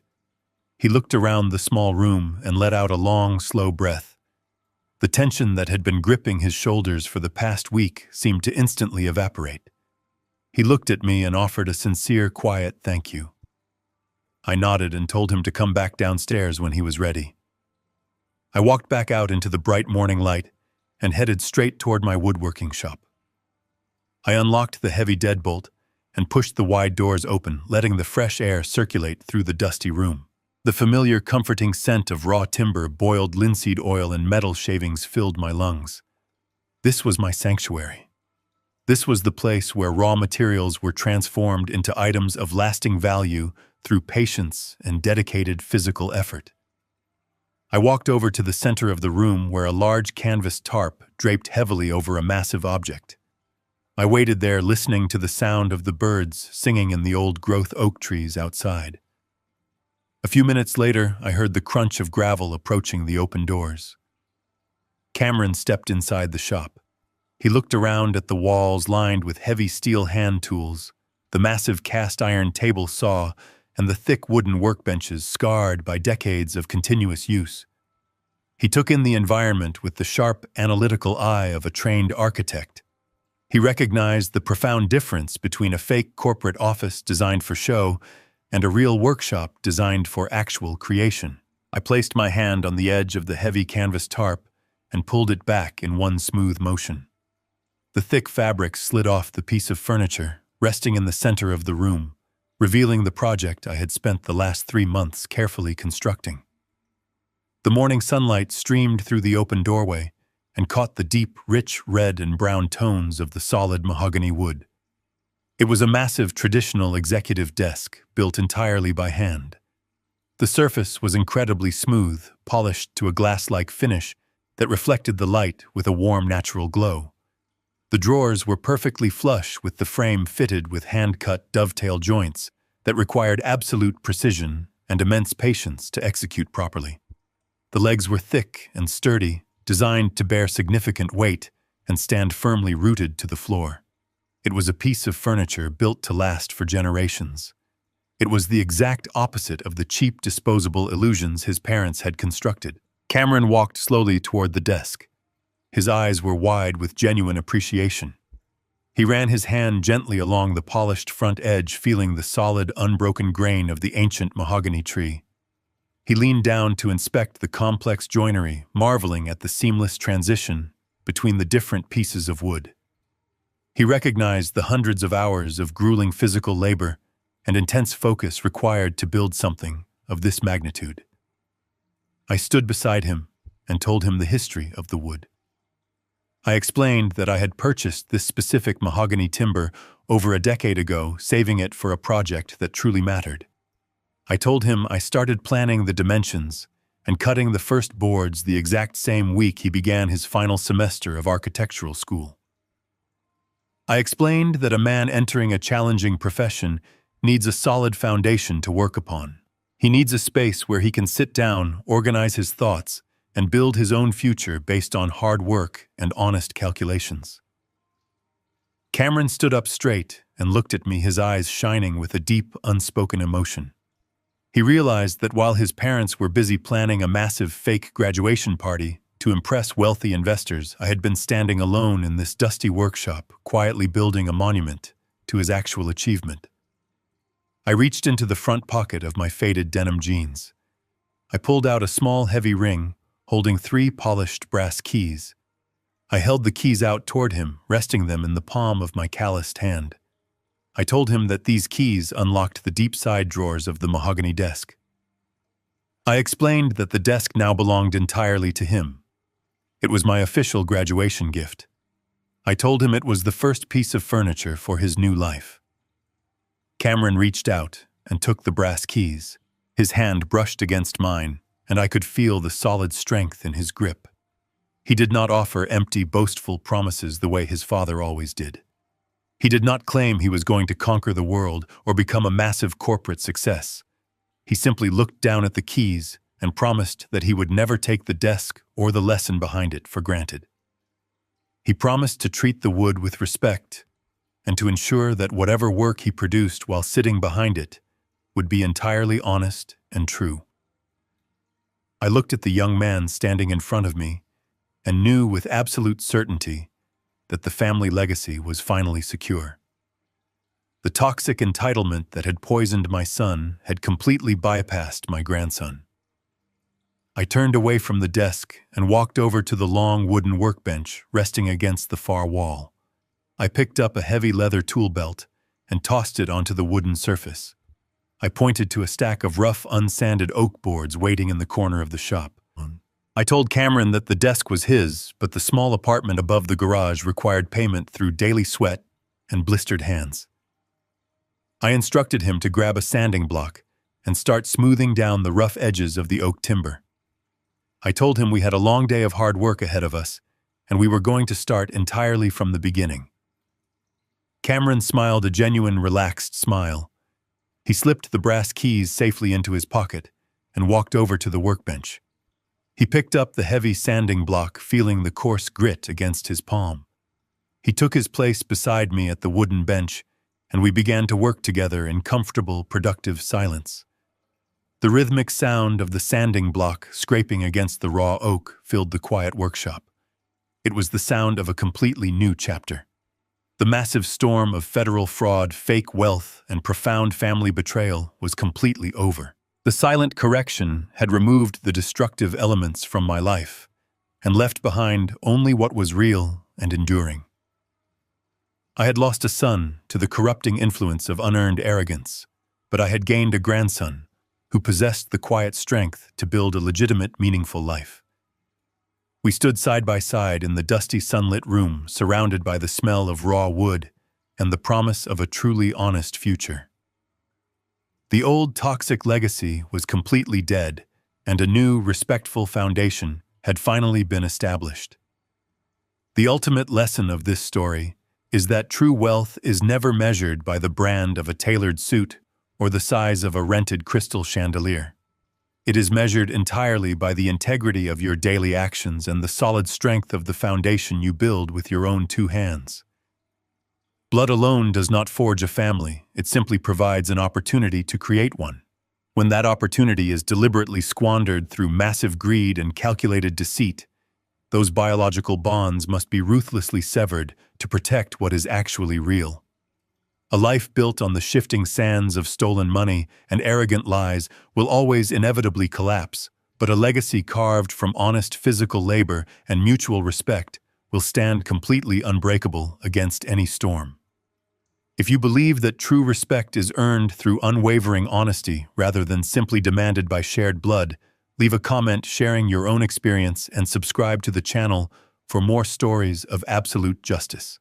He looked around the small room and let out a long, slow breath. The tension that had been gripping his shoulders for the past week seemed to instantly evaporate. He looked at me and offered a sincere, quiet thank you. I nodded and told him to come back downstairs when he was ready. I walked back out into the bright morning light and headed straight toward my woodworking shop. I unlocked the heavy deadbolt and pushed the wide doors open, letting the fresh air circulate through the dusty room. The familiar, comforting scent of raw timber, boiled linseed oil, and metal shavings filled my lungs. This was my sanctuary. This was the place where raw materials were transformed into items of lasting value through patience and dedicated physical effort. I walked over to the center of the room where a large canvas tarp draped heavily over a massive object. I waited there, listening to the sound of the birds singing in the old-growth oak trees outside. A few minutes later, I heard the crunch of gravel approaching the open doors. Cameron stepped inside the shop. He looked around at the walls lined with heavy steel hand tools, the massive cast-iron table saw, and the thick wooden workbenches scarred by decades of continuous use. He took in the environment with the sharp, analytical eye of a trained architect. He recognized the profound difference between a fake corporate office designed for show and a real workshop designed for actual creation. I placed my hand on the edge of the heavy canvas tarp and pulled it back in one smooth motion. The thick fabric slid off the piece of furniture, resting in the center of the room, revealing the project I had spent the last 3 months carefully constructing. The morning sunlight streamed through the open doorway and caught the deep, rich red and brown tones of the solid mahogany wood. It was a massive traditional executive desk built entirely by hand. The surface was incredibly smooth, polished to a glass-like finish that reflected the light with a warm, natural glow. The drawers were perfectly flush with the frame fitted with hand-cut dovetail joints that required absolute precision and immense patience to execute properly. The legs were thick and sturdy, designed to bear significant weight and stand firmly rooted to the floor. It was a piece of furniture built to last for generations. It was the exact opposite of the cheap disposable illusions his parents had constructed. Cameron walked slowly toward the desk. His eyes were wide with genuine appreciation. He ran his hand gently along the polished front edge, feeling the solid, unbroken grain of the ancient mahogany tree. He leaned down to inspect the complex joinery, marveling at the seamless transition between the different pieces of wood. He recognized the hundreds of hours of grueling physical labor and intense focus required to build something of this magnitude. I stood beside him and told him the history of the wood. I explained that I had purchased this specific mahogany timber over a decade ago, saving it for a project that truly mattered. I told him I started planning the dimensions and cutting the first boards the exact same week he began his final semester of architectural school. I explained that a man entering a challenging profession needs a solid foundation to work upon. He needs a space where he can sit down, organize his thoughts, and build his own future based on hard work and honest calculations. Cameron stood up straight and looked at me, his eyes shining with a deep, unspoken emotion. He realized that while his parents were busy planning a massive fake graduation party to impress wealthy investors, I had been standing alone in this dusty workshop, quietly building a monument to his actual achievement. I reached into the front pocket of my faded denim jeans. I pulled out a small, heavy ring holding 3 polished brass keys. I held the keys out toward him, resting them in the palm of my calloused hand. I told him that these keys unlocked the deep side drawers of the mahogany desk. I explained that the desk now belonged entirely to him. It was my official graduation gift. I told him it was the first piece of furniture for his new life. Cameron reached out and took the brass keys. His hand brushed against mine, and I could feel the solid strength in his grip. He did not offer empty, boastful promises the way his father always did. He did not claim he was going to conquer the world or become a massive corporate success. He simply looked down at the keys and promised that he would never take the desk or the lesson behind it for granted. He promised to treat the wood with respect and to ensure that whatever work he produced while sitting behind it would be entirely honest and true. I looked at the young man standing in front of me and knew with absolute certainty that the family legacy was finally secure. The toxic entitlement that had poisoned my son had completely bypassed my grandson. I turned away from the desk and walked over to the long wooden workbench resting against the far wall. I picked up a heavy leather tool belt and tossed it onto the wooden surface. I pointed to a stack of rough, unsanded oak boards waiting in the corner of the shop. I told Cameron that the desk was his, but the small apartment above the garage required payment through daily sweat and blistered hands. I instructed him to grab a sanding block and start smoothing down the rough edges of the oak timber. I told him we had a long day of hard work ahead of us, and we were going to start entirely from the beginning. Cameron smiled a genuine, relaxed smile. He slipped the brass keys safely into his pocket and walked over to the workbench. He picked up the heavy sanding block, feeling the coarse grit against his palm. He took his place beside me at the wooden bench, and we began to work together in comfortable, productive silence. The rhythmic sound of the sanding block scraping against the raw oak filled the quiet workshop. It was the sound of a completely new chapter. The massive storm of federal fraud, fake wealth, and profound family betrayal was completely over. The silent correction had removed the destructive elements from my life and left behind only what was real and enduring. I had lost a son to the corrupting influence of unearned arrogance, but I had gained a grandson who possessed the quiet strength to build a legitimate, meaningful life. We stood side by side in the dusty, sunlit room, surrounded by the smell of raw wood and the promise of a truly honest future. The old toxic legacy was completely dead, and a new, respectful foundation had finally been established. The ultimate lesson of this story is that true wealth is never measured by the brand of a tailored suit or the size of a rented crystal chandelier. It is measured entirely by the integrity of your daily actions and the solid strength of the foundation you build with your own two hands. Blood alone does not forge a family, it simply provides an opportunity to create one. When that opportunity is deliberately squandered through massive greed and calculated deceit, those biological bonds must be ruthlessly severed to protect what is actually real. A life built on the shifting sands of stolen money and arrogant lies will always inevitably collapse, but a legacy carved from honest physical labor and mutual respect will stand completely unbreakable against any storm. If you believe that true respect is earned through unwavering honesty rather than simply demanded by shared blood, leave a comment sharing your own experience and subscribe to the channel for more stories of absolute justice.